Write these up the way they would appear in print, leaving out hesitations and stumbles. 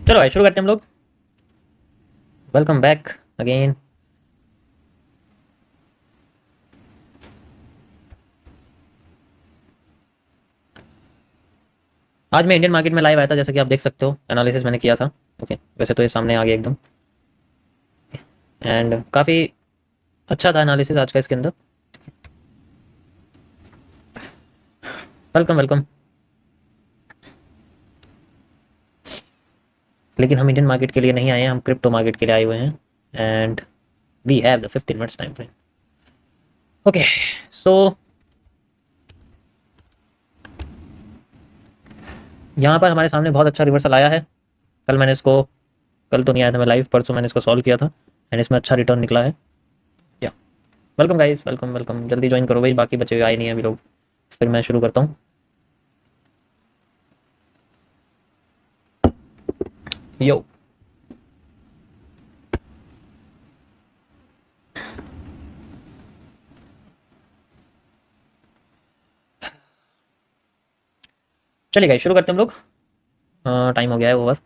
चलो भाई शुरू करते हैं हम लोग। Welcome back again. आज मैं इंडियन मार्केट में लाइव आया था, जैसा कि आप देख सकते हो। एनालिसिस मैंने किया था। ओके, वैसे तो ये सामने आ गया एकदम, एंड काफ़ी अच्छा था एनालिसिस आज का इसके अंदर। Welcome welcome. लेकिन हम इंडियन मार्केट के लिए नहीं आए हैं, हम क्रिप्टो मार्केट के लिए आए हुए हैं, and we have the 15 minutes time frame. Okay, so यहाँ पर हमारे सामने बहुत अच्छा रिवर्सल आया है। कल तो नहीं आया था मैं लाइव, परसों मैंने इसको सॉल्व किया था एंड इसमें अच्छा रिटर्न निकला है। या वेलकम गाइस, वेलकम वेलकम। जल्दी ज्वाइन करो भाई, बाकी बचे हुए आए नहीं हैं अभी लोग। फिर मैं शुरू करता हूँ। यो, चलिए गाइस शुरू करते हैं हम लोग। टाइम हो गया है ओवर।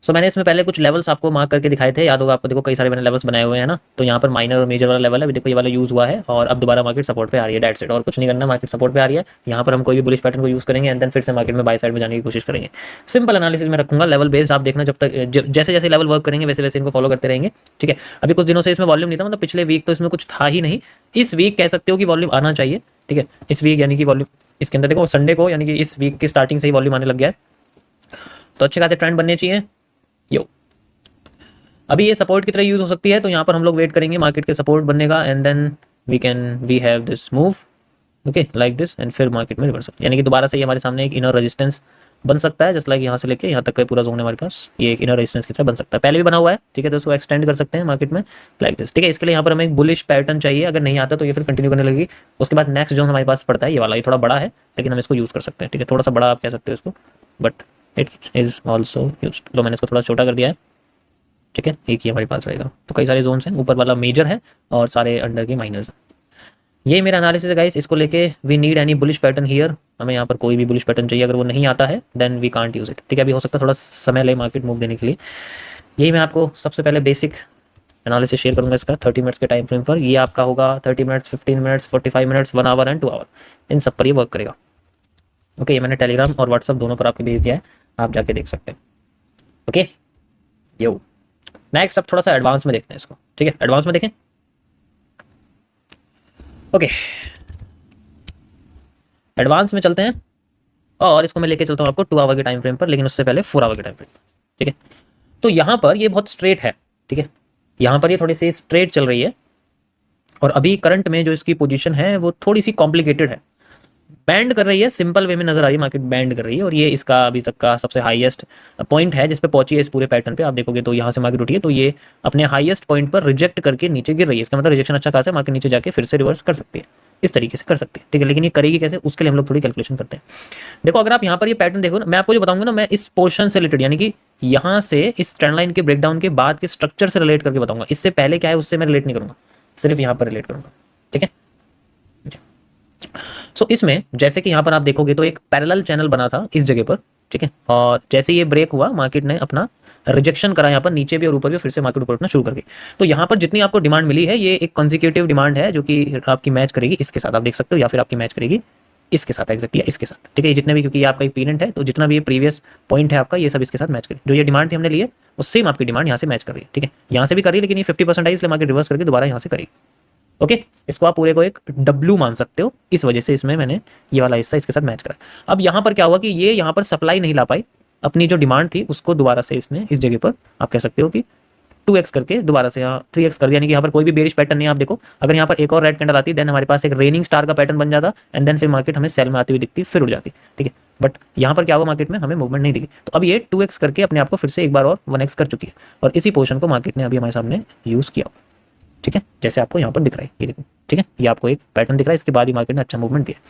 सो मैंने इसमें पहले कुछ लेवल्स आपको मार्क करके दिखाए थे, याद होगा आपको। देखो कई सारे मैंने लेवल्स बनाए हुए हैं ना, तो यहाँ पर माइनर और मेजर वाला लेवल है। अभी देखो ये वाला यूज़ हुआ है और अब दोबारा मार्केट सपोर्ट पे आ रही है। डेट्स इट, और कुछ नहीं करना, मार्केट सपोर्ट पे आ रही है। यहाँ पर हम कोई भी बुलिश पैटर्न को यूज़ करेंगे एंड देन फिर से मार्केट में बाय साइड में जाने की कोशिश करेंगे। सिंपल एनालिसिस में रखूंगा, लेवल बेस्ड। आप देखना जब तक जैसे जैसे लेवल वर्क करेंगे वैसे वैसे इनको फॉलो करते रहेंगे। ठीक है, अभी कुछ दिनों से इसमें वॉल्यूम नहीं था, मतलब पिछले वीक तो इसमें कुछ था ही नहीं। इस वीक कह सकते हो कि वॉल्यूम आना चाहिए। ठीक है, इस वीक यानी कि वॉल्यूम इसके अंदर देखो संडे को, यानी कि इस वीक की स्टार्टिंग से ही वॉल्यूम आने लग गया है, तो अच्छे खासे ट्रेंड बनने चाहिए। यो, अभी ये सपोर्ट की तरह यूज हो सकती है, तो यहाँ पर हम लोग वेट करेंगे मार्केट के सपोर्ट बनने का, and then we have this move, okay like this, and फिर मार्केट में रिवर्सल, यानी कि दोबारा से ये हमारे सामने एक इनर रेजिस्टेंस बन सकता है। जस्ट लाइक यहाँ से लेके यहाँ तक का पूरा जोन है हमारे पास, ये एक इनर रेजिस्टेंस की तरह बन सकता है। पहले भी बना हुआ है, ठीक है, तो उसको एक्सटेंड कर सकते हैं मार्केट में लाइक दिस। ठीक है, इसके लिए यहाँ पर हमें एक बुलिश पैटर्न चाहिए। अगर नहीं आता तो ये फिर कंटिन्यू करने लगेगी। उसके बाद नेक्स्ट जोन हमारे पास पड़ता है ये वाला, ये थोड़ा बड़ा है लेकिन हम इसको यूज़ कर सकते हैं। ठीक है, थोड़ा सा बड़ा आप कह सकते हो इसको, but it is also use. लो, मैंने इसको थोड़ा छोटा कर दिया है। ठीक है, एक ही हमारे पास रहेगा। तो कई सारे जोन्स हैं, ऊपर वाला मेजर है और सारे अंडर के माइनर्स हैं। ये मेरा एनालिसिस है गाइस। इसको लेके we need any bullish pattern here. हमें यहाँ पर कोई भी बुलिश पैटर्न चाहिए, अगर वो नहीं आता है then we can't use it. ठीक है, अभी हो सकता है थोड़ा समय ले मार्केट मूव देने के लिए। यही मैं आपको सबसे पहले बेसिक एनालिसिस शेयर करूंगा इसका 30 मिनट्स के टाइम फ्रेम पर। ये आपका होगा 30 minutes, 15 minutes, 45 minutes, 1 hour and 2 hour, इन सब पर ये वर्क करेगा। ओके, ये मैंने टेलीग्राम और व्हाट्सअप दोनों पर आपको भेज दिया है, आप जाके देख सकते हैं। ओके, यो नेक्स्ट अब थोड़ा सा एडवांस में देखते हैं इसको। ठीक है, एडवांस में देखें। ओके, एडवांस में चलते हैं और इसको मैं लेके चलता हूँ आपको 2 आवर के टाइम फ्रेम पर, लेकिन उससे पहले 4 आवर के टाइम फ्रेम। ठीक है, तो यहाँ पर ये बहुत स्ट्रेट है। ठीक है, यहाँ पर ये थोड़ी सी स्ट्रेट चल रही है और अभी करंट में जो इसकी पोजीशन है वो थोड़ी सी कॉम्प्लिकेटेड है। बैंड कर रही है, सिंपल वे में नजर आ रही है, मार्केट बैंड कर रही है, और ये इसका अभी तक का सबसे हाईएस्ट पॉइंट है जिस पे पहुंची है इस पूरे पैटर्न पे। आप देखोगे तो यहाँ से मार्केट उठी है, तो ये अपने हाईएस्ट पॉइंट पर रिजेक्ट करके नीचे गिर रही है। इसका मतलब रिजेक्शन अच्छा खासा है, मार्केट नीचे जाके फिर से रिवर्स कर सकती है, इस तरीके से कर सकते हैं। ठीक है, लेकिन ये करेगी कैसे, उसके लिए हम लोग थोड़ी कैलकुलेशन करते हैं। देखो अगर आप यहाँ पर ये पैटर्न देखो ना, मैं आपको जो बताऊंगा ना, मैं इस पोर्शन से रिलेटेड, यानी कि यहाँ से इस ट्रेंड लाइन के ब्रेकडाउन के बाद के स्ट्रक्चर से रिलेट करके बताऊंगा। इससे पहले क्या है उससे मैं रिलेट नहीं करूंगा, सिर्फ यहाँ पर रिलेट करूंगा। ठीक है, सो इसमें जैसे कि यहाँ पर आप देखोगे तो एक पैरेलल चैनल बना था इस जगह पर। ठीक है, और जैसे ये ब्रेक हुआ मार्केट ने अपना रिजेक्शन करा यहाँ पर नीचे भी और ऊपर भी, फिर से मार्केट ऊपर उठना शुरू कर गई। तो यहाँ पर जितनी आपको डिमांड मिली है ये एक कंसेक्यूटिव डिमांड है जो कि आपकी मैच करेगी इसके साथ, आप देख सकते हो, या फिर आपकी मैच करेगी इसके साथ एग्जैक्टली, या इसके साथ। ठीक है, ये जितने भी, क्योंकि ये आपका एक पेरेंट है तो जितना भी ये प्रीवियस पॉइंट है आपका ये सब इसके साथ मैच करेगी। जो ये डिमांड थी हमने लिए वो सेम आपकी डिमांड यहाँ से मैच कर रही है। ठीक है, यहाँ से भी कर रही है लेकिन ये 50% आई, इसलिए मार्केट रिवर्स करके दोबारा यहाँ से करेगी। ओके, इसको आप पूरे को एक डब्ल्यू मान सकते हो, इस वजह से इसमें मैंने ये वाला हिस्सा इसके साथ मैच करा। अब यहाँ पर क्या हुआ कि ये यहाँ पर सप्लाई नहीं ला पाई, अपनी जो डिमांड थी उसको दोबारा से इसने इस जगह पर आप कह सकते हो कि 2x करके दोबारा से यहाँ 3x कर दिया, यानी कि यहाँ पर कोई भी बेरिश पैटर्न नहीं है। आप देखो अगर यहाँ पर एक और रेड कैंडल आती देन हमारे पास एक रेनिंग स्टार का पैटर्न बन जाता, एंड देन फिर मार्केट हमें सेल में आती हुई दिखती, फिर उड़ जाती। ठीक है, बट यहाँ पर क्या हुआ, मार्केट में हमें मूवमेंट नहीं दिखी। तो अब ये 2x करके अपने आप को फिर से एक बार और 1x कर चुकी है, और इसी पोर्शन को मार्केट ने अभी हमारे सामने यूज़ किया। ठीक है, जैसे आपको यहाँ पर दिख रहा है, ये देखो। ठीक है, ये आपको एक पैटर्न दिख रहा है, इसके बाद ही मार्केट ने अच्छा मूवमेंट दिया।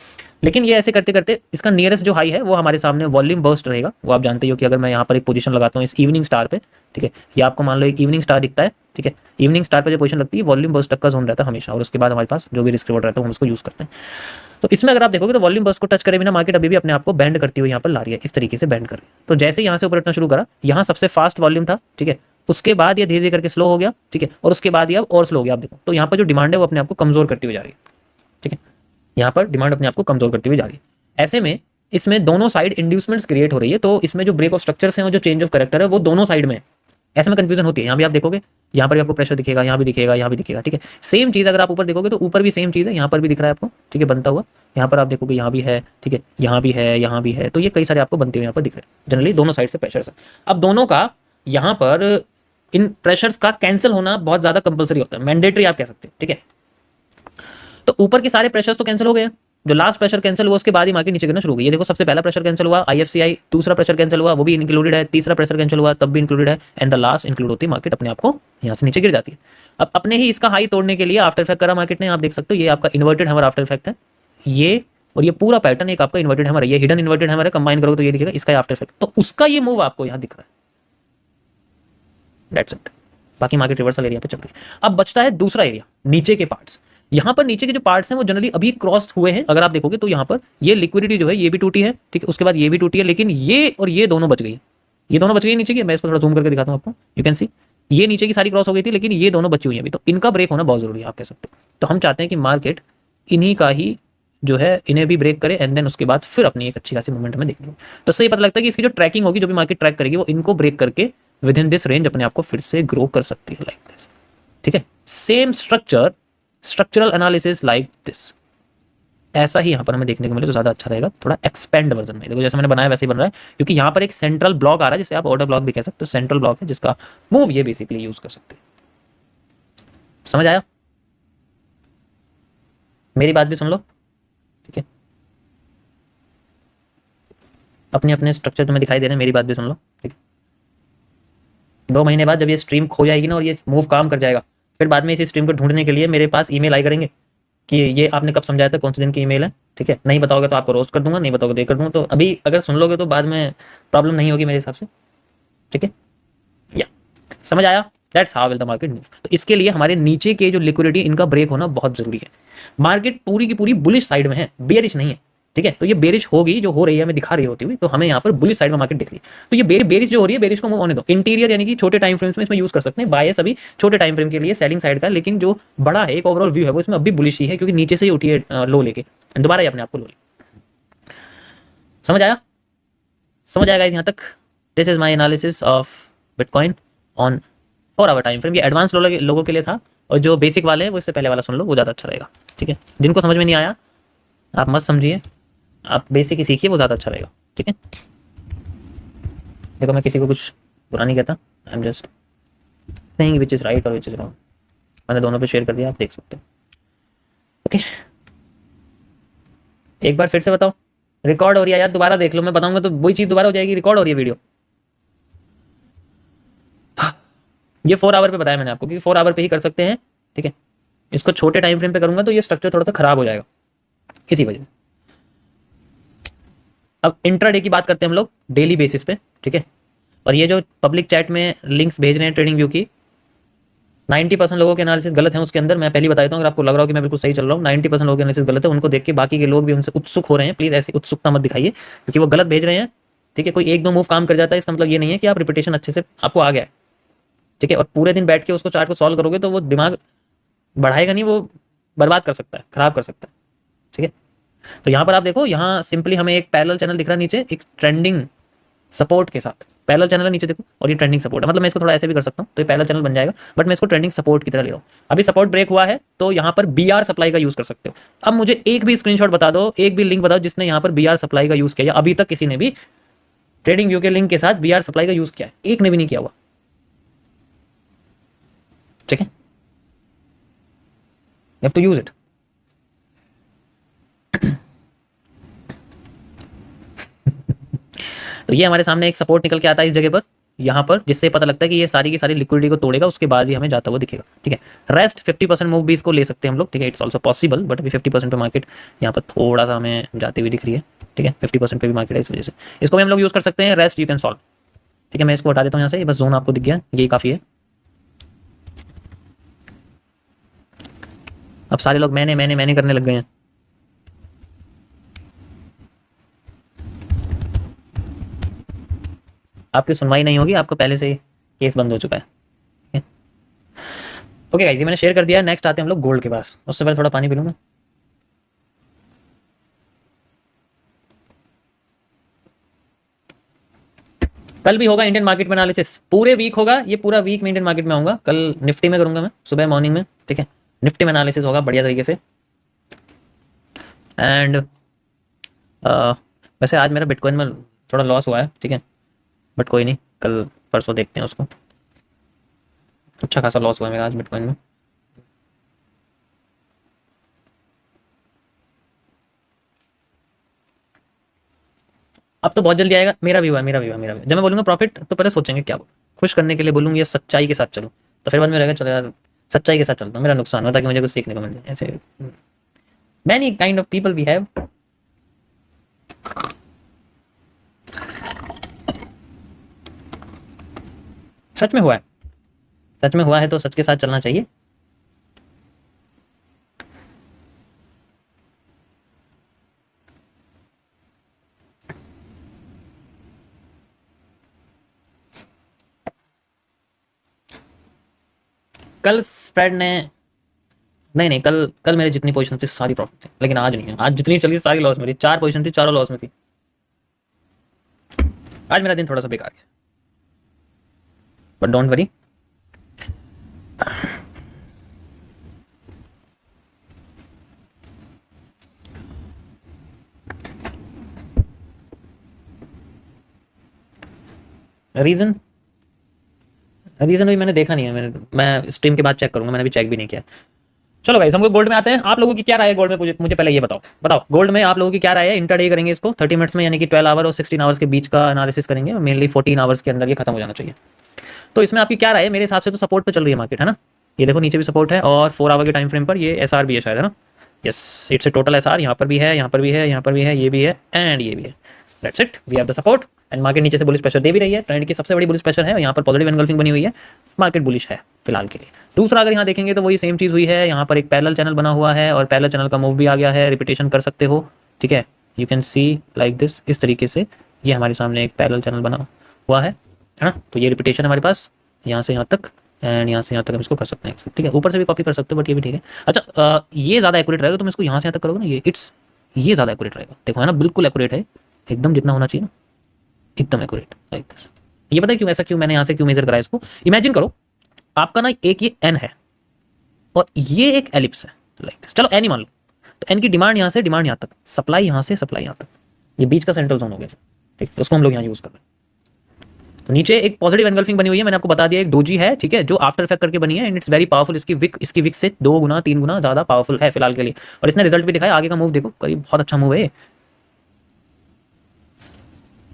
लेकिन ये ऐसे करते करते इसका नियरेस्ट जो हाई है वो हमारे सामने वॉल्यूम बर्स्ट रहेगा। वो आप जानते हो कि अगर मैं यहाँ पर एक पोजीशन लगाता हूँ इस इवनिंग स्टार पे, ठीक है, ये आपको मान लो एक इवनिंग स्टार दिखता है। ठीक है, इवनिंग स्टार पे जो पोजीशन लगती है वॉल्यूम बर्स्ट तक का जोन रहता है हमेशा, और उसके बाद हमारे पास जो भी रिस्क रिवॉर्ड रहता है हम उसको यूज़ करते हैं। तो इसमें अगर आप देखोगे तो वॉल्यूम बर्स्ट को टच करे बिना मार्केट अभी भी अपने आप को बैंड करती हुई यहाँ पर ला रही है, इस तरीके से बैंड कर रही है। तो जैसे यहाँ से ऊपर उठना शुरू करा, यहाँ सबसे फास्ट वॉल्यूम था, ठीक है, उसके बाद ये धीरे धीरे करके स्लो हो गया, ठीक है, और उसके बाद ये अब और स्लो हो गया। आप देखो तो यहाँ पर जो डिमांड है वो अपने आप को कमजोर करती हुई जा रही है, ठीक है, यहाँ पर डिमांड अपने आप को कमजोर करती हुई जा रही है। ऐसे में इसमें दोनों साइड इंड्यूसमेंट्स क्रिएट हो रही है, तो इसमें जो ब्रेक ऑफ स्ट्रक्चर्स हैं और जो चेंज ऑफ कैरेक्टर है वो दोनों साइड में है। ऐसे में कंफ्यूजन होती है। यहाँ भी आप देखोगे, यहाँ पर भी आपको प्रेशर दिखेगा, यहाँ भी दिखेगा, यहाँ भी दिखेगा, ठीक है। सेम चीज़ अगर आप ऊपर देखोगे तो ऊपर भी सेम चीज़ है, यहाँ पर भी दिख रहा है आपको, ठीक है, बनता हुआ। यहाँ पर आप देखोगे यहाँ भी है, ठीक है, यहाँ भी है, यहाँ भी है, तो ये कई सारे आपको बनते हुए यहाँ पर दिख रहे हैं। जनरली दोनों साइड से प्रेशर है। अब दोनों का यहाँ पर इन प्रेशर्स का कैंसिल होना बहुत ज़्यादा कंपलसरी होता है, मैंडेटरी आप कह सकते हो, ठीक है। तो ऊपर के सारे प्रेशर्स तो कैंसिल हो गए, जो लास्ट प्रेशर कैंसिल हुआ उसके बाद ही मार्केट नीचे गिरना शुरू हो गई। ये देखो सबसे पहला प्रेशर कैंसिल हुआ आईएफसीआई, दूसरा प्रेशर कैंसिल हुआ वो भी इंक्लूडेड है, तीसरा प्रेशर कैंसिल हुआ तब भी इंक्लूडेड है, एंड द लास्ट इंक्लूड होती है, मार्केट अपने आप को यहाँ से नीचे गिर जाती है। अब अपने ही इसका हाई तोड़ने के लिए आफ्टर इफेक्ट करा मार्केट ने, आप देख सकते हो ये आपका इन्वर्टेड हैमर आफ्टर इफेक्ट है, ये और ये पूरा पैटर्न एक आपका इन्वर्टेड हैमर है, ये हिडन इन्वर्टेड हैमर है, कंबाइन करोगे तो ये दिखेगा इसका आफ्टर इफेक्ट। तो उसका ये मूव आपको यहाँ दिख रहा है, दैट्स इट। बाकी मार्केट रिवर्सल एरिया पे चल रही है। अब बचता है दूसरा एरिया, नीचे के पार्ट्स। यहाँ पर नीचे के जो पार्ट्स हैं वो जनरली अभी क्रॉस हुए हैं। अगर आप देखोगे तो यहाँ पर ये लिक्विडिटी जो है ये भी टूटी है, ठीक है, उसके बाद ये भी टूटी है, लेकिन ये और ये दोनों बच गई है, ये दोनों बच गई नीचे की। मैं इसको थोड़ा जूम करके दिखाता हूँ आपको, यू कैन सी ये नीचे की सारी क्रॉस हो गई थी, लेकिन ये दोनों बची हुई है अभी। तो इनका ब्रेक होना बहुत जरूरी है, आप कह सकते हो। तो हम चाहते हैं कि मार्केट इन्हीं का ही जो है इन्हें भी ब्रेक करे, एंड देन उसके बाद फिर अपनी एक अच्छी खासी मूवमेंट में देख लो। तो इससे ये पता लगता है कि इसकी जो ट्रैकिंग होगी, जो भी मार्केट ट्रैक करेगी, वो इनको ब्रेक करके विद इन दिस रेंज अपने आप को फिर से ग्रो कर सकती है, लाइक दिस, ठीक है। Same structure, structural analysis like this, ऐसा ही यहाँ पर हमें देखने को मिले तो ज़्यादा अच्छा रहेगा, थोड़ा एक्सपेंड वर्जन में। देखो जैसे मैंने बनाया वैसे ही बन रहा है, क्योंकि यहाँ पर एक सेंट्रल ब्लॉक आ रहा है, जिसे आप ऑर्डर ब्लॉक भी कह सकते हो, सेंट्रल ब्लॉक है जिसका मूव ये बेसिकली यूज कर सकते हैं। समझ आया? मेरी बात भी सुन लो, ठीक है। अपने अपने स्ट्रक्चर तुम्हें दिखाई दे रहे हैं, मेरी बात भी सुन लो, ठीक है। 2 महीने बाद जब ये स्ट्रीम खो जाएगी ना और ये मूव काम कर जाएगा, फिर बाद में इसी स्ट्रीम को ढूंढने के लिए मेरे पास ईमेल आई करेंगे कि ये आपने कब समझाया था, कौन से दिन की ईमेल है, ठीक है। नहीं बताओगे तो आपको रोस्ट कर दूंगा, नहीं बताओगे तो ये कर दूंगा। तो अभी अगर सुन लोगे तो बाद में प्रॉब्लम नहीं होगी मेरे हिसाब से, ठीक है। या समझ आया? That's how will the market move. तो इसके लिए हमारे नीचे के जो लिक्विडिटी इनका ब्रेक होना बहुत जरूरी है। मार्केट पूरी की पूरी बुलिश साइड में है, बेरिश नहीं है, ठीक है। तो ये बेरिश होगी, जो हो रही है हमें दिखा रही होती हुई, तो हमें यहाँ पर बुलिश साइड में मार्केट दिख रही है। तो ये बेरिश जो हो रही है, बेरिश को मूव होने दो। इंटीरियर यानी कि छोटे टाइम फ्रेम्स में इसमें यूज कर सकते हैं, बायस अभी छोटे टाइम फ्रेम के लिए सेलिंग साइड का, लेकिन जो बड़ा है एक ओवरऑल व्यू है वो इसमें अभी बुलिश ही है, क्योंकि नीचे से ही उठी है लो लेके, दोबारा ही अपने आप को लो ले। समझ आया? समझ आएगा यहाँ तक? This is my analysis of bitcoin on 4 hour time frame. ये एडवांस लोगों के लिए था, और जो बेसिक वाले हैं वो इससे पहले वाला सुन लो, वो ज़्यादा अच्छा रहेगा, ठीक है। जिनको समझ में नहीं आया आप मत समझिए, आप बेसिक ही सीखिए, वो ज़्यादा अच्छा रहेगा, ठीक है। देखो मैं किसी को कुछ बुरा नहीं कहता, I am just saying which is right और विच इज़ रॉन्ग। मैंने दोनों पे शेयर कर दिया, आप देख सकते हो, ओके। एक बार फिर से बताओ, रिकॉर्ड हो रही है यार, दोबारा देख लो, मैं बताऊंगा तो वही चीज़ दोबारा हो जाएगी। रिकॉर्ड हो रही है वीडियो। ये 4 आवर पे बताया मैंने आपको, क्योंकि 4 आवर पे ही कर सकते हैं, ठीक है। इसको छोटे टाइम फ्रेम पे करूंगा तो ये स्ट्रक्चर थोड़ा सा खराब हो जाएगा, इसी वजह से। अब इंट्राडे की बात करते हैं हम लोग डेली बेसिस पे, ठीक है। और ये जो पब्लिक चैट में लिंक्स भेज रहे हैं ट्रेडिंग व्यू की, 90% लोगों के एनालिसिस गलत है उसके अंदर। मैं पहले बता देता हूँ, अगर आपको लग रहा हो कि मैं बिल्कुल सही चल रहा हूँ, 90% लोगों के एनालिसिस गलत है। उनको देख के बाकी के लोग भी उनसे उत्सुक हो रहे हैं। प्लीज़ ऐसी उत्सुकता मत दिखाइए, क्योंकि वो गलत भेज रहे हैं, ठीक है। कोई 1-2 मूव काम कर जाता है, इसका मतलब ये नहीं है कि आप रिपीटेशन अच्छे से आपको आ गया है, ठीक है। और पूरे दिन बैठ के उसको चार्ट को सॉल्व करोगे तो वो दिमाग बढ़ाएगा नहीं, वो बर्बाद कर सकता है, खराब कर सकता है, ठीक है। तो यहाँ पर आप देखो, यहाँ सिंपली हमें एक पैरेलल चैनल दिख रहा है नीचे, एक ट्रेंडिंग सपोर्ट के साथ। पैरेलल चैनल है नीचे देखो, और ये ट्रेंडिंग सपोर्ट है। मतलब मैं इसको थोड़ा ऐसे भी कर सकता हूँ तो ये पैरेलल चैनल बन जाएगा, बट मैं इसको ट्रेंडिंग सपोर्ट की तरह ले रहा हूँ। अभी सपोर्ट ब्रेक हुआ है तो यहाँ पर बीआर सप्लाई का यूज कर सकते हो। अब मुझे एक भी स्क्रीनशॉट बता दो, एक भी लिंक बताओ जिसने यहाँ पर बीआर सप्लाई का यूज किया, अभी तक किसी ने भी ट्रेडिंग व्यू के लिंक के साथ बीआर सप्लाई का यूज किया है? एक ने भी नहीं किया हुआ, ठीक है। You have to use it. तो ये हमारे सामने एक सपोर्ट निकल के आता है इस जगह पर, यहाँ पर, जिससे पता लगता है कि ये सारी की सारी लिक्विडिटी को तोड़ेगा, उसके बाद ही हमें जाता हुआ दिखेगा, ठीक है। रेस्ट 50% मूव भी इसको ले सकते हैं हम लोग, ठीक है। इट्स ऑल्सो पॉसिबल, बट अभी 50% पे मार्केट यहाँ पर थोड़ा सा हमें जाती हुई दिख रही है, ठीक है। 50% पे भी मार्केट है, इस वजह से इसको भी हम लोग यूज कर सकते हैं। रेस्ट यू कैन सॉल्व, ठीक है। मैं इसको हटा देता हूँ यहाँ से, बस जोन आपको दिख गया, यही काफ़ी है। अब सारे लोग मैंने करने लग गए हैं, आपकी सुनवाई नहीं होगी, आपको पहले से ही केस बंद हो चुका है। ओके गाइस, ये मैंने शेयर कर दिया। नेक्स्ट आते हैं हम लोग गोल्ड के पास। उससे पहले थोड़ा पानी पी लूँगा। कल भी होगा इंडियन मार्केट में एनालिसिस, पूरे वीक होगा ये, पूरा वीक में इंडियन मार्केट में आऊँगा। कल निफ्टी में करूँगा मैं सुबह मॉर्निंग में, ठीक है। निफ्टी में एनालिसिस होगा बढ़िया तरीके से। एंड वैसे आज मेरा बिटकॉइन में थोड़ा लॉस हुआ है, ठीक है, बट कोई नहीं, कल परसों देखते हैं उसको। अच्छा खासा लॉस हुआ है मेरा आज बिटकॉइन में। अब तो बहुत जल्दी आएगा। मेरा भी हुआ, मेरा भी हुआ, मेरा भी। जब मैं बोलूँगा प्रॉफिट तो पहले सोचेंगे क्या बोलूं, खुश करने के लिए बोलूँगी या सच्चाई के साथ चलूँ, तो फिर बाद में रहेगा चलो यार सच्चाई के साथ चलता हूँ, मेरा नुकसान हो ताकि मुझे कुछ सीखने को मिल जाए। ऐसे many kind of people we have. सच में हुआ है, सच में हुआ है तो सच के साथ चलना चाहिए। कल स्प्रेड ने नहीं नहीं, कल कल मेरे जितनी पोजीशन थी सारी प्रॉफिट थी, लेकिन आज नहीं है। आज जितनी चली सारी लॉस में थी। 4 पोजीशन थी, चारों लॉस में थी। आज मेरा दिन थोड़ा सा बेकार गया, but don't worry. Reason reason भी मैंने देखा नहीं है, मैं स्ट्रीम के बाद चेक करूंगा, मैंने भी चेक भी नहीं किया। चलो गाइस, हम लोग गोल्ड में आते हैं। आप लोगों की क्या राय है गोल्ड में? मुझे पहले ये बताओ, गोल्ड में आप लोगों की क्या राय है? इंटरडे करेंगे इसको 30 मिनट्स में, यानी कि 12 आवर और 16 आवर्स के बीच का एनालिसिस करेंगे। मेनली 14 आवर्स के अंदर ये खत्म हो जाना चाहिए। तो इसमें आपकी क्या राय है? मेरे हिसाब से तो सपोर्ट पे चल रही है मार्केट, है ना। ये देखो नीचे भी सपोर्ट है, और 4 आवर के टाइम फ्रेम पर ये एसआर भी है शायद, है ना। Yes, it's a total SR. यहाँ पर भी है, यहाँ पर भी है, यहाँ पर भी है, ये भी है एंड ये भी है। That's it, we have the support. And market नीचे से बुलिश प्रेशर दे भी रही है। ट्रेंड की सबसे बड़ी बुलिश प्रेशर है, यहाँ पर पॉजिटिव एनगल्फिंग बनी हुई है। मार्केट बुलिश है फिलहाल के लिए। दूसरा अगर यहाँ देखेंगे तो वही सेम चीज़ हुई है। यहाँ पर एक पैरेलल चैनल बना हुआ है और पैरेलल चैनल का मूव भी आ गया है। रिपीटेशन कर सकते हो, ठीक है। You can C like this, इस तरीके से ये हमारे सामने एक पैरेलल चैनल बना हुआ है ना। तो ये रिपीटेशन हमारे पास यहाँ से यहाँ तक एंड यहाँ से यहाँ तक हम इसको कर सकते हैं, ठीक है। ऊपर से भी कॉपी कर सकते हो, बट ये भी ठीक है। अच्छा, ये ज़्यादा एक्यूरेट रहेगा। तुम इसको यहाँ से यहाँ तक करोगे ना, ये ज़्यादा एक्यूरेट रहेगा। देखो है ना, बिल्कुल एक्यूरेट है, एकदम जितना होना चाहिए ना, एकदम एक्यूरेट लाइक दिस। ये पता है क्यों ऐसा, क्यों मैंने यहाँ से क्यों मेजर करा इसको? इमेजिन करो आपका ना एक ये एन है और ये एक एलिप्स है लाइक दिस। चलो एन ही मान लो। तो एन की डिमांड यहाँ से डिमांड यहाँ तक, सप्लाई यहाँ से सप्लाई यहाँ तक, ये बीच का सेंट्रल जोन हो गया, ठीक। उसको हम लोग यहाँ यूज कर रहे हैं। तो नीचे एक पॉजिटिव एनगल्फिंग बनी हुई है, मैंने आपको बता दिया। एक डोजी है, ठीक है, जो आफ्टर इफेक्ट करके बनी है एंड इट्स वेरी पावरफुल। इसकी विक से 2 गुना 3 गुना ज्यादा पावरफुल है फिलहाल के लिए, और इसने रिजल्ट भी दिखाया। आगे का मूव देखो, करीब बहुत अच्छा मूव है।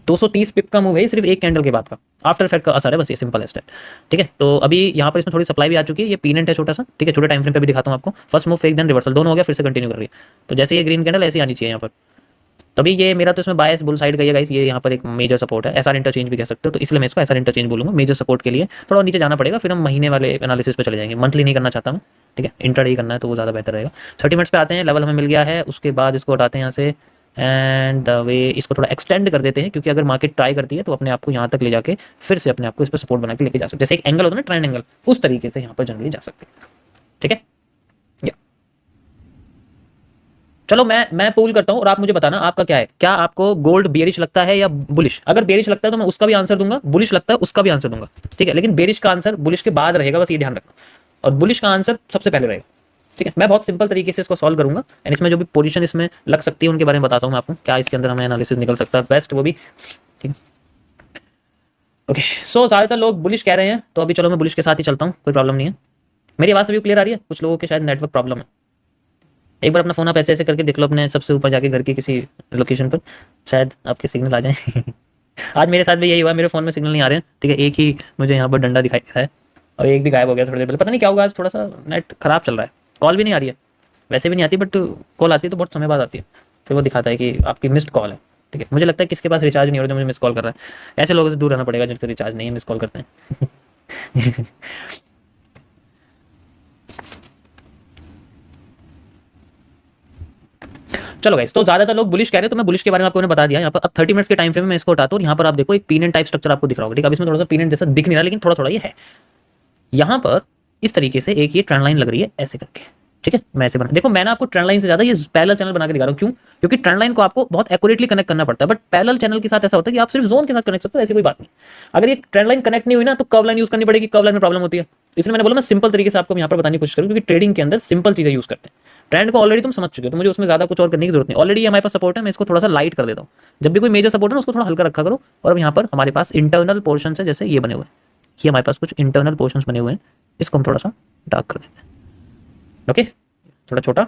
230 पिप का मूव है सिर्फ एक कैंडल के बाद का, आफ्टर इफेक्ट का असर है बस, ये सिंपल है स्टेप, ठीक है। तो अभी यहाँ पर इसमें थोड़ी सप्लाई भी आ चुकी है। ये पीनेंट है छोटा सा, ठीक है। छोटे टाइम फ्रेम पे भी दिखाता हूँ आपको। First move fake then reversal दोनों हो गया, फिर से कंटिन्यू कर रही है। तो जैसे ये ग्रीन कैंडल ऐसी आनी चाहिए यहाँ पर। तभी ये मेरा तो इसमें बायस बुल साइड गई है गाइस। ये यहाँ पर एक मेजर सपोर्ट है, एसआर इंटरचेंज भी कह सकते हो, तो इसलिए मैं इसको एसआर इंटरचेंज बोलूंगा। मेजर सपोर्ट के लिए थोड़ा नीचे जाना पड़ेगा, फिर हम महीने वाले एनालिसिस पे चले जाएंगे। मंथली नहीं करना चाहता मैं, ठीक है, इंटरडे ही करना है तो वो ज़्यादा बेहतर रहेगा। 30 मिनट्स पे आते हैं, लेवल हमें मिल गया है। उसके बाद इसको हटाते हैं यहाँ से एंड द वे इसको थोड़ा एक्सटेंड कर देते हैं, क्योंकि अगर मार्केट ट्राई करती है तो अपने आप को यहाँ तक ले जाके फिर से अपने आप को इस पर सपोर्ट बना के लेके जा सकते हैं। जैसे एक एंगल होता है ना, ट्रेंड एंगल, उस तरीके से यहाँ पर जनरली जा सकते हैं, ठीक है। चलो मैं पूल करता हूँ और आप मुझे बताना आपका क्या है। क्या आपको गोल्ड बेरिश लगता है या बुलिश? अगर बेरिश लगता है तो मैं उसका भी आंसर दूंगा, बुलिश लगता है उसका भी आंसर दूंगा, ठीक है। लेकिन बेरिश का आंसर बुलिश के बाद रहेगा, बस ये ध्यान रखना, और बुलिश का आंसर सबसे पहले रहेगा, ठीक है। मैं बहुत सिंपल तरीके से इसको सॉल्व करूंगा एंड इसमें जो भी पोजीशन इसमें लग सकती है उनके बारे में बताता हूँ मैं आपको, क्या इसके अंदर हमें एनालिसिस निकल सकता है बेस्ट, वो भी, ठीक है। ओके, सो ज़्यादातर लोग बुलिश कह रहे हैं, तो अभी चलो मैं बुलिश के साथ ही चलता हूँ, कोई प्रॉब्लम नहीं है। मेरी आवाज़ भी क्लियर आ रही है? कुछ लोगों के शायद नेटवर्क प्रॉब्लम है। एक बार अपना फ़ोन आप ऐसे ऐसे करके देख लो अपने सबसे ऊपर जाके घर की किसी लोकेशन पर, शायद आपके सिग्नल आ जाए। आज मेरे साथ भी यही हुआ, मेरे फ़ोन में सिग्नल नहीं आ रहे हैं, ठीक है। एक ही मुझे यहाँ पर डंडा दिखाई दे रहा है और एक भी गायब हो गया थोड़ी देर पहले। पता नहीं क्या होगा, आज थोड़ा सा नेट खराब चल रहा है। कॉल भी नहीं आ रही है, वैसे भी नहीं आती, बट कॉल आती है तो बहुत समय बाद आती है, फिर वो दिखाता है कि आपकी मिस्ड कॉल है, ठीक है। मुझे लगता है किसके पास रिचार्ज नहीं हो रहा जो मुझे मिस कॉल कर रहा है। ऐसे लोगों से दूर रहना पड़ेगा जिनका रिचार्ज नहीं है, मिस कॉल करते हैं। चलो गाइस, तो ज्यादातर लोग बुलिश कह रहे हैं, तो मैं बुलिश के बारे में आपको बता दिया। यहाँ पर अब 30 मिनट्स के टाइम फ्रेम में मैं इसको हटाता हूँ। यहाँ पर आप देखो एक पीनन टाइप स्ट्रक्चर आपको दिख रहा होगा, ठीक है। अब इसमें थोड़ा सा पीनन जैसा दिख नहीं रहा, लेकिन थोड़ा थोड़ा ये है। यहाँ पर इस तरीके से एक ये ट्रेंड लाइन लग रही है ऐसे करके, ठीक है। मैं ऐसे बना, देखो मैंने आपको ट्रेंड लाइन से ज्यादा ये पैरेलल चैनल बना के दिखा रहा हूँ। क्यों? क्योंकि ट्रेंड लाइन को आपको बहुत एक्यूरेटली कनेक्ट करना पड़ता है, बट पैरेलल चैनल के साथ ऐसा होता है कि आप सिर्फ जोन के साथ कनेक्ट सकते हो, ऐसी कोई बात नहीं। अगर ये ट्रेंड लाइन कनेक्ट नहीं हुई ना, तो कर्व लाइन यूज करनी पड़ेगी। कर्व लाइन में प्रॉब्लम होती है, इसलिए मैंने बोला मैं सिंपल तरीके से आपको यहाँ पर बताने की कोशिश करूँ, क्योंकि ट्रेडिंग के अंदर सिंपल चीजें यूज करते हैं। ट्रेंड को ऑलरेडी तुम समझ चुके हो, तो मुझे उसमें ज्यादा कुछ और करने की जरूरत नहीं। ऑलरेडी हमारे पास सपोर्ट है, मैं इसको थोड़ा सा लाइट कर देता हूँ। जब भी कोई मेजर सपोर्ट है ना, उसको थोड़ा हल्का रखा करो। और अब यहाँ पर हमारे पास इंटरनल पोर्शन है, जैसे ये बने हुए हैं, ये हमारे पास कुछ इंटरनल पोर्शन बने हुए हैं, इसको हम थोड़ा सा डार्क कर देते हैं। ओके, थोड़ा छोटा।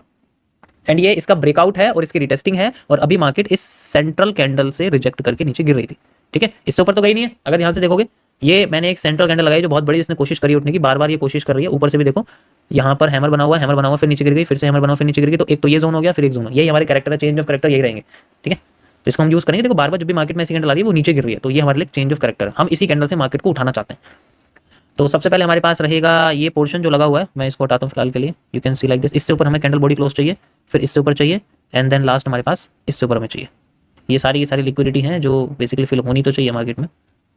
एंड ये इसका ब्रेकआउट है और इसकी रिटेस्टिंग है, और अभी मार्केट इस सेंट्रल कैंडल से रिजेक्ट करके नीचे गिर रही थी, ठीक है। इससे ऊपर तो गई नहीं है। अगर ध्यान से देखोगे, ये मैंने एक सेंट्रल कैंडल लगाई जो बहुत बड़ी, इसने कोशिश करी उठने की, बार बार ये कोशिश कर रही है। ऊपर से भी देखो, यहाँ पर हैमर बना हुआ है, हैमर बना हुआ फिर नीचे गिर गई, फिर से हैमर बना हुआ फिर नीचे गिर गई। तो एक तो ये जोन हो गया, फिर एक जोन, यही हमारे कैरेक्टर है, चेंज ऑफ कैरेक्टर यही रहेंगे, ठीक है। तो इसको हम यूज करेंगे। देखो बार बार जब भी मार्केट में ऐसी कैंडल आ रही है, वो नीचे गिर रही है, तो ये हमारे लिए चेंज ऑफ कैरेक्टर है। हम इसी कैंडल से मार्केट को उठाना चाहते हैं। तो सबसे पहले हमारे पास रहेगा ये पोर्शन जो लगा हुआ है, मैं इसको हटाता हूँ फिलहाल के लिए। You can C like this. इससे ऊपर हमें कैंडल बॉडी क्लोज चाहिए, फिर इससे ऊपर चाहिए, एंड देन लास्ट हमारे पास इससे ऊपर हमें चाहिए। ये सारी लिक्विडिटी हैं जो बेसिकली फिल होनी तो चाहिए मार्केट में,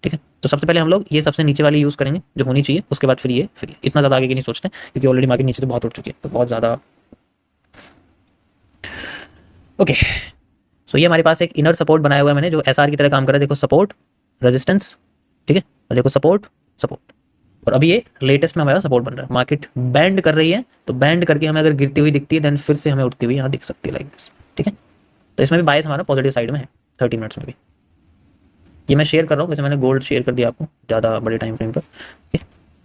ठीक है। तो सबसे पहले हम लोग ये सबसे नीचे वाली यूज़ करेंगे जो होनी चाहिए, उसके बाद फिर ये इतना ज़्यादा आगे की नहीं सोचते, क्योंकि ऑलरेडी मार्केट नीचे तो बहुत उठ चुकी है, तो बहुत ज़्यादा। ओके, सो ये हमारे पास एक इनर सपोर्ट बनाया हुआ है मैंने, जो एसआर की तरह काम कर रहा है। देखो सपोर्ट, रेजिस्टेंस, ठीक है, और देखो सपोर्ट, सपोर्ट। और अभी ये लेटेस्ट में हमारा सपोर्ट बन रहा है। मार्केट बैंड कर रही है, तो बैंड करके हमें अगर गिरती हुई दिखती है, देन फिर से हमें उठती हुई यहाँ दिख सकती है लाइक दिस, ठीक है। तो इसमें भी बायस हमारा पॉजिटिव साइड में है 30 मिनट्स में भी। ये मैं शेयर कर रहा हूँ, वैसे मैंने गोल्ड शेयर कर दिया आपको ज़्यादा बड़े टाइम फ्रेम पर।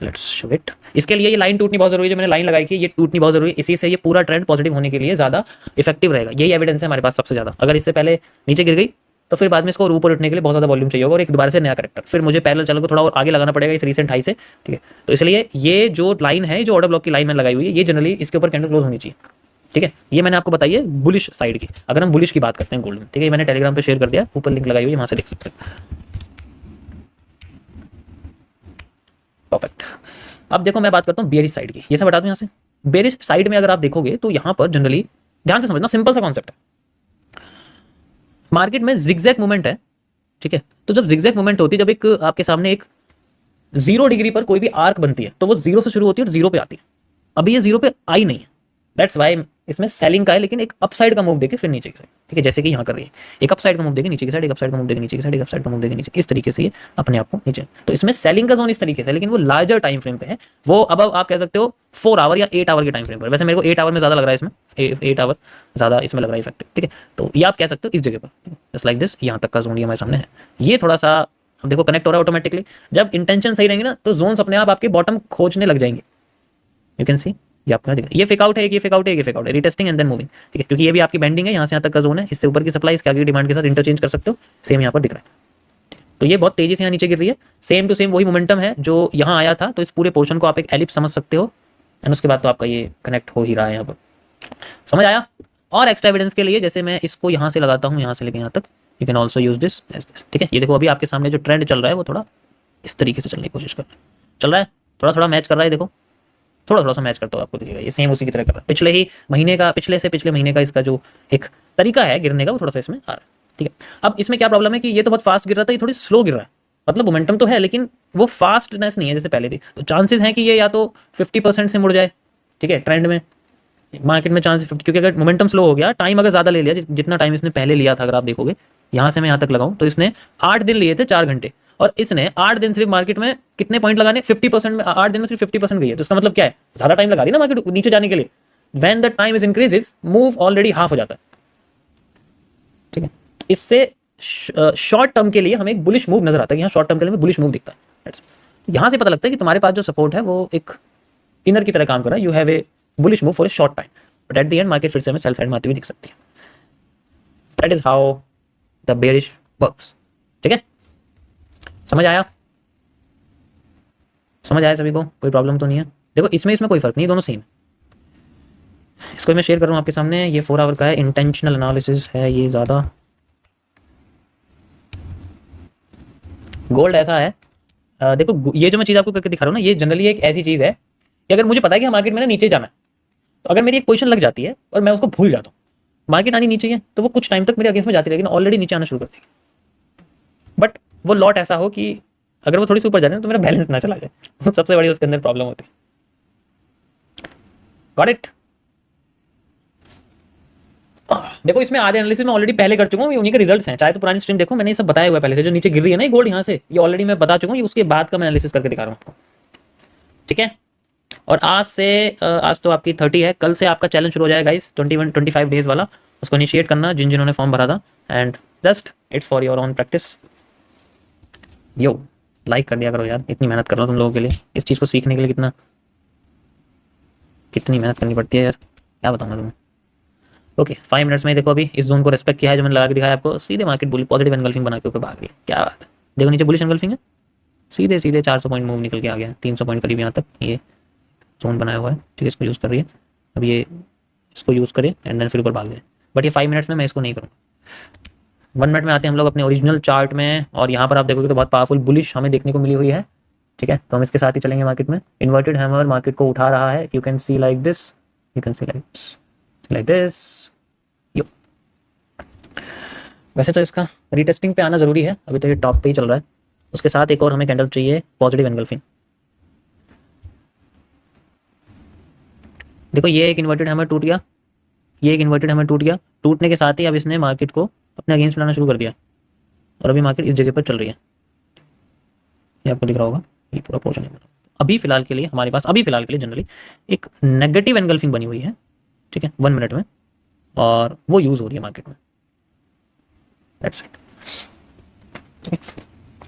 Let's show it. इसके लिए ये लाइन टूटनी बहुत जरूरी है, जो मैंने लाइन लगाई थी ये टूटनी बहुत जरूरी है। इसी से ये पूरा ट्रेंड पॉजिटिव होने के लिए ज़्यादा इफेक्टिव रहेगा। यही एविडेंस है हमारे पास सबसे ज़्यादा। अगर इससे पहले नीचे गिर गई, तो फिर बाद में इसको ऊपर उठने के लिए बहुत ज़्यादा वॉल्यूम चाहिए होगा, और एक दोबारा से नया करेक्टर, फिर मुझे पैरेलल चैनल को थोड़ा और आगे लगाना पड़ेगा इस रीसेंट हाई से, ठीक है। तो इसलिए ये जो लाइन है, जो ऑर्डर ब्लॉक की लाइन मैंने लगाई हुई है, ये जनरली इसके ऊपर कैंडल क्लोज होनी चाहिए, ठीक है। ये मैंने आपको बताई है बुलिश साइड की। अगर हम बुलिश की बात करते हैं गोल्ड में, ठीक है, मैंने टेलीग्राम पे शेयर कर दिया, ऊपर लिंक लगाई हुई है, वहाँ से देख सकते हैं। परफेक्ट। अब देखो मैं बात करता हूँ बेरिश साइड की। ये सब बता दूं यहाँ से। बेरिश साइड में अगर आप देखोगे, तो यहाँ पर जनरली ध्यान से समझना, सिंपल सा कॉन्सेप्ट है। मार्केट में जिगजैग मूवमेंट है, ठीक है। तो जब जिगजैग मूवमेंट होती है, जब एक आपके सामने एक 0 डिग्री पर कोई भी आर्क बनती है, तो वो 0 से शुरू होती है और 0 पे आती है। अभी ये 0 पे आई नहीं है, दैट्स वाई इसमें सेलिंग का है, लेकिन एक अपसाइड का मूव देके फिर नीचे की साइड, ठीक है। जैसे कि यहाँ कर रही है, एक अपसाइड का मूव देके नीचे की साइड, एक अपसाइड का मूव देके नीचे की साइड, एक अपसाइड का मूव देके नीचे, इस तरीके से ये अपने आप को नीचे। तो इसमें सेलिंग का जोन इस तरीके से, लेकिन वो लार्जर टाइम फ्रेम पे है। वो अब आप कह सकते हो 4 आवर या 8 आवर के टाइम फ्रेम पर। वैसे मेरे को 8 आवर में ज़्यादा लग रहा है, इसमें 8 आवर ज़्यादा इसमें लग रहा है इफेक्टिव, ठीक है। तो ये आप कह सकते हो इस जगह पर, जस्ट लाइक दिस, यहाँ तक का जोन ये हमारे सामने है। ये थोड़ा सा अब देखो कनेक्ट हो रहा है ऑटोमेटिकली। जब इंटेंशन सही रहेंगे ना, तो जोन्स अपने आप आपके बॉटम खोजने लग जाएंगे। यू कैन सी, ये आपको दिख रहा है, ये फेक आउट है, ये फेक आउट है, ये फेक आउट है, रिटेस्टिंग एंड देन मूविंग, ठीक है। क्योंकि ये भी आपकी बेंडिंग है, यहाँ से यहाँ तक का जोन है, इससे ऊपर की सप्लाई इसके आगे डिमांड के साथ इंटरचेंज कर सकते हो, सेम यहाँ पर दिख रहा है। तो ये बहुत तेजी से यहाँ नीचे गिर रही है, सेम टू सेम वही मोमेंटम है जो यहाँ आया था। तो इस पूरे पोर्शन को आप एक एलिप्स समझ सकते हो, एंड उसके बाद तो आपका ये कनेक्ट हो ही रहा है यहाँ पर। समझ आया? और एक्स्ट्रा एविडेंस के लिए, जैसे मैं इसको यहाँ से लगाता हूँ, यहाँ से लेकर यहाँ तक, you can also use this as this, ठीक है। ये देखो अभी आपके सामने जो ट्रेंड चल रहा है, वो थोड़ा इस तरीके से चलने की कोशिश कर रहा है, चल रहा है, थोड़ा थोड़ा मैच कर रहा है। देखो थोड़ा थोड़ा सा मैच करता हो, आपको दिखेगा ये सेम उसी की तरह कर रहा है। पिछले महीने का इसका जो एक तरीका है गिरने का, वो थोड़ा सा इसमें आ रहा है, ठीक है। अब इसमें क्या प्रॉब्लम है कि ये तो बहुत फास्ट गिर रहा था, ये थोड़ी स्लो गिर रहा है। मतलब मोमेंटम तो है, लेकिन वो फास्टनेस नहीं है जैसे पहले थी। तो चांसेस हैं कि ये या तो 50% से मुड़ जाए, ठीक है। ट्रेंड में, मार्केट में चांस 50, क्योंकि अगर मोमेंटम स्लो हो गया, टाइम अगर ज़्यादा ले लिया, जितना टाइम इसने पहले लिया था, अगर आप देखोगे यहाँ से मैं यहाँ तक लगाऊं, तो इसने 8 दिन लिए थे, 4 घंटे, और इसने 8 दिन सिर्फ मार्केट में कितने पॉइंट लगाने, 50% में, 8 दिन में सिर्फ 50% गई है। तो इसका मतलब क्या है, ज़्यादा टाइम लगा रही है ना मार्केट नीचे जाने के लिए। When the time is increases, move already half हो जाता है, ठीक है। इससे शॉर्ट टर्म के लिए हमें एक बुलिश मूव नजर आता है। यहाँ शॉर्ट टर्म के लिए बुलिश मूव दिखता है। यहाँ से पता लगता है कि तुम्हारे पास जो सपोर्ट है वो एक इनर की तरह काम कर रहा है। You have a bullish move for a short time, but at the end market फिर से हमें सेल साइड में आती हुई दिख सकती है। That is how the bearish works, ठीक है। समझ आया? समझ आया सभी को? कोई प्रॉब्लम तो नहीं है? देखो इसमें कोई फर्क नहीं, दोनों सेम है। इसको मैं शेयर कर रहा हूँ आपके सामने। ये 4 आवर का है, इंटेंशनल एनालिसिस है ये ज़्यादा। गोल्ड ऐसा है, देखो ये जो मैं चीज़ आपको करके दिखा रहा हूँ ना, ये जनरली एक ऐसी चीज़ है कि अगर मुझे पता है कि मार्केट में ना नीचे जाना है, तो अगर मेरी एक पोजीशन लग जाती है और मैं उसको भूल जाता हूँ, मार्केट आनी नीचे है तो वो कुछ टाइम तक मेरे अगेंस्ट में जाती रहेगी ना, ऑलरेडी नीचे आना शुरू कर देगी, बट वो लॉट ऐसा हो कि अगर वो थोड़ी सी ऊपर जा रहे हैं तो मेरा बैलेंस ना चला जाए, वो सबसे बड़ी उसके अंदर प्रॉब्लम होती है। Got it. देखो इसमें आधे एनालिसिस में ऑलरेडी पहले कर चुका हूँ, ये उन्हीं के रिजल्ट्स हैं, चाहे तो पुरानी स्ट्रीम देखो, मैंने ये सब बताया हुआ है पहले से। जो नीचे गिर रही है ना गोल्ड यहाँ से, ये ऑलरेडी मैं बता चुका हूँ, ये उसके बाद का मैं एनालिसिस करके दिखा रहा हूँ आपको, ठीक है। और आज से आज तो आपकी 30 है, कल से आपका चैलेंज शुरू हो जाएगा गाइस, 25 डेज वाला, उसको इनिशिएट करना जिन्होंने फॉर्म भरा था, and just it's for your own practice. Yo like कर दिया करो यार, इतनी मेहनत कर रहा हूँ तुम लोगों के लिए, इस चीज़ को सीखने के लिए कितनी मेहनत करनी पड़ती है यार, क्या बताऊँ मैं तुम्हें। ओके 5 मिनट्स में देखो अभी इस जोन को रेस्पेक्ट किया है जो मैंने लगा के दिखाया आपको, सीधे मार्केट बुल पॉजिटिव एनगल्फिंग बना के ऊपर भाग रही है, क्या बात है। देखो नीचे बुलिश एनगल्फिंग है, सीधे सीधे 400 पॉइंट मूव निकल के आ गया, 300 पॉइंट करीब यहाँ तक ये जोन बनाया हुआ है, ठीक है। इसको यूज़ कर रही है, अब ये इसको यूज़ करें एंड देन फिर ऊपर भाग जाए, बट ये 5 मिनट्स में मैं इसको नहीं करूँगा। 1 मिनट में आते हैं हम लोग अपने ओरिजिनल चार्ट में, और यहाँ पर आप देखोगे तो बहुत पावरफुल बुलिश हमें देखने को मिली हुई है, ठीक है। तो हम इसके साथ ही चलेंगे मार्केट में। इन्वर्टेड हैमर मार्केट को उठा रहा है, you can C like this, you can C like this. वैसे तो इसका रीटेस्टिंग पे आना जरूरी है, अभी तो ये टॉप पे ही चल रहा है, उसके साथ एक और हमें कैंडल चाहिए पॉजिटिव एनगल्फिंग। देखो ये एक इन्वर्टेड हैमर टूट गया, ये एक इन्वर्टेड हैमर टूट गया, टूटने के साथ ही अब इसने मार्केट को अपने अगेंस्ट लाना शुरू कर दिया, और अभी मार्केट इस जगह पर चल रही है, ये आपको दिख रहा होगा, ये पूरा पोर्शन है। अभी फिलहाल के लिए हमारे पास, अभी फिलहाल के लिए जनरली एक नेगेटिव एनगल्फिंग बनी हुई है, ठीक है, 1 मिनट में, और वो यूज़ हो रही है मार्केट में, दैट्स इट, ठीक है।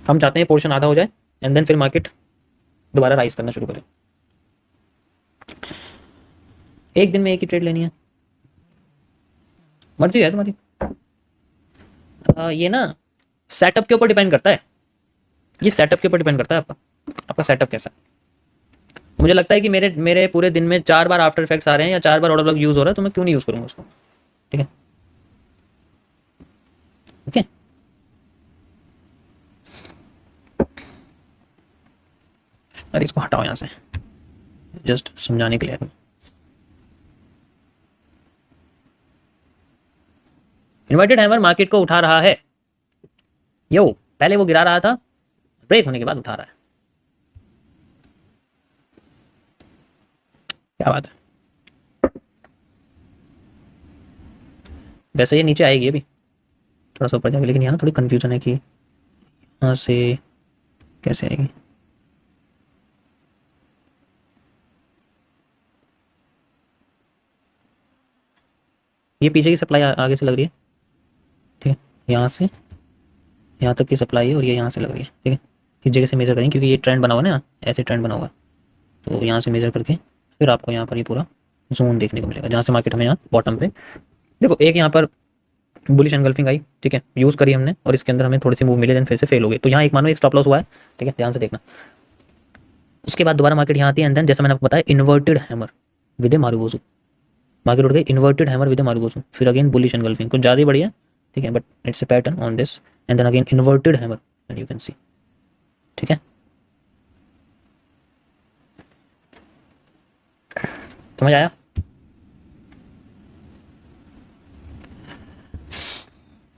हम चाहते हैं पोर्शन आधा हो जाए एंड देन फिर मार्केट दोबारा राइज करना शुरू करे। एक दिन में एक ही ट्रेड लेनी है, मर्जी है तुम्हारी। ये ना सेटअप के ऊपर डिपेंड करता है, ये सेटअप के ऊपर डिपेंड करता है आपका सेटअप कैसा है। मुझे लगता है कि मेरे मेरे पूरे दिन में 4 बार आफ्टर इफेक्ट्स आ रहे हैं या 4 बार ऑर्डर ब्लॉक यूज हो रहा है, तो मैं क्यों नहीं यूज करूंगा उसको, ठीक है, ओके। अरे इसको हटाओ यहाँ से, जस्ट समझाने के लिए। इन्वर्टेड हैमर मार्केट को उठा रहा है, यो पहले वो गिरा रहा था, ब्रेक होने के बाद उठा रहा है, क्या बात है। वैसे ये नीचे आएगी अभी थोड़ा सा ऊपर जाएगी, लेकिन यहाँ ना थोड़ी कंफ्यूजन है कि यहाँ से कैसे आएगी। ये पीछे की सप्लाई आगे से लग रही है, ठीक है, यहाँ से यहाँ तक की सप्लाई है, और ये यहाँ से लग रही है, ठीक है। इस जगह से मेजर करेंगे क्योंकि ये ट्रेंड बना हुआ है ना, ऐसे ट्रेंड बना हुआ है, तो यहाँ से मेजर करके फिर आपको यहाँ पर ये पूरा जोन देखने को मिलेगा, जहाँ से मार्केट हमें यहाँ बॉटम पे, देखो एक यहाँ पर बुलिश एनगल्फिंग आई, ठीक है, यूज़ करी हमने, और इसके अंदर हमें थोड़ी सी मूव मिले, देन फिर से फेल हो गए, तो यहाँ एक मानो एक स्टॉप लॉस हुआ है, ठीक है, ध्यान से देखना। उसके बाद दोबारा मार्केट यहाँ आती है, एंड देन जैसा मैंने आपको बताया inverted hammer with a marubozu, market उठ गई inverted hammer with a marubozu, फिर अगेन बुलिश एनगल्फिंग, कुछ ज़्यादा ही बढ़िया, ठीक है, but it's a pattern on this, and then again inverted hammer and you can see, ठीक है। समझ आया।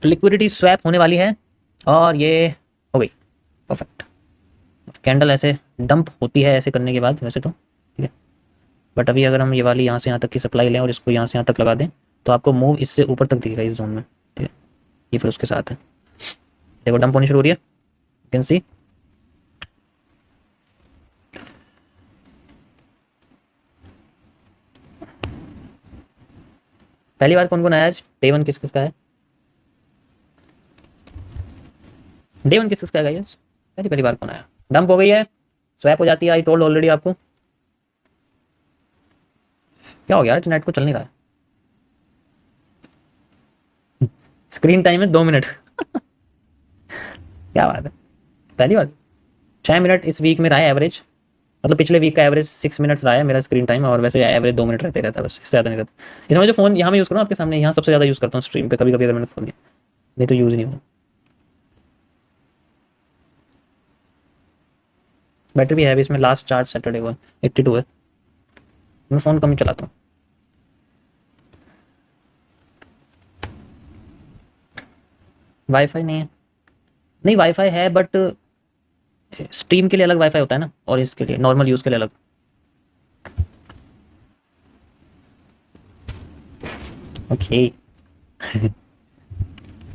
लिक्विडिटी स्वैप होने वाली है, और ये हो गई परफेक्ट। कैंडल ऐसे डंप होती है ऐसे करने के बाद वैसे तो, ठीक है, बट अभी अगर हम ये वाली यहाँ से यहाँ तक की सप्लाई लें और इसको यहाँ से यहाँ तक लगा दें, तो आपको मूव इससे ऊपर तक दिखेगा इस जोन में, ठीक है। ये फिर उसके साथ है, देखो डंप होनी शुरू हो रही है, कैन सी। पहली बार कौन कौन आया आज, डे 1 किस किस का है, डे 1 किस किस का है गाइस, पहली बार कौन आया। डंप हो गई है, स्वैप हो जाती है, आई टोल्ड ऑलरेडी आपको। क्या हो गया यार, नेट को चल नहीं रहा है, स्क्रीन टाइम है 2 मिनट क्या बात है, पहली बार 6 मिनट इस वीक में रहा है एवरेज, मतलब पिछले वीक का एवरेज 6 मिनट्स रहा है मेरा स्क्रीन टाइम, और वैसे एवरेज 2 मिनट रहते रहता है बस, इससे ज़्यादा नहीं रहता। इसमें जो फ़ोन यहाँ मैं यूज़ करूँ आपके सामने, यहाँ सबसे ज़्यादा यूज़ करता हूँ स्ट्रीम पे, कभी कभी अगर मैंने फ़ोन दिया, नहीं तो यूज़ नहीं होता। बैटरी भी है अभी इसमें, लास्ट चार्ज सैटरडे हुआ 82 है, मैं फ़ोन कम ही चलाता हूँ। वाईफाई नहीं है, नहीं वाईफाई है बट स्ट्रीम के लिए अलग वाईफाई होता है ना, और इसके लिए नॉर्मल यूज़ के लिए अलग। ओके।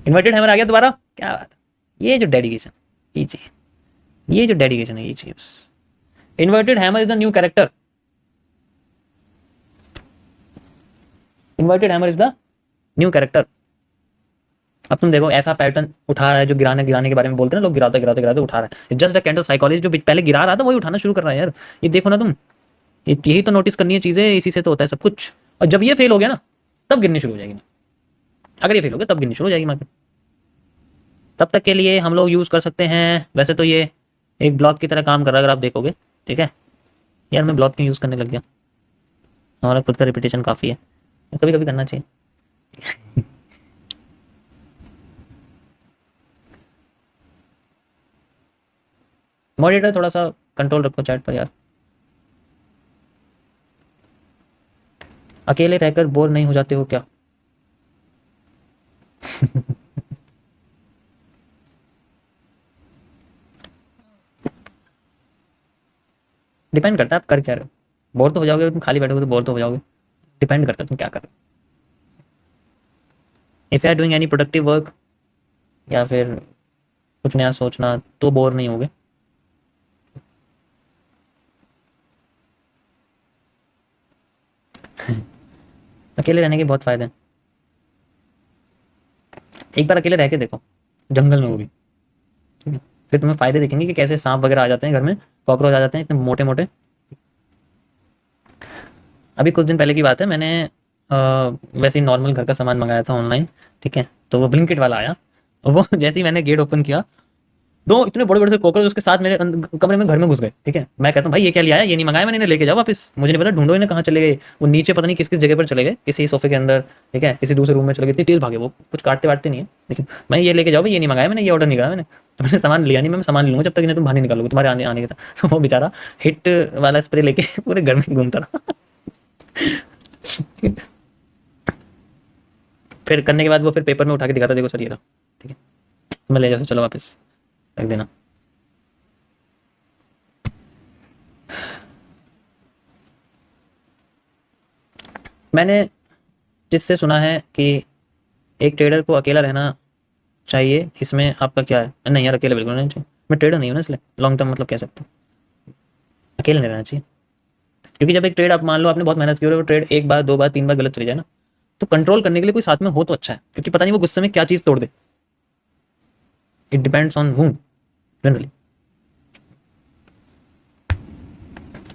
इन्वर्टेड हैमर आ गया दोबारा, क्या बात है। ये जो डेडिकेशन, ये चाहिए, ये जो डेडिकेशन है ये चाहिए बस। Inverted hammer is the new character, inverted hammer is the new character. अब तुम देखो ऐसा पैटर्न उठा रहा है जो गिराने गिराने के बारे में बोलते हैं ना लोग, गिराते गिराते गिराते उठा रहा है। Just the kind of psychology जो पहले गिरा रहा था वही उठाना शुरू कर रहा है यार। ये देखो ना तुम, यही तो नोटिस करनी है चीजें, इसी से तो होता है सब कुछ। और जब ये फेल हो गया ना तब गिरनी शुरू हो जाएगी, अगर ये फेल हो गया तब गिरनी शुरू हो जाएगी मार्केट। तब तक के लिए हम लोग यूज़ कर सकते हैं, वैसे तो ये एक ब्लॉक की तरह काम कर रहा है अगर आप देखोगे, ठीक है। यार मैं ब्लॉक क्यों यूज़ करने लग गया, हमारा खुद का रिपीटेशन काफ़ी है, कभी कभी करना चाहिए। मॉडरेटर थोड़ा सा कंट्रोल रखो चैट पर यार, अकेले रहकर बोर नहीं हो जाते हो क्या? डिपेंड करता है आप कर क्या रहे हो। बोर तो हो जाओगे, तुम खाली बैठोगे तो बोर तो हो जाओगे, डिपेंड करता है तुम क्या कर रहे हो। If you are doing any productive work या फिर कुछ नया सोचना तो बोर नहीं होगे। अकेले रहने के बहुत फ़ायदे हैं, एक बार अकेले रह के देखो जंगल में, वो भी ठीक है, फिर तुम्हें फ़ायदे दिखेंगे कि कैसे सांप वगैरह आ जाते हैं घर में, कॉकरोच आ जाते हैं इतने मोटे मोटे। अभी कुछ दिन पहले की बात है, मैंने वैसे ही नॉर्मल घर का सामान मंगाया था ऑनलाइन, ठीक है, तो वो ब्लिंकिट वाला आया, और वो जैसे ही मैंने गेट ओपन किया, दो इतने बड़े बड़े से कॉकरोच उसके साथ मेरे कमरे में घर में घुस गए, ठीक है। मैं कहता हूँ भाई ये क्या लिया है, ये नहीं मंगाया मैंने, इन्हें लेके जाओ वापस, मुझे नहीं पता ढूंढो इन्हें कहाँ चले गए। वो नीचे पता नहीं किस किस जगह पर चले गए, किसी सोफे के अंदर, ठीक है, किसी दूसरे रूम में चले गए, इतनी तेज भागे वो, कुछ काटते वाटते नहीं है, लेकिन मैं ये लेके जाओ भाई, ये नहीं मंगाया मैंने, ये ऑर्डर नहीं करा मैंने, तो मैंने सामान लिया नहीं, मैं सामान लूँगा जब तक इन्हें तुम बाहर नहीं निकालोगे तुम्हारे आने आने के साथ। तो वो बेचारा हिट वाला स्प्रे लेके पूरे घर में घूमता रहा। फिर करने के बाद वो फिर पेपर में उठा के दिखाता, देखो सर ये रहा, ठीक है, मैं ले जाओ चलो वापस रख देना। मैंने जिससे सुना है कि एक ट्रेडर को अकेला रहना चाहिए, इसमें आपका क्या है? नहीं यार अकेले बिल्कुल नहीं चाहिए, मैं ट्रेडर नहीं हूँ ना इसलिए लॉन्ग टर्म मतलब कह सकते हो, अकेले नहीं रहना चाहिए। क्योंकि जब एक ट्रेड आप मान लो आपने बहुत मेहनत की और वो ट्रेड एक बार दो बार तीन बार गलत चली जाए ना, तो कंट्रोल करने के लिए कोई साथ में हो तो अच्छा है, क्योंकि पता नहीं वो गुस्से में क्या चीज़ तोड़ दे। It depends on whom generally.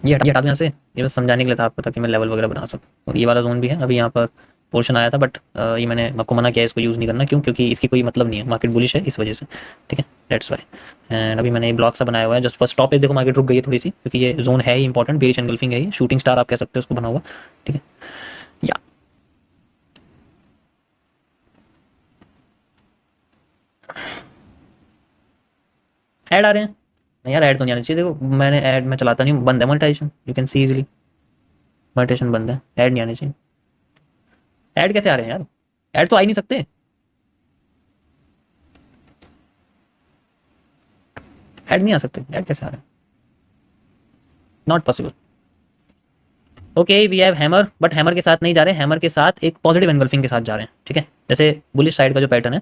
ये हटा दूँ यहाँ से, ये बस समझाने के लिए था आपको ताकि मैं लेवल वगैरह बना सकूँ। और ये वाला जोन भी है, अभी यहाँ पर पोर्शन आया था बट ये मैंने आपको मना किया इसको यूज़ नहीं करना, क्यों? क्योंकि इसकी कोई मतलब नहीं है, मार्केट बुलिश है इस वजह से, ठीक है, दैट्स वाई। एंड अभी मैंने ये ब्लॉक सा बनाया हुआ है जस्ट फर्स्ट स्टॉप पे, देखो मार्केट रुक गई है थोड़ी सी, क्योंकि ये जोन है ही इंपॉर्टेंट, बेरिश एनगल्फिंग है, ये शूटिंग स्टार आप कह सकते हो उसको बना हुआ, ठीक है। या ऐड आ रहे हैं? नहीं यार ऐड तो नहीं आना चाहिए, देखो मैंने ऐड में चलाता नहीं हूँ, बंद है monetisation, you can see easily monetisation बंद है, ऐड नहीं आने चाहिए। ऐड कैसे आ रहे हैं यार, ऐड तो आ ही नहीं सकते, ऐड नहीं आ सकते, ऐड कैसे आ रहे हैं, not possible. Okay we have hammer, but hammer के साथ नहीं जा रहे, हैमर के साथ एक पॉजिटिव एनगल्फिंग के साथ जा रहे हैं, ठीक है, जैसे बुलिश साइड का जो पैटर्न है,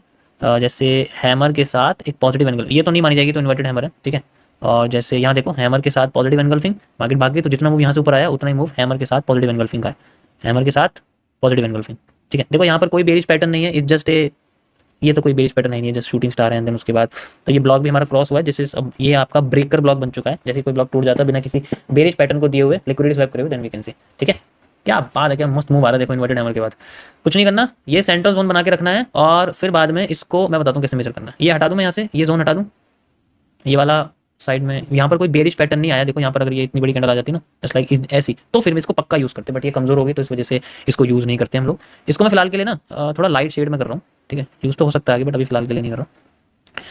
जैसे हैमर के साथ एक पॉजिटिव एंगल, ये तो नहीं मानी जाएगी तो इन्वर्टेड हैमर है, ठीक है। और जैसे यहाँ देखो हैमर के साथ पॉजिटिव एनगल्फिंग, मार्केट भाग गई, तो जितना मूव यहाँ से ऊपर आया उतना ही मूव हैमर के साथ पॉजिटिव एनगल्फिंग का है, हैमर के साथ पॉजिटिव एनगल्फिंग, ठीक है। देखो यहाँ पर कोई बेरिश पैटर्न नहीं है, इस जस्ट ए, ये तो कोई बेरिश पैटर्न नहीं है, जस्ट शूटिंग स्टार है, एंड देन उसके बाद तो ये ब्लॉक भी हमारा क्रॉस हुआ है, जिससे अब ये आपका ब्रेकर ब्लॉक बन चुका है, जैसे कोई ब्लॉक टूट जाता है बिना किसी बेरिश पैटर्न को दिए हुए, लिक्विडिटी स्वैप करे हुए, देन वी कैन सी, ठीक है। क्या बात है, क्या मस्त मूव आ रहा है, देखो इन्वर्टेड हैमर के बाद कुछ नहीं करना, ये सेंट्रल जोन बना के रखना है, और फिर बाद में इसको मैं बताता हूँ कैसे मेजर करना है। ये हटा दूँ मैं यहाँ से, ये जोन हटा दूँ, ये वाला साइड में, यहाँ पर कोई बेरिश पैटर्न नहीं आया, देखो यहाँ पर अगर ये इतनी बड़ी कैंडल आ जाती ना जस्ट लाइक ऐसी, तो फिर इसको पक्का यूज़ करते, बट ये कमजोर हो गई तो इस वजह से इसको यूज़ नहीं करते हम लोग। इसको मैं फिलहाल के लिए ना थोड़ा लाइट शेड में कर रहा हूँ, ठीक है, यूज़ तो हो सकता है आगे, बट अभी फिलहाल के लिए नहीं कर रहा हूँ।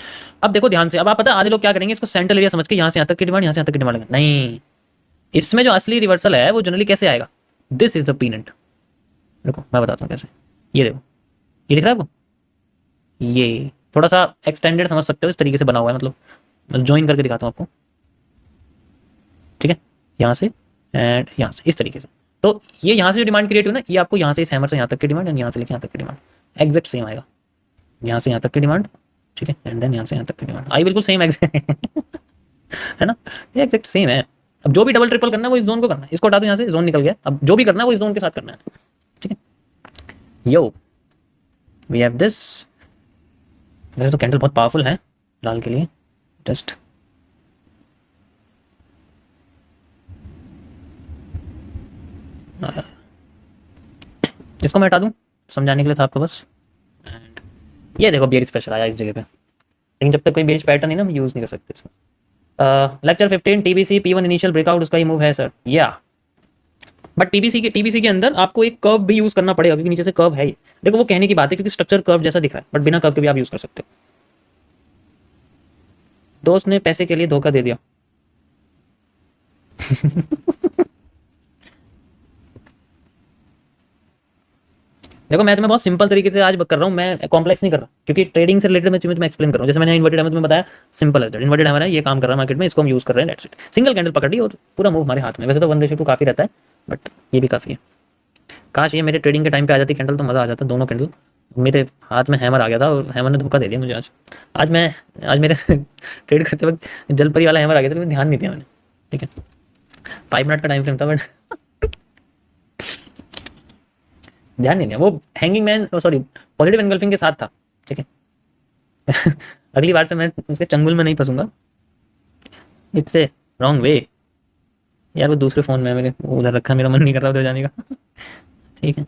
अब देखो ध्यान से, अब आप पता है आधे लोग क्या करेंगे, इसको सेंट्रल एरिया समझ के यहाँ से यहाँ तक की डिमांड, यहाँ से यहाँ तक की डिमांड, नहीं, इसमें जो असली रिवर्सल है वो जनरली कैसे आएगा, दिस इज द पीनट, देखो मैं बताता हूँ कैसे, ये देखो, ये दिख रहा है आपको, ये थोड़ा सा एक्सटेंडेड समझ सकते हो, इस तरीके से बना हुआ है, मतलब ज्वाइन करके दिखाता हूँ आपको, ठीक है, यहाँ से एंड यहाँ से इस तरीके से। तो ये यहाँ से जो डिमांड क्रिएट हुई ना, ये आपको यहाँ से इस हैमर से यहाँ तक की डिमांड एंड यहाँ से लेके यहाँ तक की डिमांड एग्जैक्ट सेम आएगा, यहाँ से यहाँ तक की डिमांड, ठीक है, एंड देन यहाँ से यहाँ तक की डिमांड आई बिल्कुल सेम एग्जैक्ट है ना, ये एग्जैक्ट सेम है। अब जो भी डबल ट्रिपल करना है वो इस जोन को करना है, इसको हटा दो, यहाँ से जोन निकल गया, अब जो भी करना है वो इस जोन के साथ करना है, ठीक है। यो वी हैव दिस, वैसे तो कैंडल बहुत पावरफुल है लाल के लिए, जस्ट इसको मैं हटा दूं समझाने के लिए था आपको बस। एंड ये देखो बेरिश प्रेशर आया इस जगह पे, लेकिन जब तक कोई बेरिश पैटर्न नहीं ना हम यूज़ नहीं कर सकते इसको। Lecture 15 TBC P1 initial breakout, उसका ही मूव है सर, या बट टीबीसी के अंदर आपको एक कर्व भी यूज़ करना पड़ेगा, क्योंकि नीचे से कर्व है ये, देखो वो कहने की बात है क्योंकि स्ट्रक्चर कर्व जैसा दिख रहा है, बट बिना कर्व के भी आप यूज़ कर सकते हो। दोस्त ने पैसे के लिए धोखा दे दिया देखो मैं तुम्हें बहुत सिंपल तरीके से आज कर रहा हूँ, मैं कॉम्प्लेक्स नहीं कर रहा, क्योंकि ट्रेडिंग से रिलेटेड मैं तुम्हें एक्सप्लेन कर रहा हूँ। जैसे मैंने इन्वर्टेड हैमर में बताया, सिंपल है, इन्वर्टेड हैमर है, ये काम कर रहा है मार्केट में, इसको हम यूज़ कर रहे हैं, दैट्स इट। सिंगल कैंडल पकड़ ली और पूरा मूव हमारे हाथ में। वैसे तो 1:2 काफ़ी रहता है, बट ये भी काफ़ी है। काश ये मेरे ट्रेडिंग के टाइम पे आ जाती कैंडल तो मज़ा आ जाता, दोनों कैंडल मेरे हाथ में हैमर आ गया था और हैमर ने धोखा दे दिया मुझे आज मेरे ट्रेड करते वक्त जलपरी वाला हैमर आ गया था, ध्यान नहीं दिया मैंने, ठीक है। 5 मिनट का टाइम फ्रेम था बट ध्यान नहीं दिया, वो hanging man sorry positive engulfing के साथ था, ठीक है। अगली बार से मैं उसके चंगुल में नहीं फंसूंगा, इट्स ए रॉन्ग वे यार। वो दूसरे फ़ोन में मेरे उधर रखा, मेरा मन नहीं कर रहा उधर जाने का ठीक है,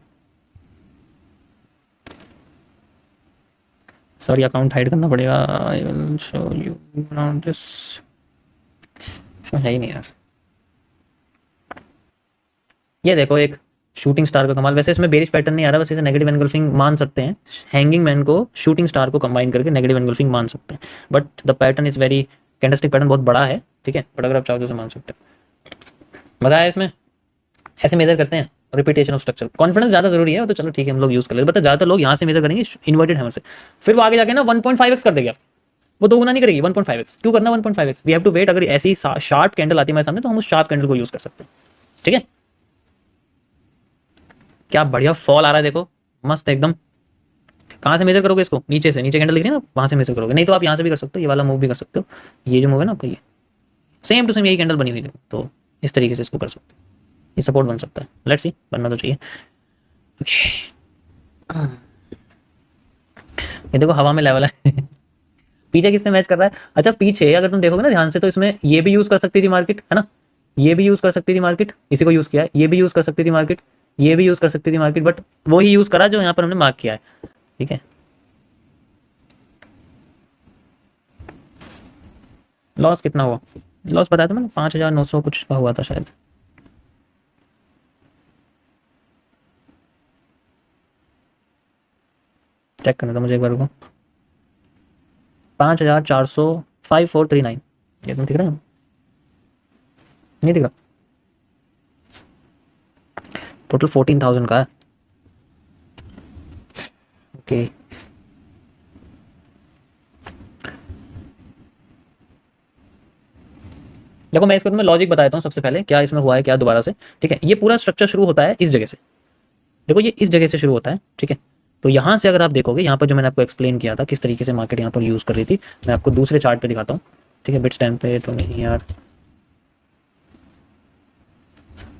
सॉरी अकाउंट हाइड करना पड़ेगा, I will show you around this, इसमें है ही नहीं यार। ये देखो एक शूटिंग स्टार का कमाल, वैसे इसमें बेरिश पैटर्न नहीं आ रहा, बस इसे नेगेटिव एनगल्फिंग मान सकते हैं, हैंगिंग मैन को शूटिंग स्टार को कंबाइन करके नेगेटिव एनगल्फिंग मान सकते हैं, but the pattern is very, candlestick pattern बहुत बड़ा है, ठीक है, बट अगर आप चाहो तो उसे मान सकते हैं। मजा आया इसमें, ऐसे मेजर करते हैं रिपीटेशन ऑफ स्ट्रक्चर, कॉन्फिडेंस ज़्यादा जरूरी है तो चलो ठीक है हम लोग यूज़ कर लेते, बट ज़्यादातर लोग यहाँ से मेजर करेंगे इन्वर्टेड हैमर से, फिर वो आगे जाके ना 1.5x कर देगी, वो 2 गुना नहीं करेगी, 1.5x क्यों करना 1.5x, we have to wait. अगर ऐसी शार्प कैंडल आती है हमारे सामने तो हम उस शार्प कैंडल को यूज़ कर सकते हैं, ठीक है। क्या बढ़िया फॉल आ रहा है देखो, मस्त एकदम। कहाँ से मेजर करोगे इसको, नीचे से, नीचे कैंडल दिख रही है ना, वहाँ से मेजर करोगे, नहीं तो आप यहाँ से भी कर सकते हो, ये वाला मूव भी कर सकते हो, ये जो मूव है ना आपका, ये सेम टू सेम यही कैंडल बनी हुई देखो, तो इस तरीके से इसको कर सकते हो, ये सपोर्ट बन सकता है, लेट्स सी, बनना तो चाहिए। ओके ये देखो हवा में लेवल है पीछे किससे मैच कर रहा है, अच्छा पीछे अगर तुम देखोगे ना ध्यान से तो इसमें ये भी यूज़ कर सकती थी मार्केट, है ना, ये भी यूज़ कर सकती थी मार्केट, इसी को यूज़ किया है, ये भी यूज़ कर सकती थी मार्केट, ये भी यूज़ कर सकती थी मार्केट, बट वो ही यूज़ करा जो यहाँ पर हमने मार्क किया है, ठीक है। लॉस कितना हुआ, लॉस बताया था मैंने 5,900 कुछ का हुआ था शायद, चेक करना था मुझे एक बार को, 5,400 5439, ये तुम दिख रहा है, नहीं दिख रहा, टोटल 14,000 का है, ओके। देखो मैं इसको तुम्हें लॉजिक बता देता हूँ सबसे पहले, क्या इसमें हुआ है क्या दोबारा से, ठीक है। ये पूरा स्ट्रक्चर शुरू होता है इस जगह से, देखो ये इस जगह से शुरू होता है, ठीक है। तो यहाँ से अगर आप देखोगे, यहाँ पर जो मैंने आपको एक्सप्लेन किया था किस तरीके से मार्केट यहाँ पर यूज़ कर रही थी, मैं आपको दूसरे चार्ट पे दिखाता हूँ, ठीक है। बिट्स टाइम पे तो नहीं यार,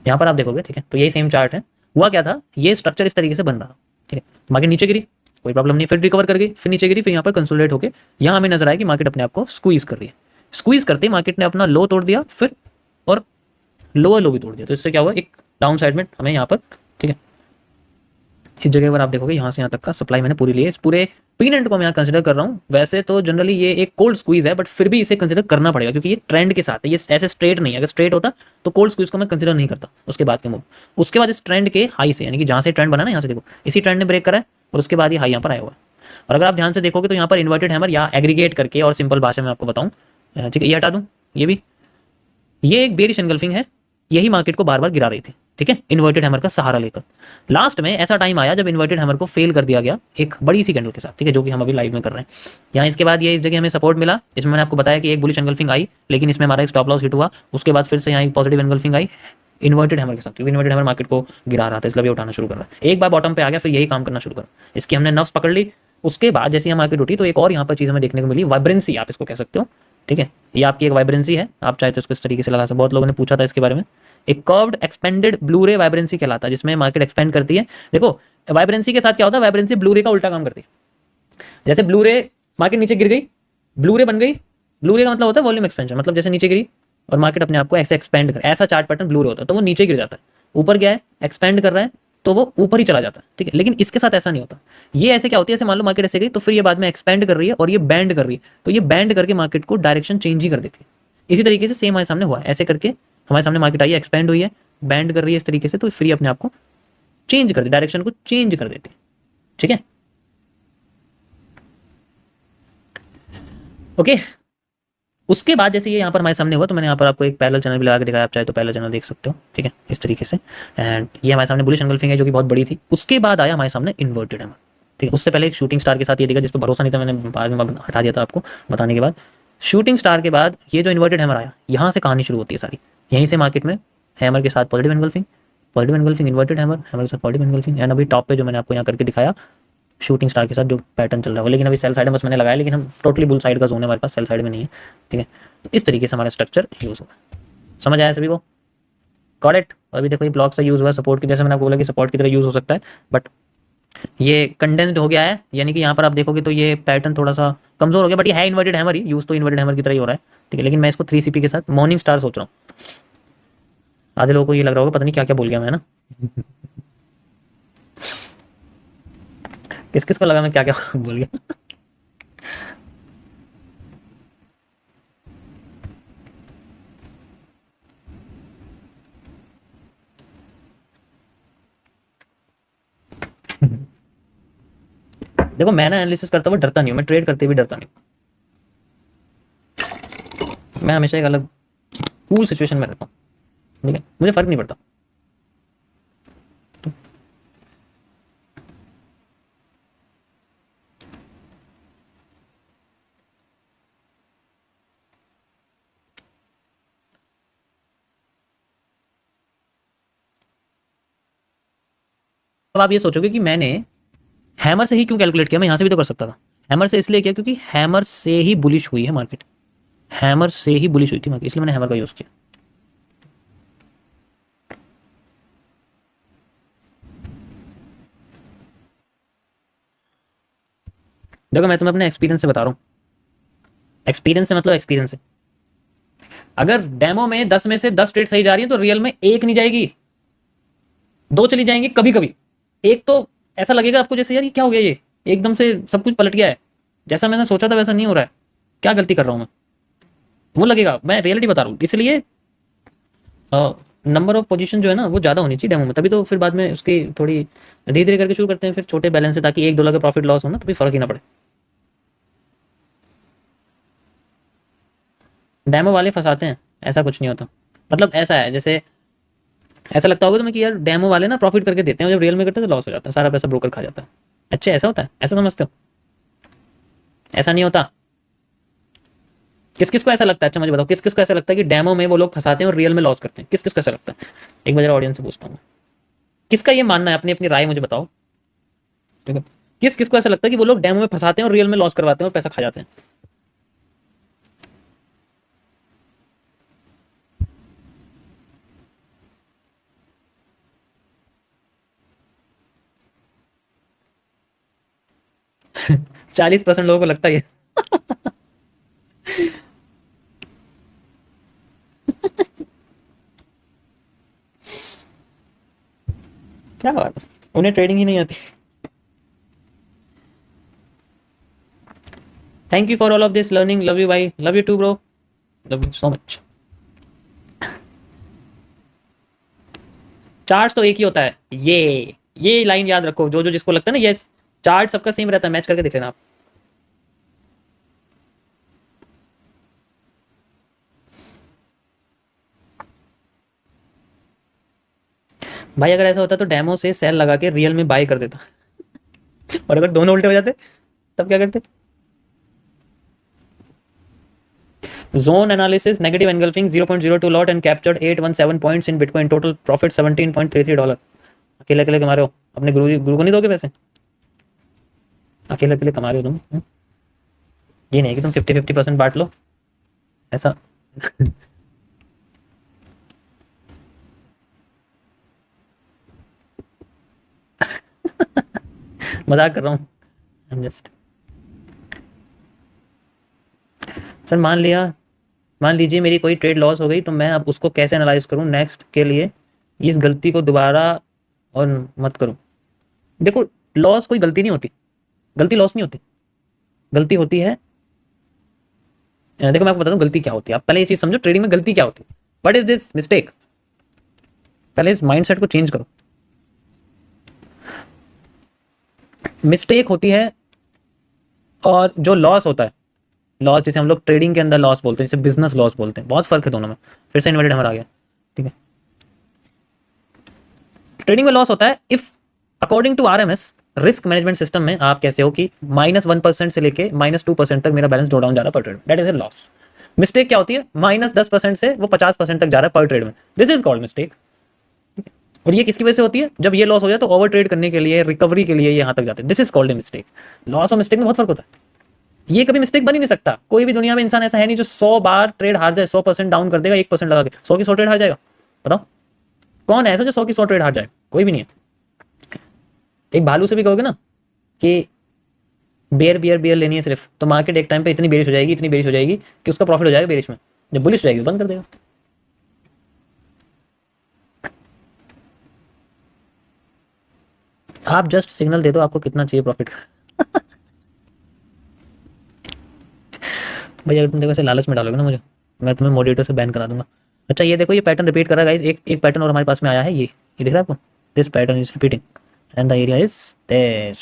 यहाँ पर आप देखोगे, ठीक है, तो यही सेम चार्ट है। हुआ क्या था, ये स्ट्रक्चर इस तरीके से बन रहा था, ठीक है। मार्केट नीचे गिरी, कोई प्रॉब्लम नहीं, फिर रिकवर कर गई, फिर नीचे गिरी, फिर यहाँ पर कंसोलिडेट होकर यहाँ हमें नजर आया कि मार्केट अपने आप को स्क्वीज कर रही है, स्क्वीज करते मार्केट ने अपना लो तोड़ दिया, फिर और लोअर लो भी तोड़ दिया, तो इससे क्या हुआ, एक डाउन साइड में हमें यहाँ पर, ठीक है, इस जगह पर आप देखोगे यहाँ से यहाँ तक का सप्लाई मैंने पूरी ली है, इस पूरे पीनेंट को मैं यहाँ कंसिडर कर रहा हूँ। वैसे तो जनरली ये एक कोल्ड स्क्वीज है, बट फिर भी इसे कंसिडर करना पड़ेगा क्योंकि ये ट्रेंड के साथ है, ये ऐसे स्ट्रेट नहीं है, अगर स्ट्रेट होता तो कोल्ड स्क्वीज को मैं कंसिडर नहीं करता। उसके बाद के मूव, उसके बाद इस ट्रेंड के हाई से, यानी कि जहाँ से ट्रेंड बना ना, यहाँ से देखो इसी ट्रेंड ने ब्रेक करा है और उसके बाद ये हाई यहाँ पर आया हुआ है। और अगर आप ध्यान से देखोगे तो यहाँ पर इन्वर्टेड हैमर या एग्रीगेट करके, और सिंपल भाषा में आपको बताऊँ, ठीक है, ये हटा दूँ, ये भी, ये एक बेरिश एनगल्फिंग है, यही मार्केट को बार बार गिरा रही थी, ठीक है, इन्वर्टेड हैमर का सहारा लेकर। लास्ट में ऐसा टाइम आया जब इन्वर्टेड हैमर को फेल कर दिया गया एक बड़ी सी कैंडल के साथ, ठीक है, जो कि हम अभी लाइव में कर रहे हैं। यहाँ इसके बाद ये इस जगह हमें सपोर्ट मिला, इसमें मैंने आपको बताया कि एक बुलिश एंगल्फिंग आई, लेकिन इसमें हमारा एक स्टॉप लॉस हिट हुआ। उसके बाद फिर से यहाँ एक पॉजिटिव एंगल्फिंग आई इन्वर्टेड हैमर के साथ, क्योंकि इन्वर्टेड हैमर मार्केट को गिरा रहा था, इसलिए उठाना शुरू कर रहा है। एक बार बॉटम पे आ गया फिर यही काम करना शुरू करा, इसकी हमने नफ्स पकड़ ली। उसके बाद जैसे यहाँ मार्केट उठी तो एक और यहाँ पर चीज़ हमें देखने को मिली, वाइब्रेंसी आप इसको कह सकते हो, ठीक है, ये आपकी एक वाइब्रेंसी है, आप चाहे तो इसको इस तरीके से लगा सकते। बहुत लोगों ने पूछा था इसके बारे में। एक कर्व्ड एक्सपेंडेड ब्लू रे वाइब्रेंसी कहलाता है, जिसमें मार्केट एक्सपेंड करती है। देखो वाइब्रेंसी के साथ क्या होता है, वाइब्रेंसी ब्लू रे का उल्टा काम करती है। जैसे ब्लू रे मार्केट नीचे गिर गई, ब्लू रे बन गई, ब्लू रे का मतलब होता है वॉल्यूम एक्सपेंशन, मतलब जैसे नीचे गिरी और मार्केट अपने आप को ऐसे एक्सपेंड कर, ऐसा चार्ट पैटर्न ब्लू रे होता है, तो वो नीचे गिर जाता है। ऊपर गया है एक्सपेंड कर रहा है तो वो ऊपर ही चला जाता है, ठीक है। लेकिन इसके साथ ऐसा नहीं होता। ये ऐसे क्या होती है, ऐसे मान लो मार्केट ऐसे गई तो फिर ये बाद में एक्सपेंड कर रही है और ये बैंड कर रही है, तो ये बैंड करके मार्केट को डायरेक्शन चेंज ही कर देती है। इसी तरीके से सेम हमारे सामने हुआ है, ऐसे करके हमारे सामने मार्केट आई है, एक्सपेंड हुई है, बैंड कर रही है इस तरीके से, तो फिर अपने आप को चेंज कर दे, डायरेक्शन को चेंज कर देती है, ठीक है। ओके, उसके बाद जैसे ये यहाँ पर हमारे सामने हुआ तो मैंने यहाँ पर आपको एक पैरेलल चैनल भी लगा के दिखाया, आप चाहे तो पैरेलल चैनल देख सकते हो, ठीक है, इस तरीके से। एंड ये हमारे सामने बुलिश एंगल्फिंग है जो कि बहुत बड़ी थी। उसके बाद आया हमारे सामने इन्वर्टेड हैमर, ठीक है। उससे पहले एक शूटिंग स्टार के साथ ये देखा, जिस पर भरोसा नहीं था, मैंने बाद में हटा दिया था आपको बताने के बाद। शूटिंग स्टार के बाद ये जो इन्वर्टेड हैमर आया, यहाँ से कहानी शुरू होती है सारी। यहीं से मार्केट में हैमर के साथ positive engulfing, positive engulfing, inverted hammer, hammer के साथ पॉजिटिव एंगल्फिंग, एंड अभी टॉप पे जो मैंने आपको यहाँ करके दिखाया शूटिंग स्टार के साथ जो पैटर्न चल रहा है। लेकिन अभी सेल साइड में बस मैंने लगाया, लेकिन हम टोटली बुल साइड का जोन है हमारे पास, सेल साइड में नहीं है, ठीक है। तो इस तरीके से हमारा स्ट्रक्चर यूज़ हुआ, समझ आया सभी को? करेक्ट। अभी देखो ये ब्लॉक से यूज़ हुआ सपोर्ट की, जैसे मैंने आपको बोला कि सपोर्ट की तरह यूज़ हो सकता है, बट ये कंडेंस्ड हो गया है, यानी कि यहाँ पर आप देखोगे तो ये पैटर्न थोड़ा सा कमजोर हो गया, बट ये है इन्वर्टेड हैमर ही, यूज़ तो इन्वर्टेड हैमर की तरह ही हो रहा है, ठीक है। लेकिन मैं इसको 3CP के साथ मॉर्निंग स्टार सोच रहा हूँ। आधे लोगों को ये लग रहा होगा पता नहीं क्या क्या बोल गया मैं ना। किस किस को लगा मैं क्या क्या बोल गया? देखो मैं ना एनालिसिस करता हुआ डरता नहीं हूँ, मैं ट्रेड करते हुए डरता नहीं हूँ। मैं हमेशा एक अलग कूल सिचुएशन में रहता हूँ, ठीक है, मुझे फर्क नहीं पड़ता। अब आप ये सोचोगे कि मैंने हैमर से ही क्यों कैलकुलेट किया, मैं यहाँ से भी तो कर सकता था। हैमर से इसलिए किया क्योंकि हैमर से ही बुलिश हुई है मार्केट, हैमर से ही बुलिश हुई थी मार्केट, इसलिए मैंने हैमर का यूज़ किया। देखो मैं तुम्हें अपने एक्सपीरियंस से बता रहा हूँ, एक्सपीरियंस से मतलब एक्सपीरियंस से। अगर डेमो में 10 में से 10 ट्रेड सही जा रही है तो रियल में एक नहीं जाएगी, दो चली जाएंगी कभी कभी। एक तो ऐसा लगेगा आपको जैसे यार ये क्या हो गया, ये एकदम से सब कुछ पलट गया है, जैसा मैंने सोचा था वैसा नहीं हो रहा है, क्या गलती कर रहा हूँ मैं, वो लगेगा। मैं रियलिटी बता रहा हूँ, इसलिए नंबर ऑफ पोजीशन जो है ना वो ज़्यादा होनी चाहिए डेमो में, तभी तो फिर बाद में उसकी थोड़ी धीरे धीरे करके शुरू करते हैं फिर छोटे बैलेंस से, ताकि $1 का प्रॉफिट लॉस हो ना तो भी फर्क ही ना पड़े। डेमो वाले फंसाते हैं, ऐसा कुछ नहीं होता। मतलब ऐसा है जैसे ऐसा लगता होगा तुम्हें कि यार डेमो वाले ना प्रॉफिट करके देते हैं, जब रियल में करते हैं तो लॉस हो जाता है, सारा पैसा ब्रोकर खा जाता है। अच्छा ऐसा होता है, ऐसा समझते हो? ऐसा नहीं होता। किस किस को ऐसा लगता है, अच्छा मुझे बताओ, किस किस को ऐसा लगता है कि डेमो में वो लोग फंसाते हैं और रियल में लॉस करते हैं? किस किस को ऐसा लगता है? एक बार ऑडियंस से पूछता हूँ, किसका ये मानना है, अपनी अपनी राय मुझे बताओ, ठीक है। किस किस को ऐसा लगता है कि वो लोग डेमो में फंसाते हैं और रियल में लॉस करवाते हैं और पैसा खा जाते हैं? चालीस परसेंट लोगों को लगता है ये। क्या बात है, उन्हें ट्रेडिंग ही नहीं आती। Thank you for all of this learning, love you भाई, love you too bro, love you so much. Chart तो एक ही होता है, ये लाइन याद रखो, जो जो जिसको लगता है ना, ये चार्ट सबका सेम रहता है, मैच करके देख लेना आप। भाई अगर ऐसा होता तो डेमो से सेल लगा के रियल में बाय कर देता। और अगर दोनों उल्टे हो जाते तब क्या करते? Zone analysis negative engulfing 0.02 lot and captured 817 points in bitcoin, total profit $17.33। अकेले अकेले कमा रहे हो, अपने गुरु को नहीं दोगे पैसे? अकेले अकेले कमा रहे हो तुम। ये नहीं कि तुम 50-50% बांट लो ऐसा। मजाक कर रहा हूँ, आई एम जस्ट। सर मान लीजिए मेरी कोई ट्रेड लॉस हो गई, तो मैं अब उसको कैसे एनालाइज करूँ नेक्स्ट के लिए, इस गलती को दोबारा और मत करूँ। देखो, लॉस कोई गलती नहीं होती, गलती लॉस नहीं होती, गलती होती है। देखो मैं आपको बता दूं गलती क्या होती है। आप पहले ये चीज समझो, ट्रेडिंग में गलती क्या होती है, व्हाट इज दिस मिस्टेक। पहले इस माइंडसेट को चेंज करो। मिस्टेक होती है, और जो लॉस होता है, लॉस जिसे हम लोग ट्रेडिंग के अंदर लॉस बोलते हैं, जिसे बिजनेस लॉस बोलते हैं, बहुत फर्क है दोनों में। फिर से इन्वर्टेड हमारा आ गया, ठीक है। ट्रेडिंग में लॉस होता है if according to RMS risk management system में आप कैसे हो कि -1% से लेके -2% तक मेरा बैलेंस ड्रॉ डाउन जा रहा है पर trade, that is a loss. Mistake क्या होती है? -10% से वो 50% तक जा रहा है पर ट्रेड में, दिस इज कॉल्ड मिस्टेक। और ये किसकी वजह से होती है? जब ये लॉस हो जाए तो ओवर ट्रेड करने के लिए, रिकवरी के लिए यहाँ तक जाते हैं, this is called a mistake. Loss और मिस्टेक में बहुत फर्क होता है। ये कभी मिस्टेक बन ही नहीं सकता। कोई भी दुनिया में इंसान ऐसा है नहीं जो 100 बार ट्रेड हार जाए, 100% डाउन कर देगा 1% लगा के, 100 की 100 ट्रेड हार जाएगा। बताओ कौन है ऐसा जो 100 की 100 ट्रेड हार जाए? कोई भी नहीं है। एक भालू से भी कहोगे ना कि बेयर बियर बियर लेनी है सिर्फ, तो मार्केट एक टाइम पे इतनी बेरिश हो जाएगी, इतनी बेरिश हो जाएगी कि उसका प्रॉफिट हो जाएगा बेरिश में, जब बुलिश हो जाएगी बंद कर देगा। आप जस्ट सिग्नल दे दो आपको कितना चाहिए प्रॉफिट का। भाई अगर तुम देखो ऐसे लालच में डालोगे ना मुझे, मैं तुम्हें मॉडरेटर से बैन करा दूंगा। अच्छा ये देखो, ये पैटर्न रिपीट कर रहा है गाइस, एक पैटर्न और हमारे पास में आया है, ये दिख रहा है आपको? This pattern is repeating and the area is this.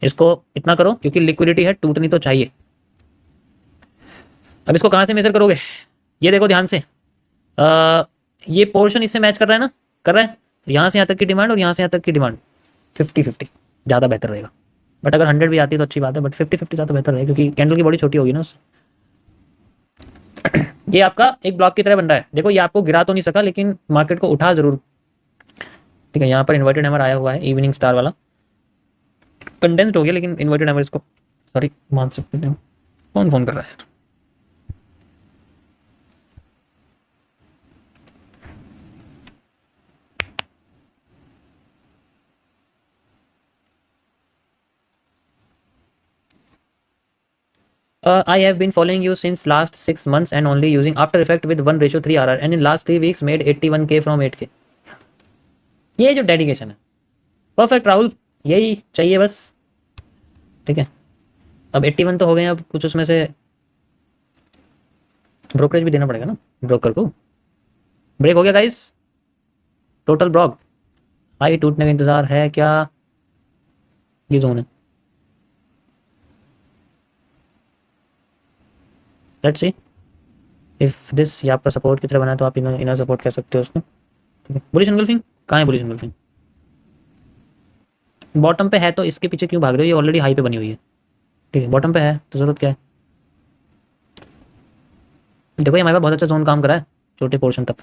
इसको इतना करो क्योंकि लिक्विडिटी है, टूटनी तो चाहिए। अब इसको कहाँ से मेजर करोगे? ये देखो ध्यान से, ये पोर्शन इससे मैच कर रहा है ना, कर रहा है। यहाँ से यहाँ तक की डिमांड और यहाँ से यहाँ तक की डिमांड 50-50 ज़्यादा बेहतर रहेगा। बट अगर 100 भी आती है तो अच्छी बात है, बट 50-50 ज़्यादा बेहतर रहेगा क्योंकि कैंडल की बॉडी छोटी होगी ना उससे। ये आपका एक ब्लॉक की तरह बन रहा है। देखो ये आपको गिरा तो नहीं सका, लेकिन मार्केट को उठा जरूर, ठीक है। यहाँ पर इन्वर्टेड हैमर आया हुआ है, इवनिंग स्टार वाला, कंडेंस्ड हो गया लेकिन इन्वर्टेड हैमर इसको, सॉरी मान सकते हैं। कौन फोन कर रहा है? I have been following you since last 6 months and only using After Effects with 1:3 RR and in last 3 weeks made 81K from 8K। ये जो डेडिकेशन है, परफेक्ट राहुल, यही चाहिए बस, ठीक है। अब 81 तो हो गए, अब कुछ उसमें से ब्रोकरेज भी देना पड़ेगा ना ब्रोकर को। ब्रेक हो गया गाइस, टोटल ब्लॉक। हाई टूटने का इंतजार है क्या? ये जोन है, लेट्स सी इफ दिस, ये आपका सपोर्ट की तरह बना है तो आप इनर सपोर्ट कह सकते हो उसको, ठीक है। बुलिश एनगल्फिंग कहाँ है? बुलिश एनगल्फिंग बॉटम पे है तो इसके पीछे क्यों भाग रहे हो? ये ऑलरेडी हाई पे बनी हुई है, ठीक है। बॉटम पे है तो जरूरत क्या है? देखो ये हमारे पास बहुत अच्छा जोन काम करा है छोटे पोर्शन तक,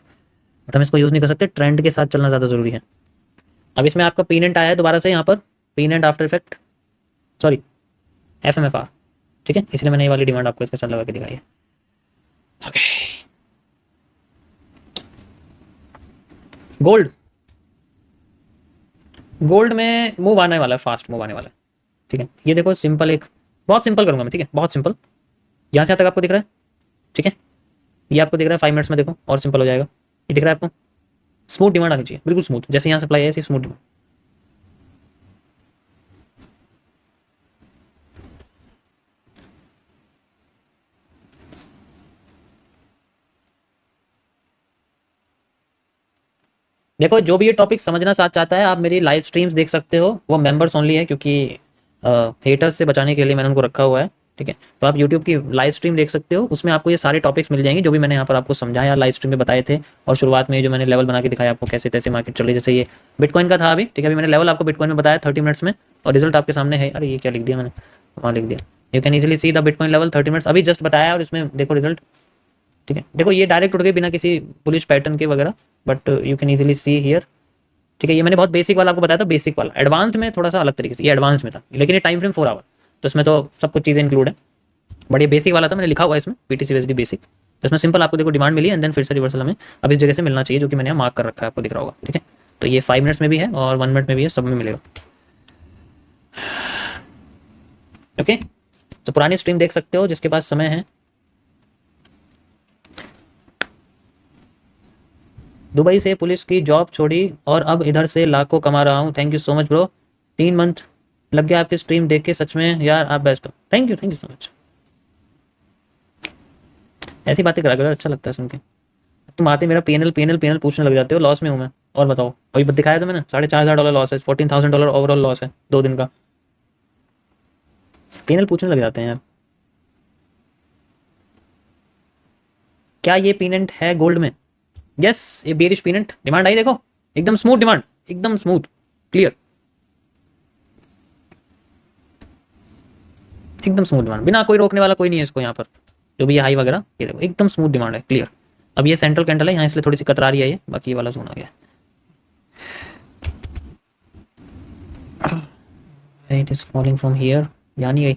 बट हम इसको यूज़ नहीं कर सकते। ट्रेंड के साथ चलना ज़्यादा ज़रूरी है। अब इसमें आपका पीनेंट आया है दोबारा से, यहाँ पर पीनेंट आफ्टर इफेक्ट, सॉरी FMFR, ठीक है। इसलिए मैंने ये वाली डिमांड आपको इसके साथ लगा के दिखाई है। ओके, गोल्ड, गोल्ड में मूव आने वाला है, फास्ट मूव आने वाला है, ठीक है। ये देखो सिंपल, एक बहुत सिंपल करूंगा मैं, ठीक है, बहुत सिंपल। यहाँ से यहाँ तक आपको दिख रहा है, ठीक है। ये आपको दिख रहा है 5 मिनट्स में, देखो और सिंपल हो जाएगा। ये दिख रहा है आपको? स्मूथ डिमांड आनी चाहिए, बिल्कुल स्मूथ, जैसे यहाँ सप्लाई है ऐसे स्मूथ डिमांड। देखो जो भी ये टॉपिक समझना साथ चाहता है, आप मेरी लाइव स्ट्रीम्स देख सकते हो, वो मेंबर्स ओनली है क्योंकि हेटर्स से बचाने के लिए मैंने उनको रखा हुआ है। ठीक है। तो आप यूट्यूब की लाइव स्ट्रीम देख सकते हो, उसमें आपको ये सारे टॉपिक्स मिल जाएंगे जो भी मैंने यहाँ पर आपको समझाया, लाइव स्ट्रीम में बताए थे। और शुरुआत में जो मैंने लेवल बना के दिखाया आपको कैसे कैसे मार्केट चल रही है, जैसे ये बिटकॉइन का था अभी, ठीक है। अभी मैंने लेवल आपको बिटकॉइन में बताया 30 मिनट्स में, और रिजल्ट आपके सामने है। अरे ये क्या लिख दिया मैंने, वहाँ लिख दिया। You can easily see the bitcoin level 30 minutes, अभी जस्ट बताया, और इसमें देखो रिजल्ट, ठीक है। देखो ये डायरेक्ट उठ गए बिना किसी बुलिश पैटर्न के वगैरह, but you can easily see here, ठीक है। ये मैंने बहुत बेसिक वाला आपको बताया था, बेसिक वाला। एडवांस्ड में थोड़ा सा अलग तरीके से, ये एडवांस्ड में था, लेकिन ये टाइम फ्रेम 4 आवर, तो इसमें तो सब कुछ चीज़ें इंक्लूड है। बट ये बेसिक वाला था, मैंने लिखा हुआ है इसमें पीटीसी यूएसडी बेसिक। तो इसमें सिंपल आपको देखो डिमांड मिली, एंड देन फिर से रिवर्सल हमें अब इस जगह से मिलना चाहिए, जो कि मैंने यहाँ मार्क कर रखा है, आपको दिख रहा होगा, ठीक है। तो ये 5 मिनट्स में भी है और 1 मिनट में भी है, सब में मिलेगा। ओके, तो पुरानी स्ट्रीम देख सकते हो जिसके पास समय है। दुबई से पुलिस की जॉब छोड़ी और अब इधर से लाखों कमा रहा हूँ। Thank you so much bro, 3 month लग गया आपकी स्ट्रीम देख के, सच में यार आप बेस्ट हो। Thank you so much. ऐसी बातें करा करो, अच्छा लगता है सुन के। तुम आते मेरा पीएनएल पूछने लग जाते हो, लॉस में हूँ मैं। और बताओ, अभी दिखाया था मैंने, $4,500 लॉस है, $14,000 ओवरऑल लॉस है 2 दिन का। पीएनएल पूछने लग जाते हैं यार। क्या ये पीनेंट है गोल्ड में? यस, ये बेरिश पीनेंट। डिमांड आई देखो, एकदम स्मूथ डिमांड, एकदम स्मूथ क्लियर, एकदम स्मूथ डिमांड, बिना कोई रोकने वाला कोई नहीं है इसको यहाँ पर। जो भी ये हाई वगैरह, ये देखो एकदम स्मूथ डिमांड है, क्लियर। अब ये सेंट्रल कैंडल है यहाँ, इसलिए थोड़ी सी कतरा रही है ये, बाकी ये वाला जोन आ गया। It is falling from here, यहाँ नहीं गई।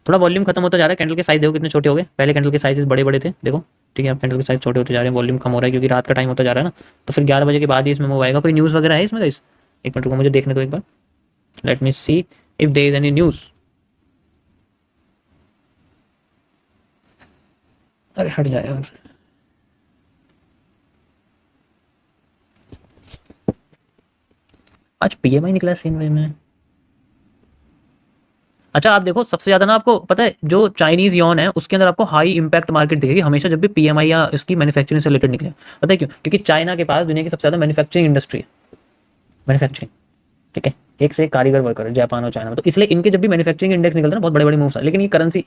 थोड़ा वॉल्यूम खत्म होता जा रहा है। कैंडल के साइज देखो कितने छोटे हो गए, पहले कैंडल के साइजेस बड़े बड़े थे देखो, ठीक है। अब कैंडल के साइज छोटे होते जा रहे हैं, वॉल्यूम कम हो रहा है, क्योंकि रात का टाइम होता जा रहा है ना। तो फिर 11 बजे के बाद ही इसमें मूव आएगा। कोई न्यूज़ वगैरह है इसमें गाइस? एक मिनट रुको, मुझे देखने दो एक बार। Let me see if there is any news. अरे हट जाए यार। आज पीएमआई निकला है सेम वे में। अच्छा आप देखो, सबसे ज्यादा ना आपको पता है जो चाइनीज यॉन है उसके अंदर आपको हाई इंपैक्ट मार्केट दिखेगी हमेशा, जब भी पीएमआई या इसकी मैन्युफैक्चरिंग से रिलेटेड निकले। पता है क्यों? क्योंकि चाइना के पास दुनिया की सबसे ज्यादा मैन्युफैक्चरिंग इंडस्ट्री है, मैन्युफैक्चरिंग, ठीक है। एक से एक कारीगर वर्कर है जापान और चाइना में, तो इसलिए इनके जब भी मैन्युफैक्चरिंग इंडेक्स निकलता है ना, बहुत बड़े बड़े मूव्स है। लेकिन ये करेंसी,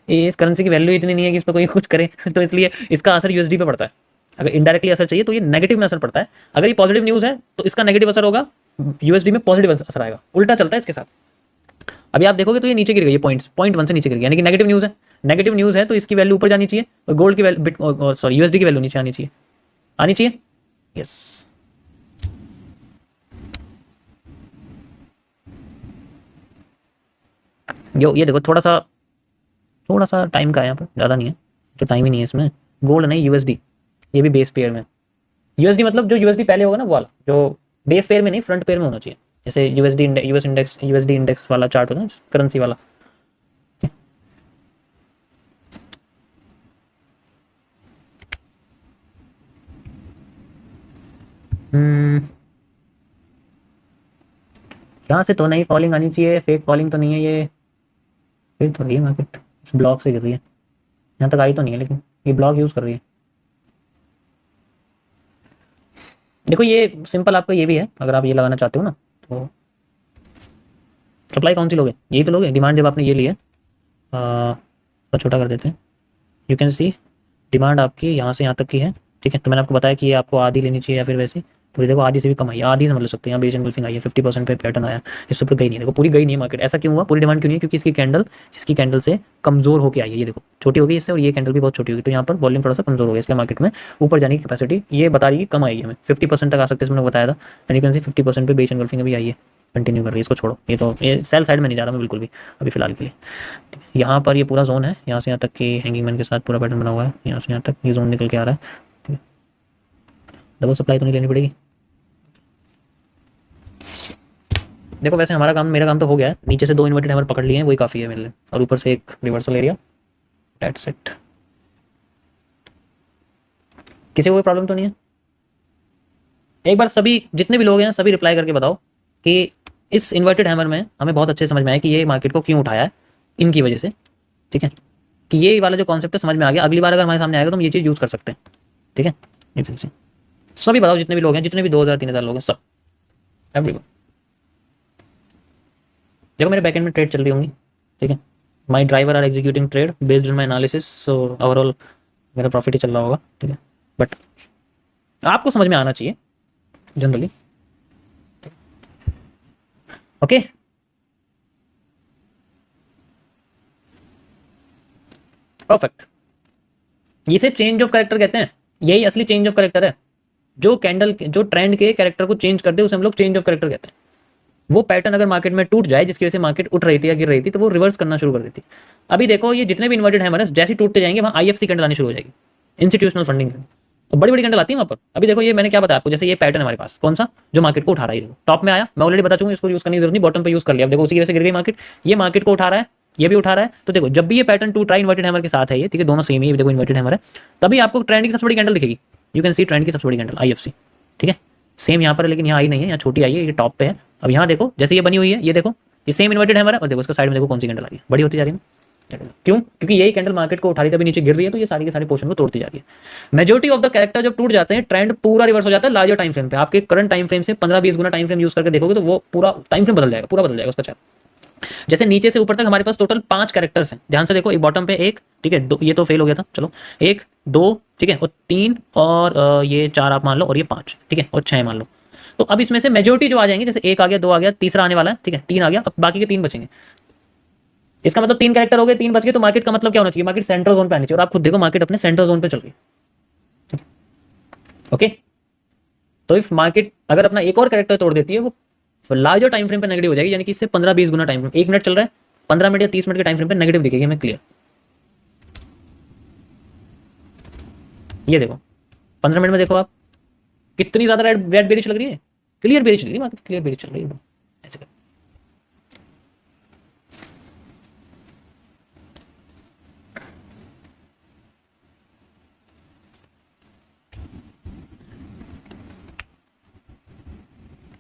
इस करेंसी की वैल्यू इतनी नहीं है कि इस पर कोई कुछ करे तो इसलिए इसका असर यूएसडी पे पड़ता है। अगर इनडायरेक्टली असर चाहिए तो ये नेगेटिव में असर पड़ता है। अगर ये पॉजिटिव न्यूज़ है तो इसका नेगेटिव असर होगा, यूएसडी में पॉजिटिव असर आएगा, उल्टा चलता है इसके साथ। अभी आप देखोगे तो ये नीचे गिर गई, पॉइंट 1 से नीचे गिर गया, यानी कि नेगेटिव न्यूज़ है। नेगेटिव न्यूज़ है तो इसकी वैल्यू ऊपर जानी चाहिए, और गोल्ड की वैल्यू, सॉरी यूएसडी की वैल्यू नीचे आनी चाहिए, आनी चाहिए। यस, यो ये देखो थोड़ा सा टाइम का है यहाँ पर, ज़्यादा नहीं है, तो टाइम ही नहीं है इसमें। गोल्ड नहीं, यूएसडी, ये भी बेस पेयर में। यूएसडी मतलब जो यूएसडी पहले होगा ना वो वाला, जो बेस पेयर में नहीं फ्रंट पेयर में होना चाहिए। जैसे यूएसडी इंडेक्स वाला चार्ट होता है करेंसी वाला। यहाँ से तो नहीं फॉलिंग आनी चाहिए, फेक फॉलिंग तो नहीं है ये। फिर तो रही है मार्केट, इस ब्लॉक से गिर रही है, यहाँ तक आई तो नहीं है, लेकिन ये ब्लॉक यूज़ कर रही है। देखो ये सिंपल आपका ये भी है, अगर आप ये लगाना चाहते हो ना, तो सप्लाई कौन सी लोगे? यही तो लोगे। डिमांड जब आपने ये लिया, तो छोटा कर देते हैं। यू कैन सी डिमांड आपकी यहाँ से यहाँ तक की है, ठीक है। तो मैंने आपको बताया कि ये आपको आधी लेनी चाहिए या फिर वैसे, तो ये देखो आधी से भी कम आई है, आधी समझ सकते हैं। यहाँ बेच एंगल्फिंग आई है, 50% पे पैटर्न आया, इससे ऊपर गई नहीं है। देखो पूरी गई नहीं है मार्केट। ऐसा क्यों हुआ? पूरी डिमांड क्यों नहीं है? क्योंकि इसकी कैंडल से कमजोर होकर आई है। ये देखो छोटी हो गई इससे, और ये कैंडल भी बहुत छोटी होगी, तो यहाँ पर वॉल्यूम थोड़ा सा कमजोर हो गया, इसलिए मार्केट में ऊपर जाने की कैपेसिटी ये बता रही है कम आई है। हमें 50% तक आ सकते हैं, मैंने बताया था। यानी कि 50% पे बेच एंगल्फिंग भी आई है, कंटिन्यू कर रही है। इसको छोड़ो, ये सेल साइड में नहीं जा रहा मैं बिल्कुल भी अभी फिलहाल के लिए। यहाँ पर ये पूरा जोन है, यहाँ से यहाँ तक की हैंगिंग मैन के साथ पूरा पैटर्न बना हुआ है, यहाँ से यहाँ तक ये जोन निकल के आ रहा है, ठीक है। डबल सप्लाई तो नहीं लेनी पड़ेगी। देखो वैसे मेरा काम तो हो गया है। नीचे से 2 इन्वर्टेड हैमर पकड़ लिए हैं, वही काफ़ी है मेरे लिए, और ऊपर से एक रिवर्सल एरिया, दैट्स इट। किसी को कोई प्रॉब्लम तो नहीं है? एक बार सभी जितने भी लोग हैं सभी रिप्लाई करके बताओ कि इस इन्वर्टेड हैमर में हमें बहुत अच्छे समझ में आया कि ये मार्केट को क्यों उठाया है, इनकी वजह से, ठीक है। कि ये वाला जो कॉन्सेप्ट है समझ में आ गया। अगली बार अगर हमारे सामने आएगा तो हम ये चीज़ यूज़ कर सकते हैं, ठीक है। सभी बताओ, जितने भी लोग हैं, जितने भी 2000-3000 लोग हैं, सब एवरीवन। देखो मेरे बैकएंड में ट्रेड चल रही होंगी, ठीक है। My driver are executing trade based on my analysis, so overall मेरा प्रॉफिट ही चल रहा होगा, ठीक है। बट आपको समझ में आना चाहिए जनरली, ओके। परफेक्ट, इसे चेंज ऑफ कैरेक्टर कहते हैं, यही असली चेंज ऑफ कैरेक्टर है। जो कैंडल जो ट्रेंड के कैरेक्टर को चेंज कर दे उसे हम लोग चेंज ऑफ कैरेक्टर कहते हैं। वो पैटर्न अगर मार्केट में टूट जाए जिसकी वजह से मार्केट उठ रही थी या गिर रही थी तो वो रिवर्स करना शुरू कर देती। अभी देखो ये जितने भी इन्वर्टेड हैमर जैसे टूटते जाएंगे वहाँ आईएफसी कैंडल आनी शुरू हो जाएगी, इंस्टीट्यूशनल फंडिंग, बड़ी बड़ी कैंडल आती है वहाँ पर। अभी देखो ये मैंने क्या बताया आपको, जैसे ये पैटर्न हमारे पास कौन सा जो मार्केट को उठा रहा है, टॉप में आया, मैं ऑलरेडी बता चुका, इसको यूज करने की जरूरत नहीं, बॉटम पे यूज कर लिया। अब देखो उसी की वजह से गिर गई मार्केट, ये मार्केट को उठा रहा है, ये भी उठा रहा है। तो देखो जब भी ये पैटर्न टूट रहा है इन्वर्टेड हैमर के साथ है ये, ठीक है, दोनों सेम ही, देखो इन्वर्टेड हैमर है, तभी आपको ट्रेंड की सबसे बड़ी कैंडल दिखेगी। यू कैन सी ट्रेंड की सबसे बड़ी कैंडल आईएफसी, ठीक है, सेम यहाँ पर, लेकिन यहाँ आई नहीं है, यहाँ छोटी आई है, ये टॉप पे है। अब यहाँ देखो जैसे ये बनी हुई है, ये देखो ये सेम इन्वर्टेड हैमर है, और देखो उसका साइड में देखो कौन सी कैंडल आ रही है, बड़ी होती जा रही है ना। क्यों? क्योंकि यही कैंडल मार्केट को उठा रही तभी नीचे गिर रही है, तो ये सारी के सारे पोर्शन को तोड़ती जा रही है। मेजोरिटी ऑफ द कैरेक्टर जब टूट जाते हैं ट्रेंड पूरा रिवर्स हो जाता है लार्जर टाइम फ्रेम पे। आपके करंट टाइम फ्रेम से 15-20 गुना टाइम फ्रेम यूज करके देखोगे तो वो पूरा टाइम फ्रेम बदल जाएगा, पूरा बदल जाएगा उसका चार्ट। जैसे नीचे से ऊपर तक हमारे पास टोटल 5 कैरेक्टर्स हैं, ध्यान से देखो, एक बॉटम पे एक, ठीक है, दो, ये तो फेल हो गया था, चलो 1 2, ठीक है, और 3 और ये 4 आप मान लो, और ये 5, ठीक है, और 6 मान लो। तो अब इसमें से मेजोरिटी जो आ जाएंगे, जैसे 1 आ गया, 2 आ गया, तीसरा आने वाला है, ठीक है, 3 आ गया, अब बाकी के 3 बचेंगे। इसका मतलब 3 कैरेक्टर हो गए, 3 बच गए, तो मार्केट का मतलब क्या होना चाहिए, मार्केट सेंट्रल जोन पे आनी चाहिए, और आप खुद देखो मार्केट अपने सेंट्रल जोन पे चल गई, ओके। तो इफ मार्केट अगर अपना एक और कैरेक्टर तोड़ देती है वो लार्जर टाइम फ्रेम पे नेगेटिव हो जाएगी, यानी कि इससे 15-20 गुना टाइम फ्रेम, 1 मिनट चल रहा है, 15 मिनट या 30 मिनट के टाइम फ्रेम पे नेगेटिव दिखेगी हमें, क्लियर। ये देखो 15 मिनट में देखो आप कितनी ज्यादा रेड बेरिश लग रही है, क्लियर बेरिश लग रही है मार्केट, क्लियर बेरिश चल रही है ऐसे कर।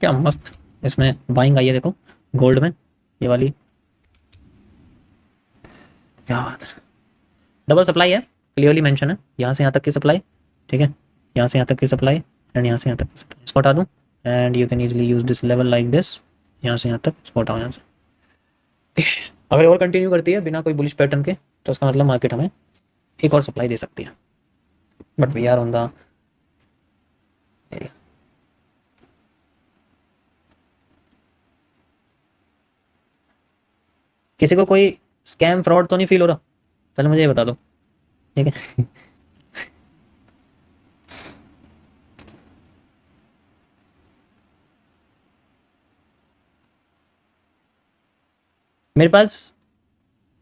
क्या मस्त इसमें बाइंग आई है, देखो गोल्ड में ये वाली, क्या बात है। डबल सप्लाई है, क्लियरली मेंशन है, यहाँ से यहाँ तक की सप्लाई, ठीक है, यहाँ से यहाँ तक की सप्लाई, एंड यहाँ से यहाँ तक की सप्लाई। इसको हटा दूँ and you can easily use this level like this, यहाँ से यहाँ तक, इसको हटाओ यहाँ से। अगर और कंटिन्यू करती है बिना कोई बुलिश पैटर्न के तो उसका मतलब मार्केट हमें एक और सप्लाई दे सकती है, but we are on the area. किसी को कोई स्कैम फ्रॉड तो नहीं फील हो रहा, पहले मुझे ये बता दो, ठीक है। मेरे पास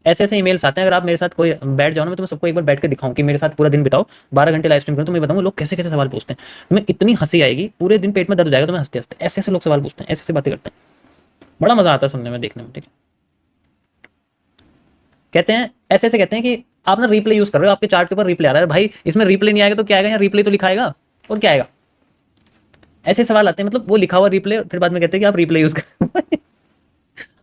ऐसे ऐसे ईमेल्स आते हैं, अगर आप मेरे साथ कोई बैठ जाओ ना, मैं तुम्हें सबको एक बार बैठ के दिखाऊं कि मेरे साथ पूरा दिन बिताओ, 12 घंटे लाइव स्ट्रीम करूं, तो मैं बताऊंगा लोग कैसे कैसे सवाल पूछते हैं, तुम्हें इतनी हंसी आएगी, पूरे दिन पेट में दर्द हो जाएगा तुम्हें हंसते हंसते, ऐसे ऐसे लोग सवाल पूछते हैं, ऐसे ऐसे बातें करते हैं, बड़ा मजा आता है सुनने में, देखने में, ठीक है। कहते हैं ऐसे ऐसे, कहते हैं कि आप ना रिप्ले यूज कर रहे हो, आपके चार्ट के ऊपर रिप्ले आ रहा है, भाई इसमें रिप्ले नहीं आएगा तो क्या आएगा, यहाँ रिप्ले तो लिखा आएगा, और क्या आएगा, ऐसे सवाल आते हैं, मतलब वो लिखा हुआ रिप्ले, फिर बाद में कहते हैं कि आप रिप्ले यूज करो।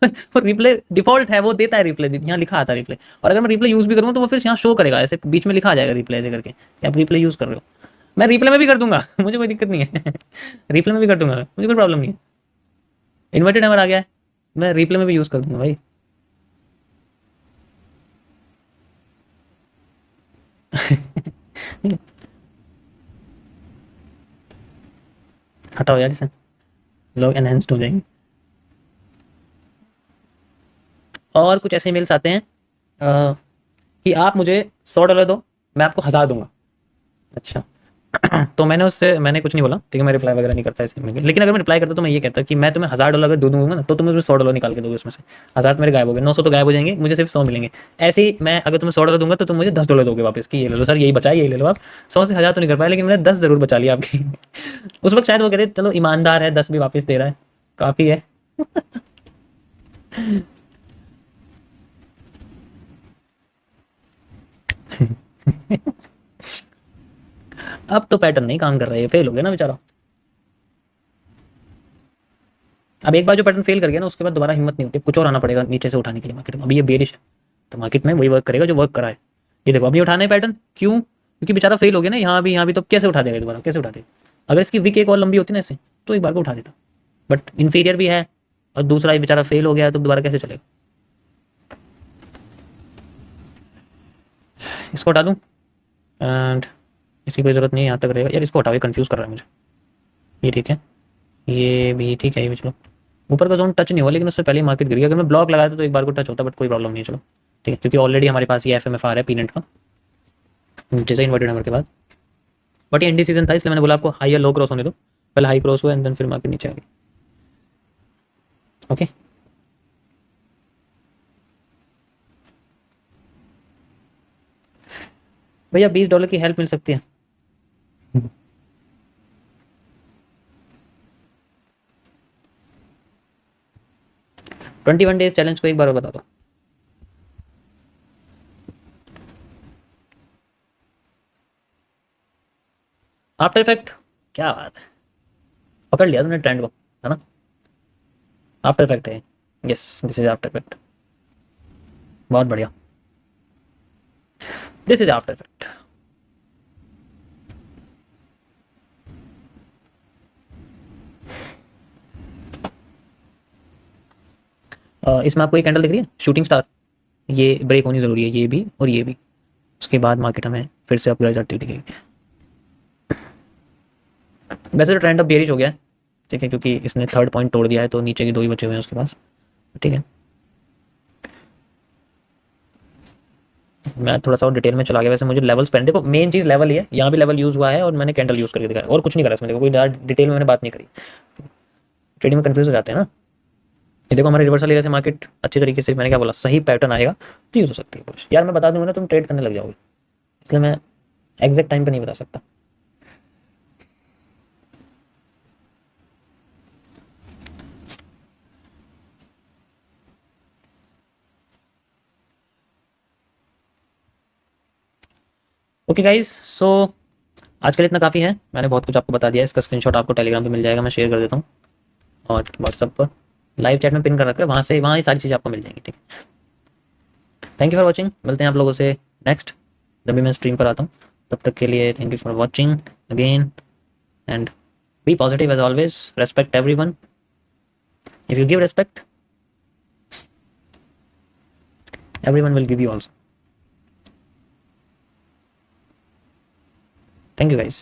वो रिप्ले डिफॉल्ट है, वो देता है रिप्ले, यहाँ लिखा आता है रिप्ले, और अगर मैं रिप्ले यूज भी करूँगा तो वो फिर यहाँ शो करेगा, ऐसे बीच में लिखा आ जाएगा रिप्ले ऐसे करके कि आप रिप्ले यूज कर रहे हो। मैं रिप्ले में भी कर दूंगा, मुझे कोई दिक्कत नहीं है। रिप्ले में भी कर दूंगा, मुझे कोई प्रॉब्लम नहीं है। इन्वर्टेड हैमर आ गया है, मैं रिप्ले में भी यूज कर दूंगा भाई। हटाओ यार इसे, लोग एनहेंस्ड हो जाएंगे। और कुछ ऐसे मेल्स आते हैं कि आप मुझे $100 दो, मैं आपको 1000 दूंगा। अच्छा। तो मैंने कुछ नहीं बोला, ठीक है, मैं रिप्लाई वगैरह नहीं करता इस email के, लेकिन अगर मैं रिप्लाई करता तो मैं ये कहता कि मैं तुम्हें $1000 अगर दे दूंगा ना तो तुम मुझे $100 निकाल के दोगे, उसमें से 1000 तो मेरे गायब हो गए, 900 तो गायब हो जाएंगे, मुझे सिर्फ 100 मिलेंगे। ऐसे ही मैं अगर तुम्हें $100 दूंगा तो तुम मुझे $10 दोगे वापस कि ये ले लो सर, यही बचा, यही ले लो आप। 100 से 1000 तो नहीं कर पाया, लेकिन मैंने 10 जरूर बचा लिया आपकी। उस वक्त शायद वो कहते चलो ईमानदार है, 10 भी वापस दे रहा है, काफ़ी है। अब तो पैटर्न नहीं काम कर रहा है, फेल हो गया ना बेचारा। अब एक बार जो पैटर्न फेल कर गया ना उसके बाद दोबारा हिम्मत नहीं होती, कुछ और आना पड़ेगा नीचे से उठाने के लिए मार्केट में। अभी ये बेरिश है तो मार्केट में वही वर्क करेगा जो वर्क करा है। ये देखो अभी उठाना है पैटर्न, क्यों? क्योंकि बेचारा फेल हो गया ना, यहाँ भी तो कैसे उठा देगा दोबारा, कैसे उठा देगा? अगर इसकी विक एक और लंबी होती ना ऐसे तो एक बार को उठा देता, बट इन्फीरियर भी है और दूसरा ही बेचारा फेल हो गया है तो दोबारा कैसे चलेगा? इसको हटा दूँ एंड इसकी कोई ज़रूरत नहीं है, यहाँ तक रहेगा यार। इसको हटाओ, ये कन्फ्यूज़ कर रहा है मुझे। ये ठीक है, ये भी ठीक है, ये भी चलो। ऊपर का जोन टच नहीं हुआ लेकिन उससे पहले ही मार्केट गिर गया। अगर मैं ब्लॉक लगाया तो एक बार को टच होता, बट कोई प्रॉब्लम नहीं है, चलो ठीक है, क्योंकि ऑलरेडी हमारे पास ये एफ आ रहा है पीनेट का, जैसे इन्वर्टेड हैमर के बाद। बट ये एंडी सीजन था इसलिए मैंने बोला आपको हाई या लो क्रॉस होने दो, पहले हाई क्रॉस हुआ एंड देन फिर मार्केट नीचे आ गई। ओके भैया $20 की हेल्प मिल सकती है। 21 डेज चैलेंज को एक बार और बता दो। आफ्टर इफेक्ट, क्या बात है, पकड़ लिया तुमने ट्रेंड को, है ना। आफ्टर इफेक्ट है, yes this is after effect, बहुत बढ़िया, दिस इज आफ्टर इफेक्ट। इसमें आपको एक कैंडल दिख रही है शूटिंग स्टार, ये ब्रेक होनी ज़रूरी है, ये भी और ये भी, उसके बाद मार्केट हमें फिर से अपग्रेड जाती दिखेगी। वैसे तो ट्रेंड अब बेरिश हो गया है, ठीक है, क्योंकि इसने थर्ड पॉइंट तोड़ दिया है, तो नीचे के 2 ही बचे हुए हैं उसके पास, ठीक है। मैं थोड़ा सा और डिटेल में चला गया, वैसे मुझे लेवल्स पहले देखो, मेन चीज़ लेवल ही है, यहाँ भी लेवल यूज़ हुआ है और मैंने कैंडल यूज़ करके दिखाया और कुछ नहीं करा इसमें, देखो कोई डिटेल में मैंने बात नहीं करी, ट्रेडिंग में कंफ्यूज हो जाते हैं ना। ये देखो हमारे रिवर्सल एरिया से मार्केट अच्छी तरीके से, मैंने क्या बोला, सही पैटर्न आएगा तो यूज़ हो सकती है पुश। यार मैं बता दूंगा ना तुम ट्रेड करने लग जाओगे, इसलिए मैं एग्जैक्ट टाइम पे नहीं बता सकता। ओके गाइस, सो आज के लिए इतना काफ़ी है, मैंने बहुत कुछ आपको बता दिया। इसका स्क्रीनशॉट आपको टेलीग्राम पे मिल जाएगा, मैं शेयर कर देता हूँ, और व्हाट्सअप पर लाइव चैट में पिन कर रखा है, वहाँ ये सारी चीज़ें आपको मिल जाएंगी, ठीक है। थैंक यू फॉर वॉचिंग, मिलते हैं आप लोगों से नेक्स्ट जब भी मैं स्ट्रीम पर आता हूँ। तब तक के लिए thank you for watching again and be positive as always, respect everyone, if you give respect everyone will give you also. Thank you guys.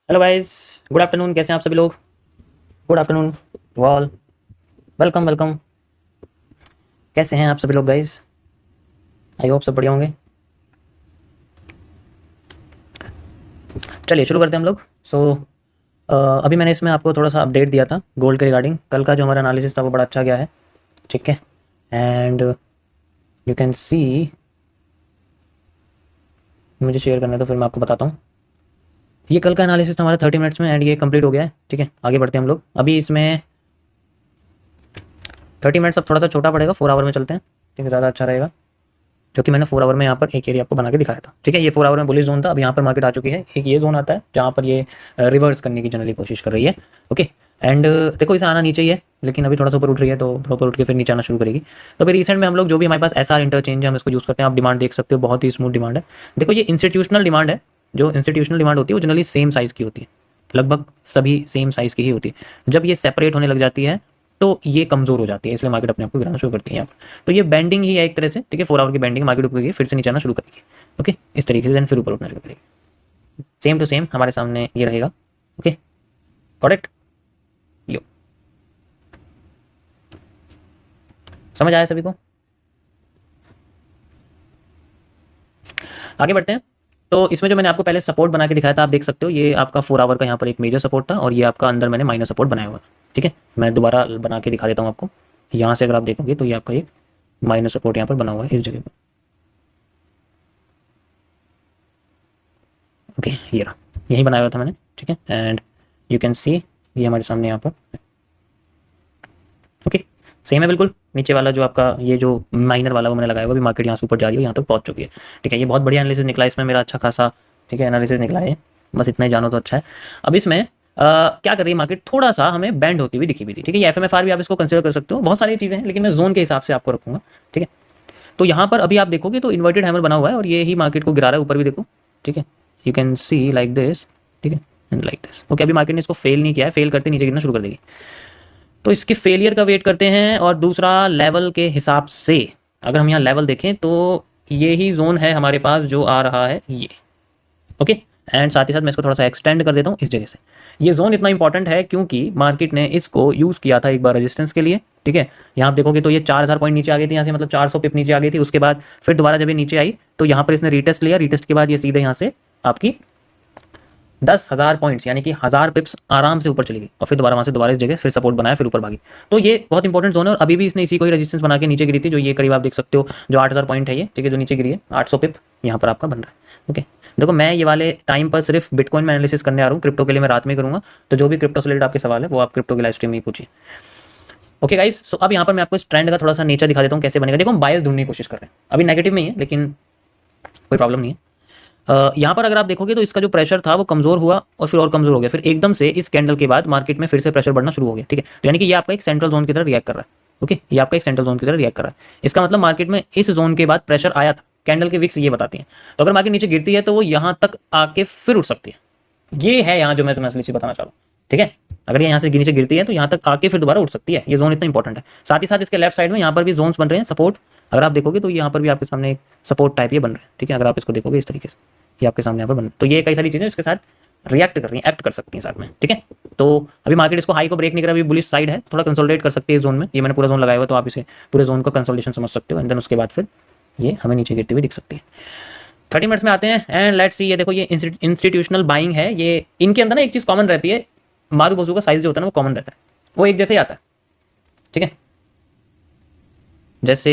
Hello guys, good afternoon, कैसे हैं आप सभी लोग? Good afternoon to all, welcome welcome, कैसे हैं आप सभी लोग गाइस? आई होप सब बढ़िया होंगे। चलिए शुरू करते हैं हम लोग। अभी मैंने इसमें आपको थोड़ा सा अपडेट दिया था गोल्ड के रिगार्डिंग, कल का जो हमारा एनालिसिस था वो बड़ा अच्छा गया है, ठीक है। एंड यू कैन सी, मुझे शेयर करना है तो फिर मैं आपको बताता हूँ। ये कल का एनालिसिस था हमारा 30 मिनट्स में एंड ये कंप्लीट हो गया है, ठीक है। आगे बढ़ते हैं हम लोग। अभी इसमें 30 मिनट्स अब थोड़ा सा छोटा पड़ेगा, 4 आवर में चलते हैं, ठीक है, ज़्यादा अच्छा रहेगा, क्योंकि मैंने 4 आवर में यहाँ पर एक एरिया आपको बना के दिखाया था, ठीक है। ये 4 आवर में बुलिश जोन था, अब यहाँ पर मार्केट आ चुकी है, एक ये जोन आता है जहाँ पर ये रिवर्स करने की जनरली कोशिश कर रही है, ओके। एंड देखो इसे आना नीचे ही है, लेकिन अभी थोड़ा सा ऊपर उठ रही है, तो ऊपर उठ के फिर नीचे आना शुरू करेगी। तो फिर रिसेंट में हम लोग जो भी हमारे पास एसआर इंटरचेंज है हम इसको यूज़ करते हैं। आप डिमांड देख सकते हो, बहुत ही स्मूथ डिमांड है। देखो ये इंस्टीट्यूशनल डिमांड है, जो इंस्टीट्यूशनल डिमांड होती है वो जनरली सेम साइज़ की होती है, लगभग सभी सेम साइज़ की ही होती है। जब ये सेपरेट होने लग जाती है तो ये कमज़ोर हो जाती है, इसलिए मार्केट अपने आप को गिराना शुरू करती है यहाँ पर। तो ये बैंडिंग ही है एक तरह से, ठीक है, 4 आवर की बैंडिंग, मार्केट ऊपर गई फिर से नीचे आना शुरू करेगी, ओके, इस तरीके से, देन फिर ऊपर उठना शुरू करेगी। सेम टू सेम हमारे सामने ये रहेगा, ओके, करेक्ट, यो, समझ आया सभी को? आगे बढ़ते हैं। तो इसमें जो मैंने आपको पहले सपोर्ट बना के दिखाया था, आप देख सकते हो ये आपका 4 आवर का यहाँ पर एक मेजर सपोर्ट था, और ये आपका अंदर मैंने माइनर सपोर्ट बनाया हुआ था, ठीक है। मैं दोबारा बना के दिखा देता हूँ आपको। यहाँ से अगर आप देखोगे तो ये आपका एक माइनर सपोर्ट यहाँ पर बना हुआ है इस जगह पर, ओके, ये रहा, यही बनाया हुआ था मैंने, ठीक है। एंड यू कैन सी ये हमारे सामने यहाँ पर, ओके, सेम है बिल्कुल। नीचे वाला जो आपका ये जो माइनर वाला वो मैंने लगाया हुआ, भी मार्केट यहाँ से ऊपर जा रही है, यहाँ तक पहुँच चुकी है, ठीक है। ये बहुत बढ़िया एनालिसिस निकला इसमें मेरा, अच्छा खासा, ठीक है, एनालिसिस निकला है, बस इतना ही जानो तो अच्छा है। अब इसमें क्या कर रही है मार्केट, थोड़ा सा हमें बैंड होती हुई दिखी भी थी, ठीक है। ये एफएमएफआर भी आप इसको कंसिडर कर सकते हो, बहुत सारी चीज़ें हैं, लेकिन मैं जोन के हिसाब से आपको रखूंगा, ठीक है। तो यहाँ पर अभी आप देखोगे तो इन्वर्टेड हैमर बना हुआ है और ये ही मार्केट को गिरा रहा है ऊपर भी, देखो, ठीक है, you can C like this, ठीक है, एंड लाइक दिस। ओके, अभी मार्केट ने इसको फेल नहीं किया है, फेल करते नीचे गिरना शुरू कर देगी, तो इसके फेलियर का वेट करते हैं। और दूसरा लेवल के हिसाब से अगर हम यहाँ लेवल देखें तो ये ही जोन है हमारे पास जो आ रहा है ये। ओके, एंड साथ ही साथ मैं इसको थोड़ा सा एक्सटेंड कर देता हूँ इस जगह से। ये जोन इतना इंपॉर्टेंट है क्योंकि मार्केट ने इसको यूज़ किया था एक बार रेजिस्टेंस के लिए, ठीक है। यहाँ आप देखोगे तो ये 4000 पॉइंट नीचे आ गई थी यहाँ से, मतलब 400 पिप नीचे आ गई थी। उसके बाद फिर दोबारा जब ये नीचे आई तो यहाँ पर इसने रीटेस्ट लिया, रीटेस्ट के बाद ये सीधे यहाँ से आपकी 10,000 पॉइंट्स यानी कि 1000 पिप्स आराम से ऊपर चली गई और फिर दोबारा वहाँ से दोबारा इस जगह फिर सपोर्ट बनाया, फिर ऊपर भागी। तो ये बहुत इंपॉर्टेंट जोन है। और अभी भी इसने इसी को ही रेजिस्टेंस बना के नीचे गिरी थी, जो ये करीब आप देख सकते हो, जो 8000 पॉइंट है ये, ठीक है, जो नीचे गिरी है 800 पिप यहाँ पर आपका बन रहा है। ओके, देखो मैं ये वाले टाइम पर सिर्फ बिटकॉइन में एनालिसिस करने आ रहा हूँ, क्रिप्टो के लिए मैं रात में करूँगा। तो जो भी क्रिप्टो से रिलेटेड आपके सवाल है वो आप क्रिप्टो के लाइव स्ट्रीम में ही पूछिए। ओके गाइस, सो अब यहाँ पर मैं आपको इस ट्रेंड का थोड़ा सा नेचर दिखा देता हूँ कैसे बनेगा। देखो हम बायस ढूंढने की कोशिश कर रहे हैं, अभी नेगेटिव में ही है लेकिन कोई प्रॉब्लम नहीं है। यहाँ पर अगर आप देखोगे तो इसका जो प्रेशर था वो कमजोर हुआ और फिर और कमजोर हो गया, फिर एकदम से इस कैंडल के बाद मार्केट में फिर से प्रेशर बढ़ना शुरू हो गया, ठीक है। तो यानी कि ये आपका एक सेंट्रल जोन की तरह रिएक्ट कर रहा है। ओके, ये आपका एक सेंट्रल जोन की तरह रिएक्ट कर रहा है। इसका मतलब मार्केट में इस जोन के बाद प्रेशर आया था, कैंडल के विक्स ये बताती हैं। तो अगर मार्केट नीचे गिरती है तो वो यहाँ तक आके फिर उठ सकती है। ये है यहाँ जो मैं तुम्हें असली चीज बताना चाह रहा हूँ, ठीक है। अगर ये यहाँ से नीचे गिरती है तो यहाँ तक आके फिर दोबारा उठ सकती है। ये जोन इतना इंपॉर्टेंट है। साथ ही साथ इसके लेफ्ट साइड में यहाँ पर भी जोन्स बन रहे हैं सपोर्ट। अगर आप देखोगे तो यहाँ पर भी आपके सामने एक सपोर्ट टाइप ये बन रहे हैं, ठीक है। अगर आप इसको देखोगे इस तरीके से ये आपके सामने यहाँ पर बन, तो ये कई सारी चीजें इसके साथ रिएक्ट कर रही हैं, एक्ट कर सकती हैं साथ में, ठीक है। तो अभी मार्केट इसको हाई को ब्रेक नहीं कर रहा, अभी बुलिश साइड है, थोड़ा कंसोलिडेट कर सकती है इस जोन में। ये मैंने पूरा जोन लगाया हुआ, तो आप इसे पूरे जोन का कंसोलिडेशन समझ सकते हो। एंड देन उसके बाद फिर ये हमें नीचे गिरती हुई दिख सकती है। 30 मिनट्स में आते हैं एंड लेट्स सी। ये देखो ये इंस्टीट्यूशनल बाइंग है। ये इनके अंदर ना एक चीज कॉमन रहती है, मारू बाजू का साइज जो होता है ना वो कॉमन रहता है, वो एक जैसे ही आता है, ठीक है। जैसे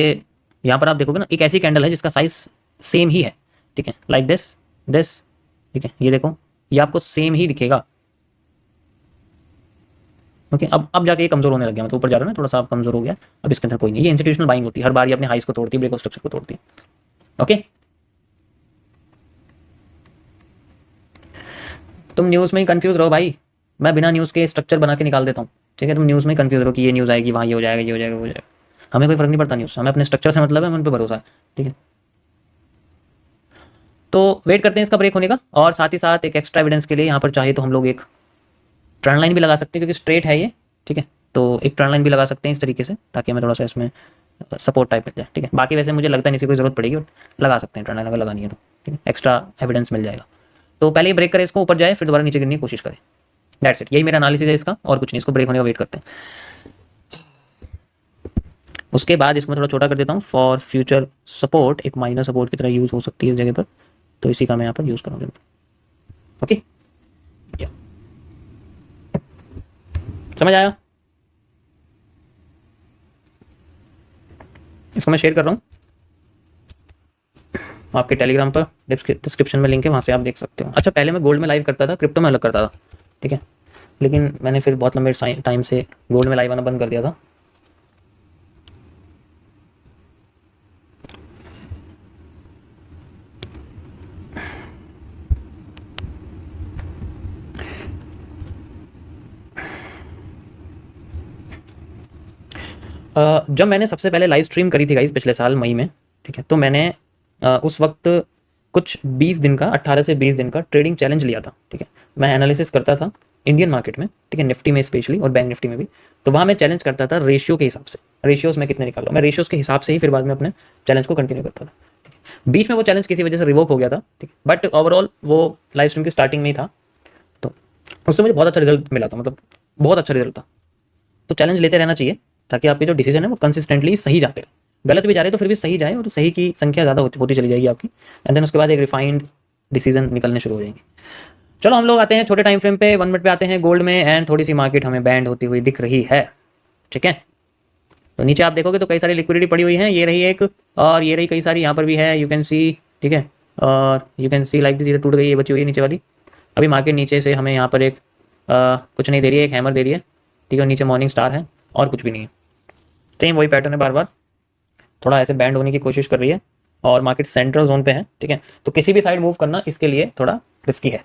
यहाँ पर आप देखोगे ना एक ऐसी कैंडल है जिसका साइज सेम ही है, ठीक है, लाइक दिस दिस, ठीक है। ये देखो ये आपको सेम ही दिखेगा। ओके, अब जाके ये कमजोर होने लग गया, मतलब ऊपर जा रहा है ना थोड़ा सा कमजोर हो गया। अब इसके अंदर कोई नहीं, ये इंस्टीट्यूशनल बाइंग होती है, हर बार ये अपने हाइस को तोड़ती है, ब्रेकआउट स्ट्रक्चर को तोड़ती है। ओके, तुम न्यूज़ में ही कंफ्यूज रहो भाई, मैं बिना न्यूज़ के स्ट्रक्चर बना के निकाल देता हूँ, ठीक है। तुम न्यूज़ में ही कंफ्यूज रहो कि ये न्यूज़ आएगी, वहाँ ये हो जाएगा, ये हो जाएगा, वो हो जाएगा। हमें कोई फर्क नहीं पड़ता न्यूज़, हमें अपने स्ट्रक्चर से मतलब है, हमें उन पर भरोसा है, ठीक है। तो वेट करते हैं इसका ब्रेक होने का। और साथ ही साथ एक एक्स्ट्रा एविडेंस के लिए यहाँ पर चाहे तो हम लोग एक ट्रेंड लाइन भी लगा सकते हैं, क्योंकि स्ट्रेट है ये, ठीक है। तो एक ट्रेंड लाइन भी लगा सकते हैं इस तरीके से, ताकि हमें थोड़ा सा इसमें सपोर्ट टाइप मिल जाए, ठीक है। बाकी वैसे मुझे लगता है नहीं इसकी कोई जरूरत पड़ेगी, बट लगा सकते हैं ट्रेंड लाइन अगर लगानी है तो, ठीक है, एक्स्ट्रा एविडेंस मिल जाएगा। तो पहले ही ब्रेक करें इसको, ऊपर जाए, फिर दोबारा नीचे गिरने की कोशिश करें। दैट्स इट, यही मेरा एनालिसिस है इसका, और कुछ नहीं। इसको ब्रेक होने का वेट करते हैं। उसके बाद इसको मैं थोड़ा छोटा कर देता हूँ। फॉर फ्यूचर सपोर्ट एक माइनर सपोर्ट की तरह यूज़ हो सकती है इस जगह पर, तो इसी का मैं यहाँ पर यूज़ करूँगा। ओके, समझ आया? इसको मैं शेयर कर रहा हूँ आपके टेलीग्राम पर, डिस्क्रिप्शन में लिंक है, वहाँ से आप देख सकते हो। अच्छा, पहले मैं गोल्ड में लाइव करता था, क्रिप्टो में अलग करता था, ठीक है, लेकिन मैंने फिर बहुत लंबे टाइम से गोल्ड में लाइव आना बंद कर दिया था। जब मैंने सबसे पहले लाइव स्ट्रीम करी थी गाइस पिछले साल मई में, ठीक है, तो मैंने उस वक्त कुछ 20 दिन का, 18 से 20 दिन का ट्रेडिंग चैलेंज लिया था, ठीक है। मैं एनालिसिस करता था इंडियन मार्केट में, ठीक है, निफ्टी में स्पेशली और बैंक निफ्टी में भी। तो वहाँ मैं चैलेंज करता था रेशियो के हिसाब से, रेशियोज में कितने निकाल रहा हूँ, मैं रेशियोज के हिसाब से ही फिर बाद में अपने चैलेंज को कंटिन्यू करता था, ठीक है। बीच में वो चैलेंज किसी वजह से रिवोक हो गया था, ठीक है, बट ओवरऑल वो लाइव स्ट्रीम की स्टार्टिंग में ही था, तो उससे मुझे बहुत अच्छा रिजल्ट मिला था, मतलब बहुत अच्छा रिजल्ट था। तो चैलेंज लेते रहना चाहिए ताकि आपके जो डिसीजन है वो कंसिस्टेंटली सही जाते रहे। गलत भी जा रहे तो फिर भी सही जाए, और सही की संख्या ज़्यादा होती चली जाएगी आपकी, एंड देन उसके बाद एक रिफाइंड डिसीजन निकलने शुरू हो जाएंगे। चलो हम लोग आते हैं छोटे टाइम फ्रेम पे, 1 मिनट पे आते हैं गोल्ड में, एंड थोड़ी सी मार्केट हमें बैंड होती हुई दिख रही है, ठीक है। तो नीचे आप देखोगे तो कई सारी लिक्विडिटी पड़ी हुई है, ये रही एक, और ये रही कई सारी, यहाँ पर भी है, यू कैन सी, ठीक है। और you can C like this, ये टूट गई, ये बची हुई है नीचे वाली। अभी मार्केट नीचे से हमें यहाँ पर एक कुछ नहीं दे रही है, एक हैमर दे रही है, ठीक है, नीचे मॉर्निंग स्टार है और कुछ भी नहीं है। सेम वही पैटर्न है, बार बार थोड़ा ऐसे बैंड होने की कोशिश कर रही है, और मार्केट सेंट्रल जोन पे है, ठीक है। तो किसी भी साइड मूव करना इसके लिए थोड़ा रिस्की है।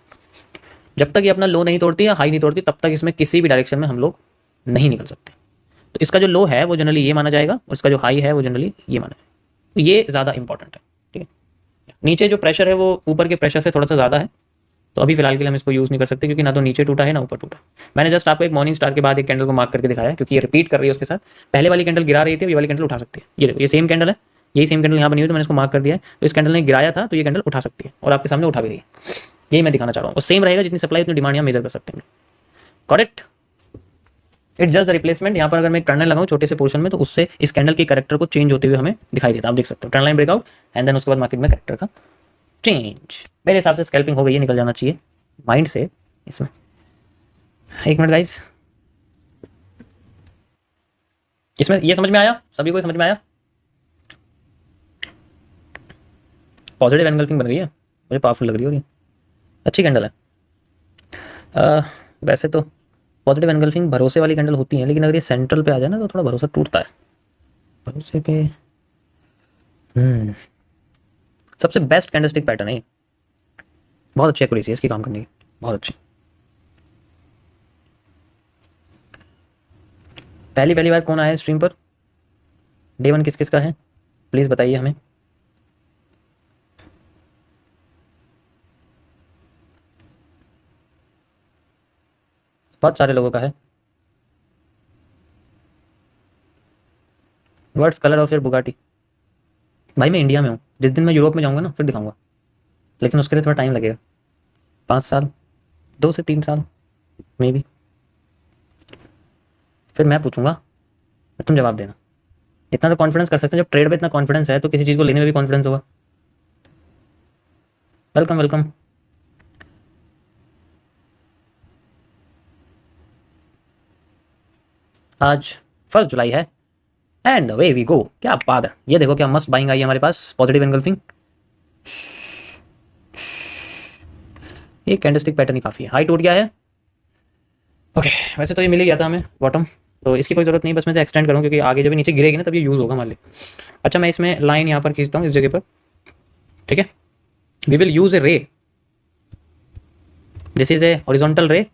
जब तक ये अपना लो नहीं तोड़ती या हाई नहीं तोड़ती, तब तक इसमें किसी भी डायरेक्शन में हम लोग नहीं निकल सकते। तो इसका जो लो है वो जनरली ये माना जाएगा, और इसका जो हाई है वो जनरली ये माना जाएगा। तो ये ज़्यादा इंपॉर्टेंट है, ठीक है। नीचे जो प्रेशर है वो ऊपर के प्रेशर से थोड़ा सा ज़्यादा है, तो अभी फिलहाल के लिए हम इसको यूज़ नहीं कर सकते क्योंकि ना तो नीचे टूटा है ना ऊपर टूटा। मैंने जस्ट आपको एक मॉर्निंग स्टार के बाद एक कैंडल को मार्क करके दिखाया है क्योंकि ये रिपीट कर रही है उसके साथ। पहले वाली कैंडल गिरा रही थी, ये वाली कैंडल उठा सकती है। ये देखो, ये सेम कैंडल है, यही सेम कैंडल यहाँ बनी हुई, तो मैंने इसको मार्क कर दिया है। तो इस कैंडल ने गिराया था तो ये कैंडल उठा सकती है और आपके सामने उठा भी रही है। यही मैं दिखाना चाह रहा हूँ। और सेम रहेगा, जितनी सप्लाई उतनी डिमांड यहाँ मेजर कर सकते हैं। Correct. It's just the replacement. यहाँ पर अगर मैं एक ट्रेंड लाइन लगाऊँ छोटे से पोर्शन में, तो उससे इस कैंडल के कैरेक्टर को चेंज होते हुए हमें दिखाई देता है। आप देख सकते हो trend line breakout and then उसके बाद मार्केट में कैरेक्टर का चेंज। मेरे हिसाब से स्कैल्पिंग हो गई है, निकल जाना चाहिए माइंड से इसमें। एक मिनट गाइस, इसमें ये समझ में आया? सभी को समझ में आया? पॉजिटिव एनगल्फिंग बन गई है, मुझे पावरफुल लग रही है और ये अच्छी कैंडल है। वैसे तो पॉजिटिव एनगल्फिंग भरोसे वाली कैंडल होती है, लेकिन अगर ये सेंट्रल पे आ जाए ना तो थोड़ा भरोसा टूटता है। भरोसे पे सबसे बेस्ट कैंडलस्टिक पैटर्न है। बहुत अच्छी एक्यूरेसी है इसकी काम करने की, बहुत अच्छी। पहली बार कौन आया है स्ट्रीम पर? डे 1 किस किस का है, प्लीज़ बताइए हमें। बहुत सारे लोगों का है। What's colour of your Bugatti? भाई मैं इंडिया में हूँ, जिस दिन मैं यूरोप में जाऊँगा ना फिर दिखाऊंगा, लेकिन उसके लिए थोड़ा टाइम लगेगा, 5 साल, 2 से 3 साल मे बी। फिर मैं पूछूंगा, तुम जवाब देना। इतना तो कॉन्फिडेंस कर सकते हैं, जब ट्रेड में इतना कॉन्फिडेंस है तो किसी चीज़ को लेने में भी कॉन्फिडेंस होगा। Welcome welcome. आज 1 जुलाई है and the way we go. क्या बात है, ये देखो क्या मस्त बाइंग आई है हमारे पास, पॉजिटिव एनगल्फिंग। ये कैंडलस्टिक पैटर्न ही काफ़ी है। हाई टूट गया है, ओके। वैसे तो ये मिल ही गया था हमें बॉटम, तो इसकी कोई ज़रूरत नहीं, बस मैं एक्सटेंड करूँ क्योंकि आगे जब नीचे गिरेगी ना तब ये यूज़ होगा हमारे लिए। अच्छा, मैं इसमें लाइन यहाँ पर खींचता हूँ इस जगह पर, ठीक है। वी विल यूज़ ए रे, दिस इज ए हॉरिजॉन्टल रे।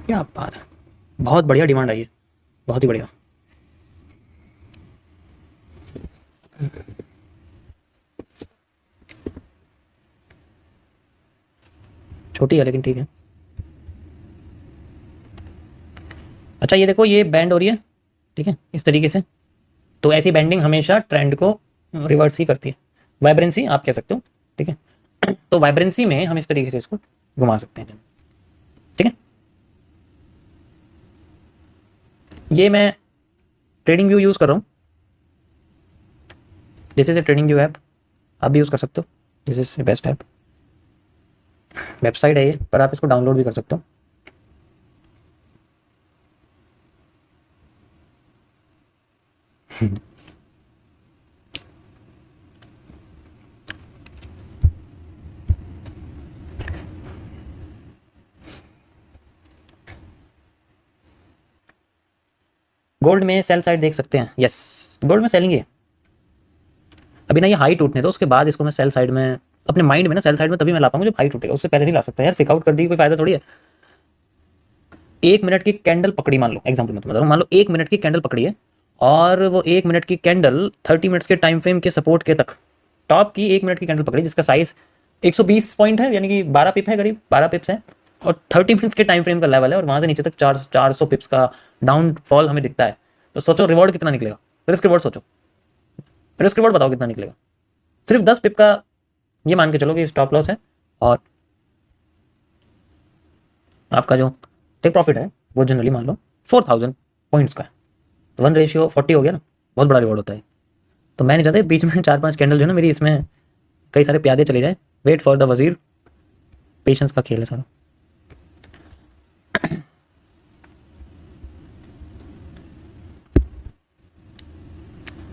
क्या बात है, बहुत बढ़िया डिमांड आई है, बहुत ही बढ़िया। छोटी है लेकिन ठीक है। अच्छा ये देखो, ये बैंड हो रही है, ठीक है, इस तरीके से। तो ऐसी बैंडिंग हमेशा ट्रेंड को रिवर्स ही करती है, वाइब्रेंसी आप कह सकते हो, ठीक है। तो वाइब्रेंसी में हम इस तरीके से इसको घुमा सकते हैं, ठीक है। ये मैं ट्रेडिंग व्यू यूज़ कर रहा हूँ, this is a trading view app, आप भी यूज़ कर सकते हो, this is a best app. Website है ये, पर आप इसको डाउनलोड भी कर सकते हो। गोल्ड में सेल साइड देख सकते हैं, यस गोल्ड में सेलिंग है। अभी ना ये हाई टूटने दो, उसके बाद इसको मैं सेल साइड में अपने माइंड में ना, सेल साइड में तभी मैं ला पाऊंगा जब हाई टूटेगा, उससे पहले नहीं ला सकता यार। फिक आउट कर दी कोई फायदा थोड़ी है। 1 मिनट की कैंडल पकड़ी, मान लो एग्जाम्पल में बता रहा हूँ, मान लो 1 मिनट की कैंडल पकड़ी है और वो 1 मिनट की कैंडल 30 मिनट्स के टाइम फ्रेम के सपोर्ट के तक, टॉप की 1 मिनट की कैंडल पकड़ी जिसका साइज 120 पॉइंट है, यानी कि 12 पिप है, करीब 12 पिप्स है, और 30 मिनट्स के टाइम फ्रेम का लेवल है, और वहाँ से नीचे तक 400 पिप्स का डाउनफॉल हमें दिखता है। तो सोचो रिवॉर्ड कितना निकलेगा, रिस्क रिवॉर्ड सोचो, रिस्क रिवॉर्ड बताओ कितना निकलेगा। सिर्फ 10 पिप का ये मान के चलो कि स्टॉप लॉस है, और आपका जो टेक प्रॉफिट है वो जनरली मान लो 4000 पॉइंट्स का है, तो 1:40 हो गया ना, बहुत बड़ा रिवॉर्ड होता है। तो मैं नहीं चाहता बीच में 4-5 कैंडल जो है ना मेरी, इसमें कई सारे प्यादे चले जाए। वेट फॉर द वजीर, पेशेंस का खेल है सारा।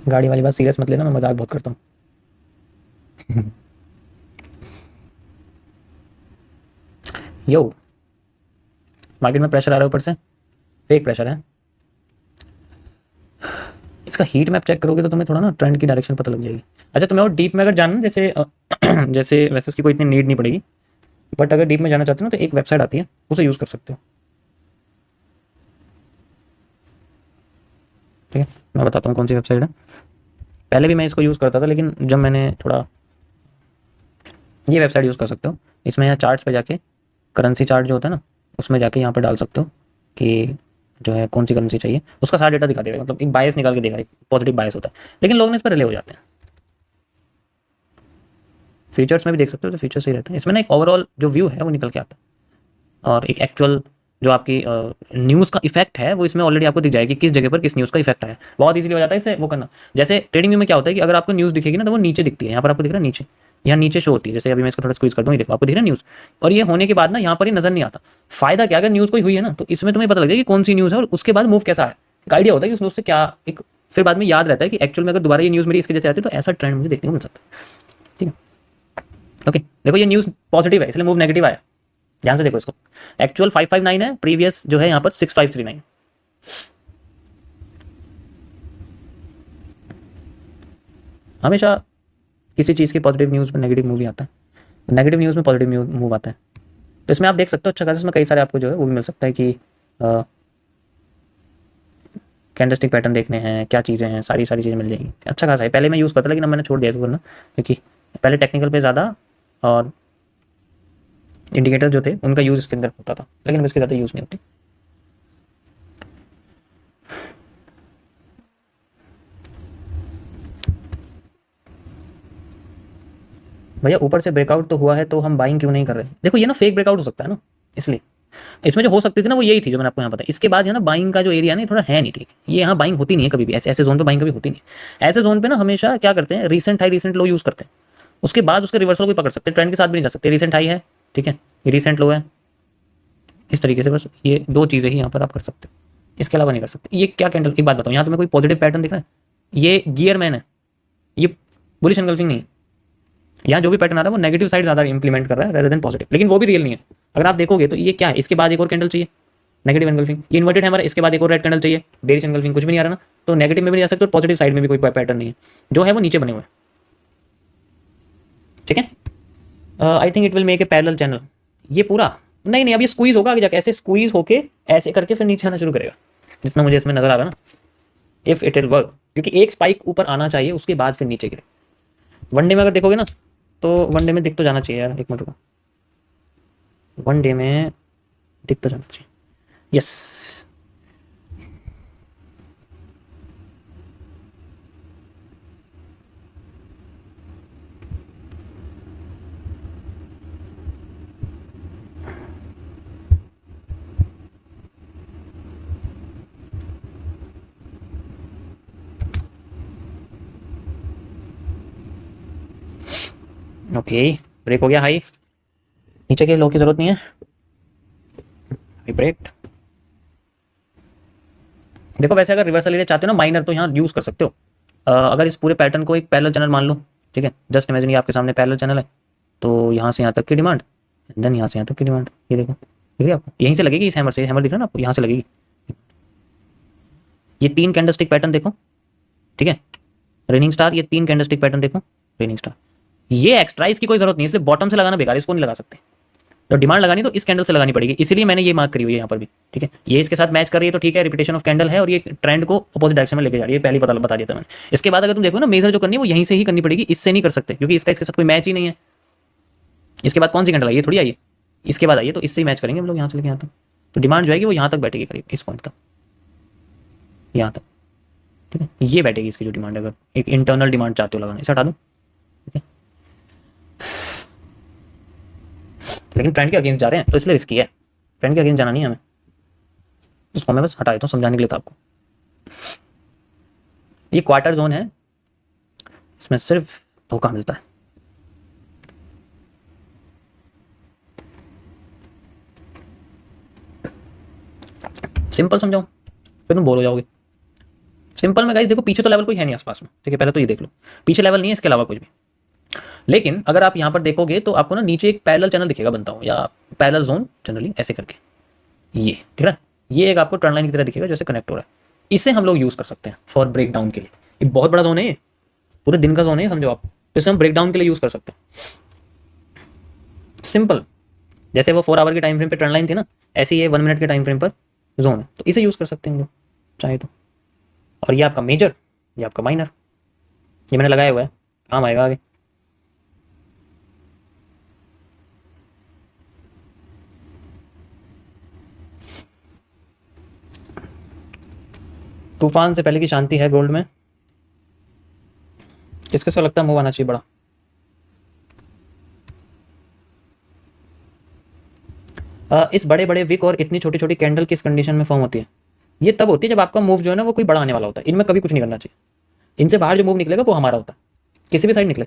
गाड़ी वाली बात सीरियस मत लेना, मैं मजाक बहुत करता हूँ। यो, मार्केट में प्रेशर आ रहा है ऊपर से, फेक प्रेशर है। इसका हीट मैप चेक करोगे तो तुम्हें थोड़ा ना ट्रेंड की डायरेक्शन पता लग जाएगी। अच्छा तुम्हें और डीप में अगर जानना, जैसे जैसे वैसे उसकी कोई इतनी नीड नहीं पड़ेगी, बट अगर डीप में जाना चाहते हो ना तो एक वेबसाइट आती है, उसे यूज़ कर सकते हो। ठीक है, मैं बताता हूँ कौन सी वेबसाइट है। पहले भी मैं इसको यूज़ करता था, लेकिन जब मैंने थोड़ा, ये वेबसाइट यूज़ कर सकते हो। इसमें यहाँ चार्ट्स पे जाके करेंसी चार्ट जो होता है ना, उसमें जाके यहाँ पे डाल सकते हो कि जो है कौन सी करेंसी चाहिए, उसका सारा डेटा दिखा देगा, मतलब एक बायस निकाल के देगा, एक पॉजिटिव बायस होता है, लेकिन लोग ना इस पर रिले हो जाते हैं। फीचर्स में भी देख सकते हो, तो फीचर्स ही रहते हैं इसमें ना, एक ओवरऑल जो व्यू है वो निकल के आता है, और एक एक्चुअल जो आपकी न्यूज़ का इफेक्ट है वो इसमें ऑलरेडी आपको दिख जाएगी, किस जगह पर किस न्यूज़ का इफेक्ट आया। बहुत इजीली हो जाता है इससे वो करना। जैसे ट्रेडिंग व्यू में क्या होता है कि अगर आपको न्यूज़ दिखेगी ना, तो वो नीचे दिखती है, यहाँ पर आपको दिख रहा है नीचे, यहाँ नीचे शो होती है। जैसे अभी मैं इसको थोड़ा स्क्वीज कर दूँ, ये देखो आपको दिख रहा है न्यूज़, और ये होने के बाद ना यहाँ पर ही नजर नहीं आता। फायदा क्या, अगर न्यूज़ कोई हुई है ना, तो इसमें तुम्हें पता लग जाएगा कि कौन सी न्यूज़ है और उसके बाद मूव कैसा है, एक आइडिया होता है कि उस न्यूज़ से क्या एक, फिर बाद में याद रहता है कि एक्चुअल में अगर दोबारा ये न्यूज़ मेरी इसके जैसे आती है तो ऐसा ट्रेंड मुझे देखने को मिल सकता है। ठीक है, ओके, देखो ये न्यूज़ पॉजिटिव है इसलिए मूव नेगेटिव आया, ध्यान से देखो इसको। एक्चुअल 559 है, प्रीवियस जो है यहाँ पर 6539। हमेशा किसी चीज़ की पॉजिटिव न्यूज़ में नेगेटिव मूव ही आता है, नेगेटिव न्यूज़ में पॉजिटिव मूव आता है। तो इसमें आप देख सकते हो अच्छा खासा, इसमें कई सारे आपको जो है वो भी मिल सकता है कि कैंडलस्टिक पैटर्न देखने हैं, क्या चीज़ें हैं, सारी चीज़ें मिल जाएगी। अच्छा खासा है, पहले मैं यूज़ करता लेकिन अब मैंने छोड़ दिया इसको करना, क्योंकि पहले टेक्निकल पे ज़्यादा और इंडिकेटर जो थे उनका यूज़ इसके अंदर होता था, लेकिन अब इसके ज़्यादा यूज़ नहीं होती। भैया ऊपर से ब्रेकआउट तो हुआ है, तो हम बाइंग क्यों नहीं कर रहे? देखो ये ना फेक ब्रेकआउट हो सकता है ना, इसलिए इसमें जो हो सकती थी ना वो यही थी जो मैंने आपको यहाँ बताया। इसके बाद है ना बाइंग का जो एरिया नहीं थोड़ा है नहीं ठीक, ये यहाँ बाइंग होती नहीं है कभी भी, ऐसे ऐसे जोन पे बाइंग कभी होती नहीं। ऐसे जोन पे ना हमेशा क्या करते हैं, रीसेंट हाई रीसेंट लो यूज़ करते हैं, उसके बाद उसके रिवर्सल को पकड़ सकते हैं, ट्रेंड के साथ भी नहीं जा सकते। रीसेंट हाई है, ठीक है, रीसेंट लो है, इस तरीके से बस ये दो चीज़ें ही यहाँ पर आप कर सकते हो, इसके अलावा नहीं कर सकते। ये क्या कैंडल, एक बात बताऊँ, यहाँ तुम्हें कोई पॉजिटिव पैटर्न दिख रहा है? ये गियर मैन है, ये बुलिश एनगल्फिंग नहीं है। यहाँ जो भी पैटर्न आ रहा है वो नेगेटिव साइड ज़्यादा इंप्लीमेंट कर रहा है रेदर देन पॉजिटिव, लेकिन वो भी रियल नहीं है। अगर आप देखोगे तो ये क्या है, इसके बाद एक और कैंडल चाहिए नेगेटिव एनगल्फिंग, ये इन्वर्टेड है हमारा, इसके बाद एक और रेड कैंडल चाहिए, बेरिश एनगल्फिंग, कुछ भी नहीं आ रहा ना, तो नेगेटिव में भी नहीं आ सकते और पॉजिटिव साइड में भी कोई पैटर्न नहीं है, जो है वो नीचे बने हुए हैं। ठीक है, I think it will make a parallel channel. ये पूरा नहीं, अब ये स्क्वीज होगा आगे जाके, ऐसे स्क्वीज होके ऐसे करके फिर नीचे आना शुरू करेगा, जितना मुझे इसमें नजर आ रहा है ना, इफ इट विल वर्क, क्योंकि एक स्पाइक ऊपर आना चाहिए उसके बाद फिर नीचे गिरे। वनडे में अगर देखोगे ना, तो वनडे में दिख तो जाना चाहिए यार, एक मिनट रुको, वनडे में दिख तो जाना चाहिए, यस। ओके, ब्रेक हो गया हाई, नीचे के लो की जरूरत नहीं है, हाई ब्रेक। देखो वैसे अगर रिवर्सल एरिया चाहते हो ना माइनर, तो यहाँ यूज़ कर सकते हो। अगर इस पूरे पैटर्न को एक पैरेलल चैनल मान लो, ठीक है, जस्ट इमेजिन ये आपके सामने पैरेलल चैनल है, तो यहाँ से यहाँ तक की डिमांड, देन यहाँ से यहाँ तक की डिमांड, ये देखो दिख रही है आपको, यहीं से लगेगी, इस हैमर से, हैमर दिख रहा है ना आपको, यहाँ से लगेगी। ये 3 कैंडलस्टिक पैटर्न देखो, ठीक है, रेनिंग स्टार, ये 3 कैंडलस्टिक पैटर्न देखो, रेनिंग स्टार, ये एक्स्ट्रा इसकी कोई जरूरत नहीं, इसलिए बॉटम से लगाना बेकार, इसको नहीं लगा सकते। तो डिमांड लगानी तो इस कैंडल से लगानी पड़ेगी, इसीलिए मैंने ये मार्क करी हुई है यहाँ पर भी, ठीक है, ये इसके साथ मैच कर रही है तो ठीक है, रिपीटेशन ऑफ कैंडल है और ये ट्रेंड को अपोजिट डायरेक्शन में लेके जा रही है, पहले बता दिया था मैंने। इसके बाद अगर तुम देखो ना, मेजर जो करनी है वो यहीं से ही करनी पड़ेगी, इससे नहीं कर सकते, क्योंकि इसका इसके साथ कोई मैच ही नहीं है। इसके बाद कौन सी कैंडल आई, ये थोड़ी आई है, इसके बाद आइए, तो इससे ही मैच करेंगे हम लोग यहाँ से लेके यहाँ तक, तो डिमांड जो है वो यहाँ तक बैठेगी करीब, इस पॉइंट तक, यहाँ तक, ठीक है, ये बैठेगी इसकी जो डिमांड है। अगर एक इंटरनल डिमांड चाहते हो लगाना, इसे हटा दो, ठीक है, लेकिन ट्रेंड के अगेंस्ट जा रहे हैं तो इसलिए रिस्की है, ट्रेंड के अगेंस्ट जाना नहीं है हमें, उसको मैं बस हटा देता हूँ समझाने के लिए था आपको। ये क्वार्टर जोन है, इसमें सिर्फ धोखा मिलता है। सिंपल समझाओ फिर तुम बोर हो जाओगे। सिंपल में गाइस देखो, पीछे तो लेवल कोई है नहीं आसपास में, ठीक है, पहले तो ये देख लो, पीछे लेवल नहीं है इसके अलावा कुछ भी। लेकिन अगर आप यहाँ पर देखोगे तो आपको ना नीचे एक पैरेलल चैनल दिखेगा बनता हूँ, या पैरेलल जोन जनरली ऐसे करके, ये दिख रहा है, ये एक आपको ट्रेंड लाइन की तरह दिखेगा जैसे कनेक्ट हो रहा है। इसे हम लोग यूज कर सकते हैं फॉर ब्रेक डाउन के लिए, ये बहुत बड़ा जोन है, ये पूरे दिन का जोन है समझो आप, तो इसे हम ब्रेक डाउन के लिए यूज कर सकते हैं। सिंपल, जैसे वो 4 आवर के टाइम फ्रेम पे ट्रेंड लाइन थी ना, ऐसे ही ये 1 मिनट के टाइम फ्रेम पर जोन है, तो इसे यूज कर सकते हैं हम लोग चाहे तो। और ये आपका मेजर, ये आपका माइनर, ये मैंने लगाया हुआ है, काम आएगा आगे। तूफान से पहले की शांति है गोल्ड में। किस किस को लगता है मूव आना चाहिए बड़ा? इस बड़े बड़े विक और इतनी छोटी छोटी कैंडल किस कंडीशन में फॉर्म होती है? ये तब होती है जब आपका मूव जो है ना वो कोई बड़ा आने वाला होता है। इनमें कभी कुछ नहीं करना चाहिए, इनसे बाहर जो मूव निकलेगा वो हमारा होता है, किसी भी साइड निकले।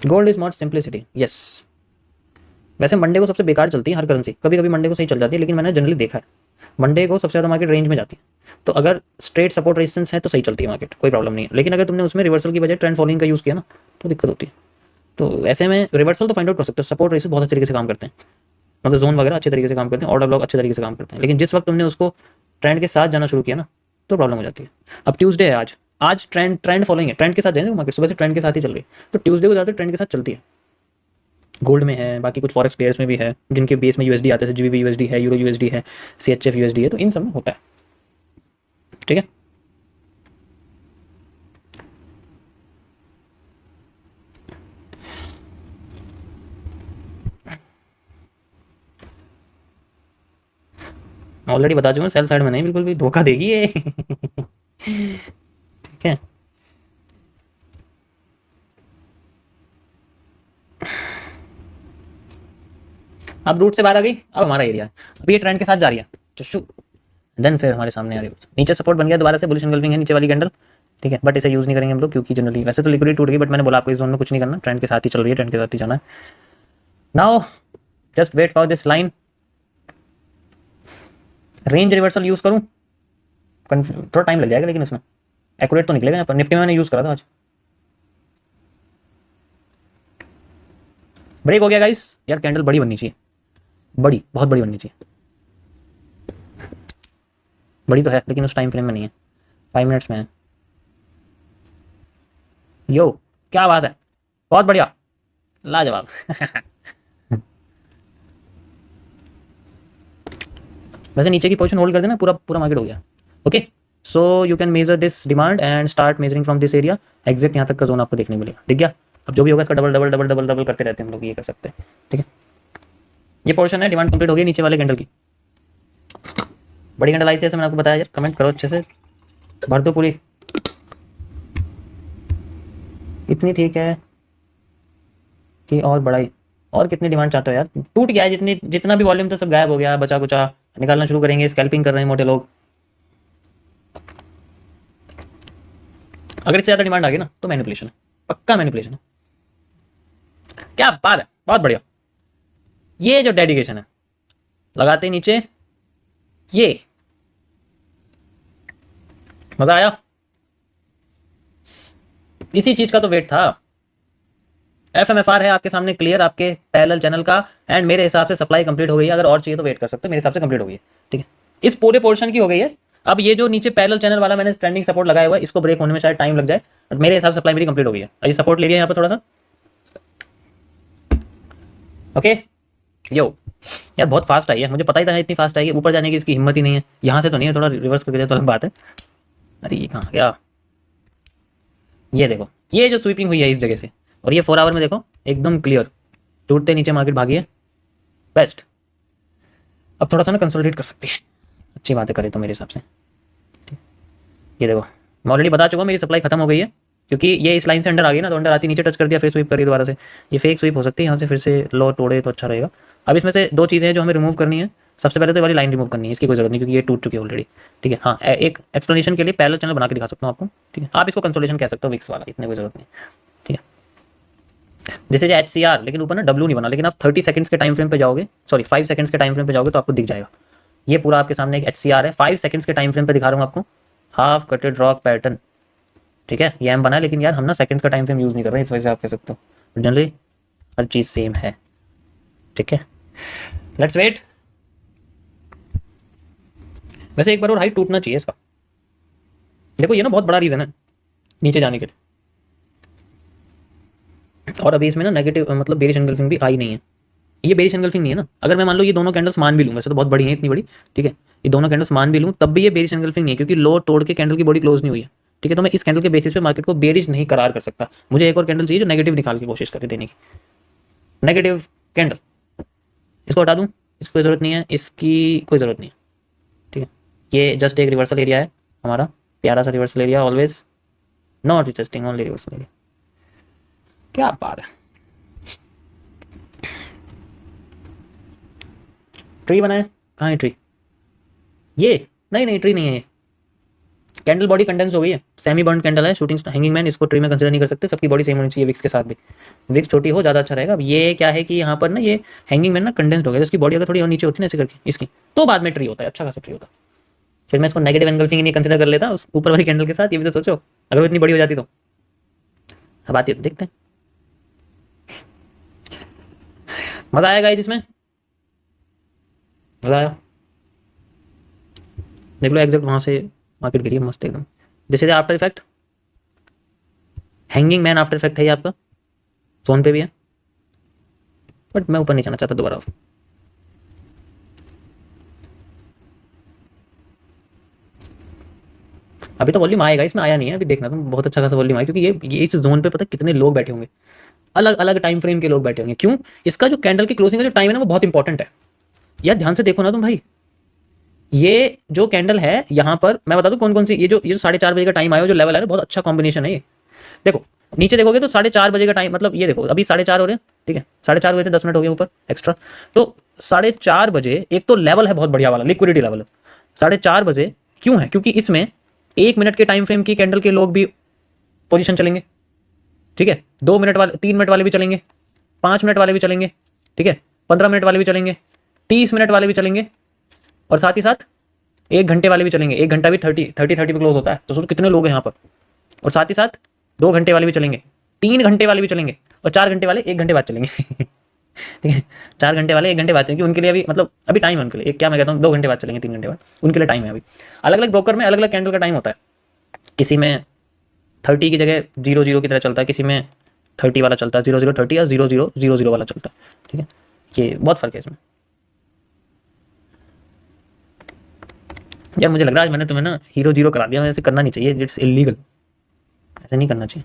Gold is not simplicity, yes. वैसे मंडे को सबसे बेकार चलती है हर करेंसी, कभी कभी मंडे को सही चल जाती है, लेकिन मैंने जनरली देखा है मंडे को सबसे ज़्यादा मार्केट रेंज में जाती है। तो अगर स्ट्रेट सपोर्ट रेजिस्टेंस है तो सही चलती है मार्केट, कोई प्रॉब्लम नहीं है। लेकिन अगर तुमने उसमें रिवर्सल की बजाय ट्रेंड फॉलोइंग का यूज़ किया ना तो दिक्कत होती है। तो ऐसे में रिवर्सल तो फाइंड आउट कर सकते हो, सपोर्ट रेजिस्टेंस बहुत अच्छे तरीके से काम करते हैं, मतलब जोन वगैरह अच्छे तरीके से काम करते हैं, ऑर्डर ब्लॉक अच्छे तरीके से काम करते हैं। लेकिन जिस वक्त तुमने उसको ट्रेंड के साथ जाना शुरू किया ना तो प्रॉब्लम हो जाती है। अब ट्यूसडे है आज, आज ट्रेंड फॉलोइंग है, ट्रेंड के साथ जाएंगे मार्केट, सुबह से ट्रेंड के साथ ही चल रही है, तो ट्यूसडे को ज़्यादा ट्रेंड के साथ चलती है। गोल्ड में है, बाकी कुछ फॉरेक्स पेयर्स में भी है जिनके बेस में यूएसडी आते हैं, जीबीपी यूएसडी है, यूरो यूएसडी है, सीएचएफ यूएसडी है, तो इन सब में होता है। ठीक है, ऑलरेडी बता चुका हूँ, सेल साइड में नहीं, बिल्कुल भी धोखा देगी ये। ठीक है, अब रूट से बाहर आ गई, अब हमारा एरिया है, अभी ये ट्रेंड के साथ जा रही है चुशु, देन फिर हमारे सामने आ रही है, नीचे सपोर्ट बन गया दोबारा से, बुलिश एंगल्फिंग है नीचे वाली कैंडल। ठीक है, बट इसे यूज़ नहीं करेंगे हम लोग, क्योंकि जनरली वैसे तो लिक्विडिटी टूट गई, बट मैंने बोला आपको इस जोन में कुछ नहीं करना, ट्रेंड के साथ ही चल रही है, ट्रेंड के साथ ही जाना है। Now just wait for this line, range reversal use करूँ, थोड़ा टाइम लग जाएगा लेकिन इसमें एक्यूरेट तो निकलेगा। यहाँ पर निफ्टी में मैंने यूज़ करा था आज, ब्रेक हो गया गाइस, यार कैंडल बड़ी बननी चाहिए, बड़ी बहुत बड़ी बननी चाहिए, बड़ी तो है लेकिन उस टाइम फ्रेम में नहीं है, 5 मिनट्स में है। यो क्या बात है, बहुत बढ़िया, लाजवाब। वैसे नीचे की पोजीशन होल्ड कर देना, पूरा पूरा मार्केट हो गया। Okay, so you can measure this demand and start measuring from this area, exact यहाँ तक का जोन आपको देखने मिलेगा, दिख गया। अब जो भी होगा इसका double double double double double करते रहते हैं हम लोग, ये कर सकते हैं। ठीक है, ये पोर्शन है, डिमांड कंप्लीट हो गई नीचे वाले कैंडल की, बड़ी कैंडल आई थी ऐसे मैंने आपको बताया यार, कमेंट करो अच्छे से, भर दो पूरी, इतनी ठीक है कि और बढ़ाई, और कितनी डिमांड चाहते हो यार, टूट गया है, जितनी जितना भी वॉल्यूम था सब गायब हो गया, बचा कुचा निकालना शुरू करेंगे, स्कैल्पिंग कर रहे हैं मोटे लोग। अगर इससे ज़्यादा डिमांड आ गई ना तो मैनिपुलेशन है, पक्का मैनिपुलेशन है। क्या बात है, बहुत बढ़िया, ये जो डेडिकेशन है, लगाते नीचे, ये मजा आया, इसी चीज का तो वेट था। एफएमएफआर है आपके सामने क्लियर, आपके पैरेलल चैनल का, एंड मेरे हिसाब से सप्लाई कंप्लीट हो गई है, अगर और चाहिए तो वेट कर सकते हो, मेरे हिसाब से कंप्लीट हो गई है। ठीक है, इस पूरे पोर्शन की हो गई है। अब ये जो नीचे पैरेलल चैनल वाला मैंने ट्रेंडिंग सपोर्ट लगाया हुआ है, इसको ब्रेक होने में शायद टाइम लग जाए, बट मेरे हिसाब से सप्लाई मेरी कंप्लीट हो गई है। अभी सपोर्ट ले लिया यहाँ पर थोड़ा सा, ओके। यो यार बहुत फास्ट आई है, मुझे पता ही था इतनी फास्ट आई है, ऊपर जाने की इसकी हिम्मत ही नहीं है, यहाँ से तो नहीं है, थोड़ा रिवर्स करके तो अलग बात है। अरे ये कहाँ गया, ये देखो, ये जो स्वीपिंग हुई है इस जगह से, और ये 4 आवर में देखो एकदम क्लियर, टूटते नीचे मार्केट भागी है, बेस्ट। अब थोड़ा सा ना कंसोलिडेट कर सकती है, अच्छी बातें करें तो मेरे हिसाब से। ये देखो, मैं ऑलरेडी बता चुका हूँ मेरी सप्लाई खत्म हो गई है, क्योंकि ये इस लाइन से अंडर आ गई ना, तो अंडर आती नीचे टच कर दिया, फिर स्वीप करी दोबारा से, ये फेक स्वीप हो सकती है, यहाँ से फिर से लो तोड़े तो अच्छा रहेगा। अब इसमें से 2 चीज़ें हैं जो हमें रिमूव करनी है, सबसे पहले तो ये वाली लाइन रिमूव करनी है, इसकी कोई जरूरत नहीं क्योंकि ये टूट चुकी है ऑलरेडी। ठीक है, हाँ एक एक्सप्लेनेशन के लिए पैरेलल चैनल बना के दिखा सकता हूँ आपको। ठीक है, आप इसको कंसोलेशन कह सकते हो, विक्स वाला, इतने कोई जरूरत नहीं। ठीक है, दिस इज HCR, लेकिन ऊपर ना W नहीं बना, लेकिन आप 30 सेकंड्स के टाइम फ्रेम पे जाओगे, सॉरी 5 सेकंड्स के टाइम फ्रेम पे जाओगे तो आपको दिख जाएगा, ये पूरा आपके सामने एक HCR है, 5 सेकंड्स के टाइम फ्रेम पे दिखा रहा हूँ आपको, हाफ कटेड रॉक पैटर्न। ठीक है, ये हम बना है, लेकिन यार हम ना सेकंड्स का टाइम फ्रेम यूज़ नहीं कर रहे हैं, इस वजह से आप कह सकते हो, जनरली हर चीज़ सेम है। ठीक है, लेट्स वेट। वैसे एक बार और हाइट टूटना चाहिए इसका, देखो ये ना बहुत बड़ा रीज़न है नीचे जाने के लिए, और अभी इसमें ना नेगेटिव मतलब बेरिश एनगल्फिंग भी आई नहीं है। ये बेरिश एनगल्फिंग नहीं है ना। अगर मैं मान लो ये दोनों कैंडल्स मान भी लूँ, वैसे तो बहुत बड़ी है, इतनी बड़ी, ठीक है, ये दोनों कैंडल्स मान भी लूँ, तब भी ये बेरिश एनगल्फिंग नहीं है, क्योंकि लो तोड़ के कैंडल की बॉडी क्लोज नहीं हुई है। ठीक है, तो मैं इस कैंडल के बेसिस पे मार्केट को बेरिश नहीं करार कर सकता। मुझे एक और कैंडल चाहिए जो नेगेटिव निकाल के कोशिश करे देने की। नेगेटिव कैंडल, इसको हटा दूँ, इसको कोई ज़रूरत नहीं है, इसकी कोई ज़रूरत नहीं है। ठीक है, ये जस्ट एक रिवर्सल एरिया है हमारा, प्यारा सा reversal area, always not retesting, only reversal area. क्या बात है। ट्री बनाए, कहाँ है ट्री? ये नहीं ट्री नहीं है ये। कैंडल बॉडी कंडेंस हो गई है, सेमी बर्न कैंडल है, शूटिंग हैंगिंग मैन, इसको ट्री में कंसिडर नहीं कर सकते। सबकी बॉडी सेम होनी चाहिए विक्स के साथ भी, विक्स छोटी हो ज़्यादा अच्छा रहेगा। अब ये क्या है कि यहाँ पर ना ये हैंगिंग मैन ना कंडेंस्ड हो गया, तो इसकी बॉडी अगर थोड़ी और नीचे होती है ना ऐसे करके इसकी, तो बाद में ट्री होता है, अच्छा खासा ट्री होता है। फिर मैं इसको नेगेटिव एनगल्फिंग नहीं कंसिडर कर लेता उस ऊपर वाली कैंडल के साथ। ये भी तो सोचो, अगर वो इतनी बड़ी हो जाती तो। अब आती है तो देखते हैं, मज़ा आएगा इसमें, मज़ा आया। देख लो एग्जैक्ट वहाँ से मार्केट गिरी है मस्त एकदम। This is after effect, hanging man after effect है ये आपका, जोन पे भी है, बट मैं ऊपर नहीं जाना चाहता दोबारा। अभी तो वॉल्यूम आएगा, इसमें आया नहीं है अभी, देखना तुम, बहुत अच्छा खासा वॉल्यूम आया, क्योंकि ये इस जोन पे पता है कितने लोग बैठे होंगे, अलग अलग टाइम फ्रेम के लोग बैठे होंगे। क्यों? इसका जो कैंडल की क्लोजिंग का जो टाइम है ना वो बहुत इंपॉर्टेंट है यार, ध्यान से देखो ना तुम भाई। ये जो कैंडल है यहाँ पर मैं बता दूं कौन कौन सी, ये जो 4:30 बजे का टाइम आया जो लेवल है, बहुत अच्छा कॉम्बिनेशन है ये। देखो नीचे देखोगे तो 4:30 बजे का टाइम, मतलब ये देखो अभी 4:30 हो रहे हैं, ठीक है, 4:30 बजे थे, 10 मिनट हो गए ऊपर एक्स्ट्रा। तो 4:30 बजे एक तो लेवल है बहुत बढ़िया वाला, लिक्विडिटी लेवल। 4:30 बजे क्यों है? क्योंकि इसमें 1 मिनट के टाइम फ्रेम की कैंडल के लोग भी पोजीशन चलेंगे, ठीक है, 2 मिनट वाले, 3 मिनट वाले भी चलेंगे, 5 मिनट वाले भी चलेंगे, ठीक है, 15 मिनट वाले भी चलेंगे, 30 मिनट वाले भी चलेंगे, और साथ ही साथ 1 घंटे वाले भी चलेंगे। 1 घंटा भी 30 पे क्लोज होता है, तो सोचो कितने लोग हैं यहाँ पर। और साथ ही साथ 2 घंटे वाले भी चलेंगे, 3 घंटे वाले भी चलेंगे, और 4 घंटे वाले 1 घंटे बाद चलेंगे। ठीक है, 4 घंटे वाले 1 घंटे बाद चलेंगे, उनके लिए अभी मतलब अभी टाइम है उनके लिए। क्या मैं कहता हूँ 2 घंटे बाद चलेंगे, 3 घंटे बाद, उनके लिए टाइम है अभी। अलग अलग ब्रोकर में अलग अलग कैंडल का टाइम होता है, किसी में 30 की जगह 00 की तरह चलता है, किसी में 30 वाला चलता है, 00:30 या 00:00 वाला चलता है। ठीक है, ये बहुत फर्क है इसमें। यार मुझे लग रहा है आज मैंने तुम्हें ना हीरो जीरो करा दिया, ऐसे करना नहीं चाहिए, इट्स इलीगल, ऐसे नहीं करना चाहिए।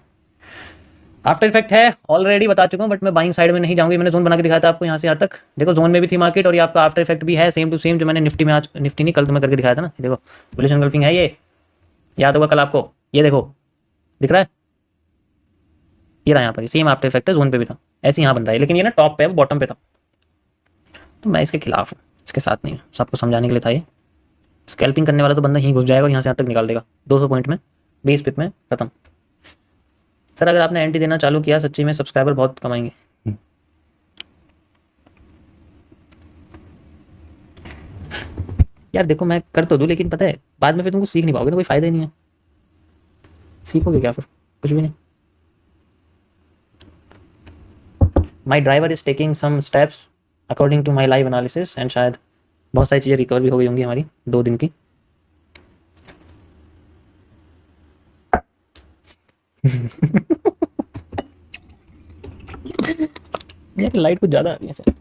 आफ्टर इफेक्ट है ऑलरेडी बता चुका हूँ, बट मैं बाइंग साइड में नहीं जाऊंगी। मैंने जोन बना के दिखाया था आपको यहाँ से यहाँ तक, देखो जोन में भी थी मार्केट, और ये आपका आफ्टर इफेक्ट भी है सेम टू सेम जो मैंने निफ्टी में, आज निफ्टी नहीं कल तुम्हें करके दिखाया था ना। देखो बुलिश एनगल्फिंग है, ये याद होगा कल आपको, ये देखो दिख रहा है, ये रहा यहाँ पर सेम आफ्टर इफेक्ट है, जोन पे भी था, ऐसे यहाँ बन रहा है, लेकिन ये ना टॉप पे है, बॉटम पे था। तो मैं इसके खिलाफ हूँ, इसके साथ नहीं हूँ, सबको समझाने के लिए था ये। स्कैल्पिंग करने वाला तो बंदा यहीं घुस जाएगा और यहाँ से यहाँ तक निकाल देगा 200 पॉइंट में, 20 पिप में खत्म। सर अगर आपने एंटी देना चालू किया सच्ची में सब्सक्राइबर बहुत कमाएंगे। यार देखो मैं कर तो दूँ, लेकिन पता है बाद में फिर तुमको सीख नहीं पाओगे ना, कोई फायदा ही नहीं है। सीखोगे क्या फिर? कुछ भी नहीं। My driver is taking some steps according to my live analysis, and शायद बहुत सारी चीज़ें रिकवर भी हो गई होंगी हमारी 2 दिन की। यार लाइट कुछ ज़्यादा आ रही है सर।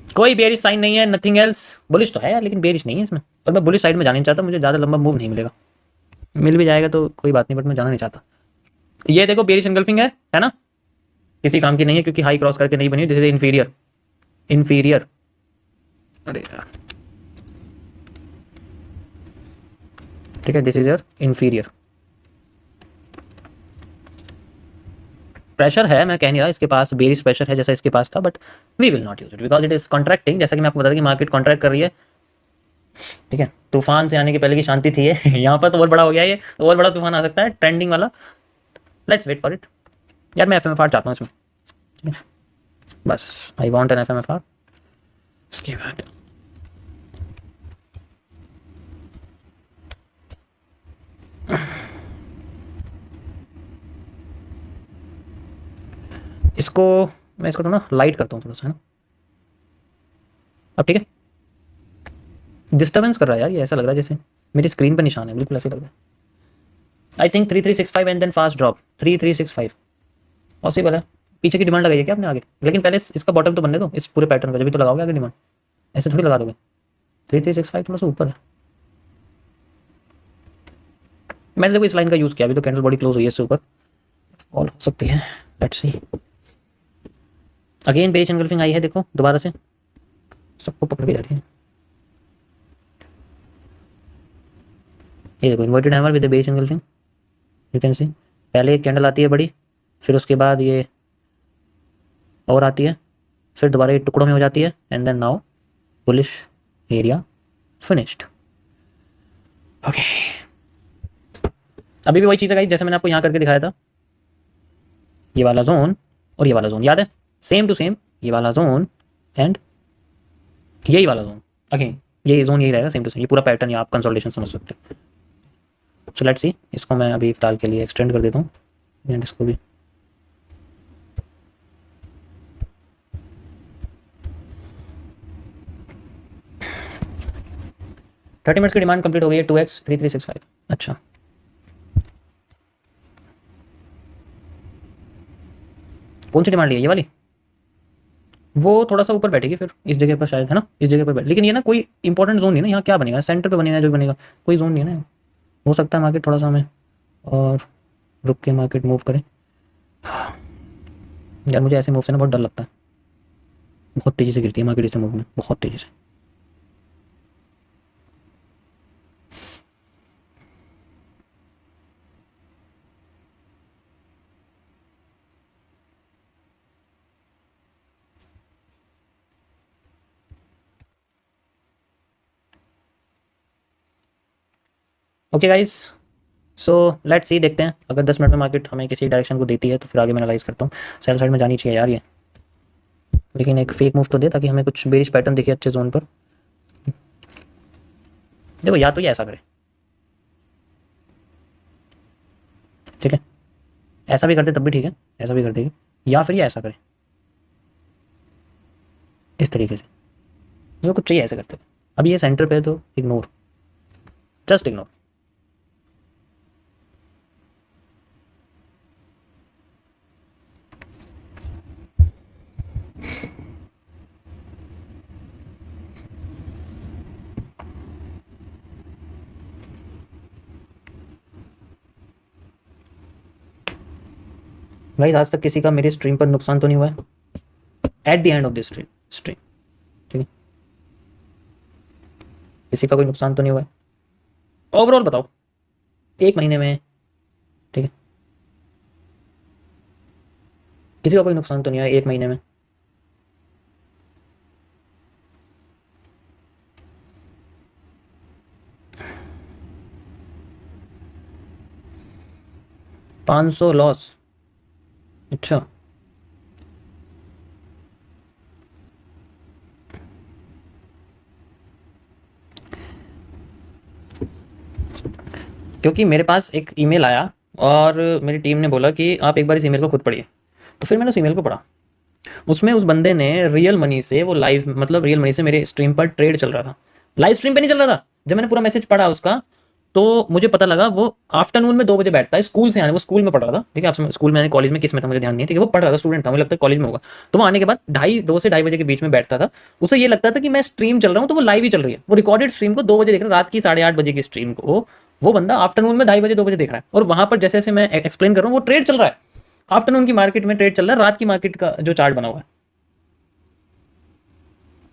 कोई बेरिश साइन नहीं है, नथिंग एल्स। बुलिश तो है यार, लेकिन बेरिश नहीं है इसमें, और मैं बुलिश साइड में जाना नहीं चाहता, मुझे ज़्यादा लंबा मूव नहीं मिलेगा। मिल भी जाएगा तो कोई बात नहीं, बट मैं जाना नहीं चाहता। ये देखो बेरिश एनगल्फिंग है ना, किसी काम की नहीं है, क्योंकि हाई क्रॉस करके नहीं बनी, दिस इज इन्फीरियर, इन्फीरियर। अरे यार ठीक है, this is your inferior. Pressure है, मैं कह नहीं रहा इसके पास बेरिश प्रेशर है जैसा इसके पास था, but we will not use it because it is contracting. जैसा कि मैं आपको बता दूं कि मार्केट कॉन्ट्रैक्ट कर रही है, ठीक है, तूफान से आने के पहले की शांति थी ये। यहाँ पर तो बहुत बड़ा हो गया, ये और बड़ा तूफान आ सकता है ट्रेंडिंग वाला। Let's wait for it. यार मैं FMFR चाहता हूँ इसमें, ठीक है, बस आई वॉन्ट एन FMFR। उसके बाद इसको मैं इसको तो ना लाइट करता हूँ थोड़ा सा, है ना। अब ठीक है, डिस्टर्बेंस कर रहा है यार ये, ऐसा लग रहा है जैसे मेरी स्क्रीन पर निशान है, बिल्कुल ऐसे लग रहा है। I think 3365 and then fast drop 3365 possible है। पीछे की डिमांड लगाइए क्या आपने आगे, लेकिन पहले इसका बॉटम तो बनने दो इस पूरे पैटर्न का, जब भी तो लगाओगे आगे डिमांड, ऐसे थोड़ी लगा दोगे। 3365 थोड़ा सा ऊपर है। मैंने देखो इस लाइन का यूज़ किया, अभी तो कैंडल बॉडी क्लोज हुई है इससे ऊपर, ऑल हो सकती है, let's see. Again bearish engulfing आई है, देखो दोबारा से सबको पकड़ के जा रही है। ये देखो inverted hammer with bearish engulfing, you can सी। पहले एक कैंडल आती है बड़ी, फिर उसके बाद ये और आती है, फिर दोबारा ये टुकड़ों में हो जाती है, and then now bullish area finished. Okay, अभी भी वही चीज़ है जैसे मैंने आपको यहाँ करके दिखाया था, ये वाला जोन और ये वाला जोन याद है, सेम टू सेम, ये वाला जोन एंड यही वाला जोन, अगेन ये जोन यही रहेगा सेम टू सेम, ये पूरा पैटर्न या आप कंसोलिडेशन समझ सकते हो। सो लेट्स सी, इसको मैं अभी फिलहाल के लिए एक्सटेंड कर देता हूँ एंड इसको भी। थर्टी मिनट्स की डिमांड कंप्लीट हो गई है, 2x 3365। अच्छा, कौन सी डिमांड ली है, ये वाली? वो थोड़ा सा ऊपर बैठेगी फिर इस जगह पर शायद, है ना, इस जगह पर बैठ, लेकिन ये ना कोई इंपॉर्टेंट जोन नहीं है ना, यहाँ क्या बनेगा, सेंटर पे बनेगा जो बनेगा, कोई जोन नहीं है ना। हो सकता है मार्केट थोड़ा सा हमें और रुक के मार्केट मूव करे। यार मुझे ऐसे मूव से ना बहुत डर लगता है, बहुत तेज़ी से गिरती है मार्केट ऐसे मूव में, बहुत तेज़ी से। Okay guys, so let's see, देखते हैं अगर 10 मिनट में मार्केट हमें किसी डायरेक्शन को देती है तो फिर आगे मैं एनालाइज करता हूँ। सेल साइड में जानी चाहिए यार ये, लेकिन एक फेक मूव तो दे ताकि हमें कुछ बेरिश पैटर्न दिखे अच्छे जोन पर। देखो या तो ये ऐसा करे, ठीक है, ऐसा भी कर दे तब भी ठीक है, ऐसा भी कर देगी, या फिर ये ऐसा करे इस तरीके से, मुझे कुछ चाहिए ऐसे करते हुए। अब ये सेंटर पे है तो इग्नोर, जस्ट इग्नोर। भाई आज तक किसी का मेरी स्ट्रीम पर नुकसान तो नहीं हुआ है at the end of this stream, ठीक है, किसी का कोई नुकसान तो नहीं हुआ है ओवरऑल, बताओ एक महीने में, ठीक है, किसी का कोई नुकसान तो नहीं हुआ एक महीने में। $500 लॉस, अच्छा, क्योंकि मेरे पास एक ईमेल आया और मेरी टीम ने बोला कि आप एक बार इस ईमेल को खुद पढ़िए, तो फिर मैंने उस ईमेल को पढ़ा। उसमें उस बंदे ने रियल मनी से, वो लाइव मतलब रियल मनी से मेरे स्ट्रीम पर ट्रेड चल रहा था, लाइव स्ट्रीम पे नहीं चल रहा था। जब मैंने पूरा मैसेज पढ़ा उसका तो मुझे पता लगा वो आफ्टरनून में 2 बजे बैठता है, स्कूल से आने, वो स्कूल में पढ़ रहा था, ठीक है, आप स्कूल में, कॉलेज में किस में था मुझे ध्यान नहीं है, ठीक है, वो पढ़ रहा था, स्टूडेंट था, मुझे लगता है कॉलेज में होगा। तो वो आने के बाद 2 से 2:30 बजे के बीच में बैठता था। उसे ये लगता था कि मैं स्ट्रीम चल रहा हूँ तो वो लाइव ही चल रही है, वो रिकॉर्डेड स्ट्रीम को 2 बजे देख रहा है, रात की 8:30 बजे की स्ट्रीम को वो बंदा आफ्टरनून में 2:30 बजे 2 बजे देख रहा है। और वहां पर जैसे जैसे मैं एक्सप्लेन कर रहा हूँ वो ट्रेड चल रहा है, आफ्टरनून की मार्केट में ट्रेड चल रहा है, रात की मार्केट का जो चार्ट बना हुआ है।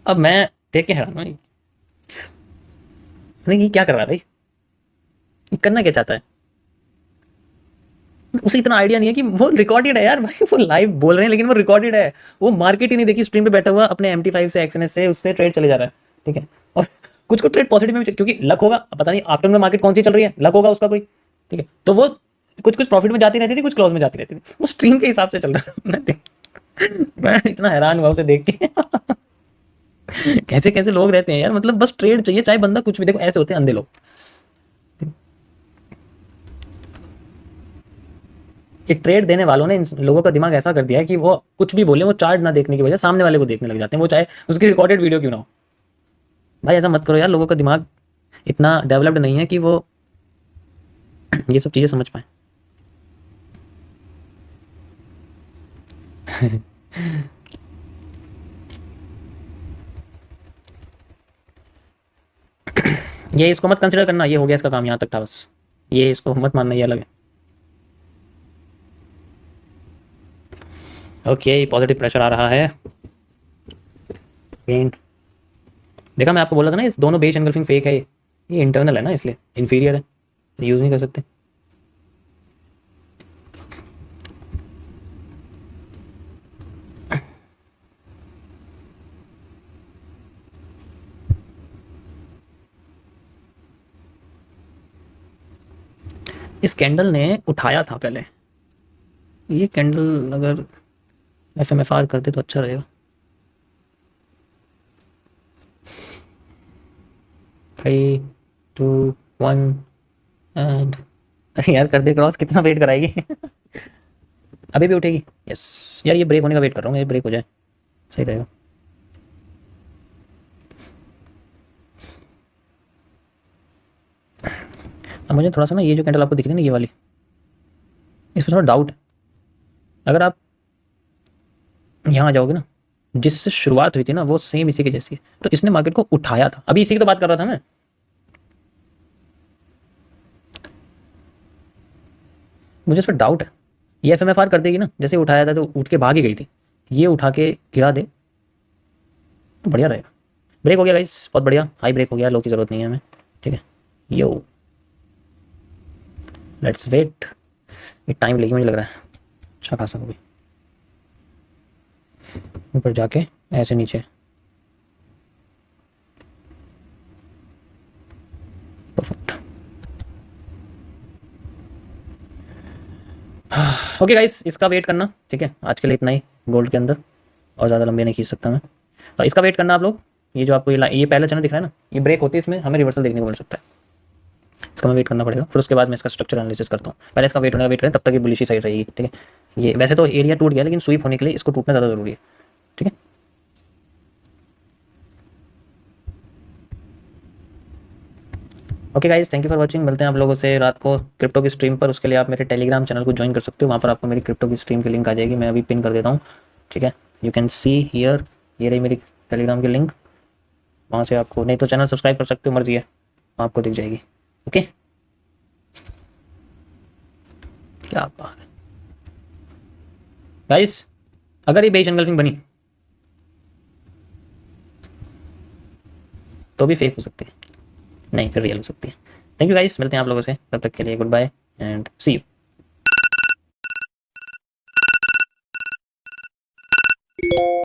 अब मैं देख के हैरान हूँ, ये क्या कर रहा है भाई, करना क्या चाहता है, उसे इतना आइडिया नहीं है कि वो रिकॉर्डेड है यार भाई, वो लाइव बोल रहे हैं लेकिन वो रिकॉर्डेड है, वो मार्केट ही नहीं देखी, स्ट्रीम पे बैठा हुआ अपने MT5 से एक्सएनएस से उससे ट्रेड चले जा रहा है, ठीक है, और कुछ को ट्रेड पॉजिटिव में भी, क्योंकि लक होगा, पता नहीं आफ्टरनून में मार्केट कौन सी चल रही है, लक होगा उसका कोई, ठीक है, तो वो कुछ कुछ प्रॉफिट में जाती रहती थी, कुछ क्लोज में जाती रहती थी, वो स्ट्रीम के हिसाब से चल रहा है। मैं इतना हैरान हुआ उसे देख के। कैसे कैसे लोग रहते हैं यार, मतलब बस ट्रेड चाहिए, चाहे बंदा कुछ भी, देखो ऐसे होते हैं अंधे लोग। ये ट्रेड देने वालों ने इन लोगों का दिमाग ऐसा कर दिया है कि वो कुछ भी बोले, वो चार्ट ना देखने की वजह सामने वाले को देखने लग जाते हैं, वो चाहे उसकी रिकॉर्डेड वीडियो क्यों ना हो। भाई ऐसा मत करो यार, लोगों का दिमाग इतना डेवलप्ड नहीं है कि वो ये सब चीज़ें समझ पाएँ। ये इसको मत कंसिडर करना, ये हो गया इसका काम, यहाँ तक था बस। ये इसको मत मानना, ये अलग है। ओके, पॉजिटिव प्रेशर आ रहा है। अगेन देखा, मैं आपको बोला था ना, इस दोनों बेस एनगल्फिंग फेक है, ये इंटरनल है ना, इसलिए इन्फीरियर है, यूज़ नहीं कर सकते। इस कैंडल ने उठाया था पहले, ये कैंडल अगर एफएमएफआर कर दे तो अच्छा रहेगा। 3 2 1 एंड यार कर दे क्रॉस, कितना वेट कराएगी। अभी भी उठेगी, यस। यार ये ब्रेक होने का वेट कर रहा हूँ, ये ब्रेक हो जाए सही रहेगा। अब मुझे थोड़ा सा ना, ये जो कैंडल आपको दिख रही है ना, ये वाली, इसमें थोड़ा डाउट है। अगर आप यहाँ आ जाओगे ना, जिससे शुरुआत हुई थी ना वो सेम इसी के जैसी है, तो इसने मार्केट को उठाया था, अभी इसी की तो बात कर रहा था मैं। मुझे इस पर डाउट है, ये एफएमएफआर कर देगी ना, जैसे उठाया था तो उठ के भाग ही गई थी, ये उठा के गिरा दे तो बढ़िया रहेगा। ब्रेक हो गया गाइस, बहुत बढ़िया, हाई ब्रेक हो गया, लो की ज़रूरत नहीं है हमें, ठीक है। यो लेट्स वेट, ये टाइम लेगी मुझे लग रहा है, अच्छा खासा होगी। ऊपर जाके ऐसे नीचे, परफेक्ट। ओके गाइस, इसका वेट करना, ठीक है। आज के लिए इतना ही गोल्ड के अंदर, और ज़्यादा लंबे नहीं खींच सकता मैं, तो इसका वेट करना आप लोग। ये जो आपको ये पहला चैनल दिख रहा है ना, ये ब्रेक होती है, इसमें हमें रिवर्सल देखने को मिल सकता है, इसका मैं वेट करना पड़ेगा। फिर उसके बाद मैं इसका स्ट्रक्चर एनालिसिस करता हूँ, पहले इसका वेट होने का वेट करें, तब तक ये बुलिश साइड रहेगी, ठीक है। ये वैसे तो एरिया टूट गया, लेकिन स्वीप होने के लिए इसको टूटना ज़्यादा ज़रूरी है, ठीक है। Okay guys, thank you for watching, मिलते हैं आप लोगों से रात को क्रिप्टो की स्ट्रीम पर। उसके लिए आप मेरे टेलीग्राम चैनल को ज्वाइन कर सकते हो, वहाँ पर आपको मेरी क्रिप्टो की स्ट्रीम की लिंक आ जाएगी, मैं अभी पिन कर देता हूँ, ठीक है। यू कैन सी हियर, ये रही मेरी टेलीग्राम की लिंक, वहाँ से आपको, नहीं तो चैनल सब्सक्राइब कर सकते हो, मर्जी है, आपको दिख जाएगी। ओके, क्या बात है गाइस, अगर ये बेच एनगल्फिंग बनी तो भी फेक हो सकती है, नहीं फिर रियल हो सकती है। थैंक यू गाइस, मिलते हैं आप लोगों से, तब तक के लिए goodbye and see you.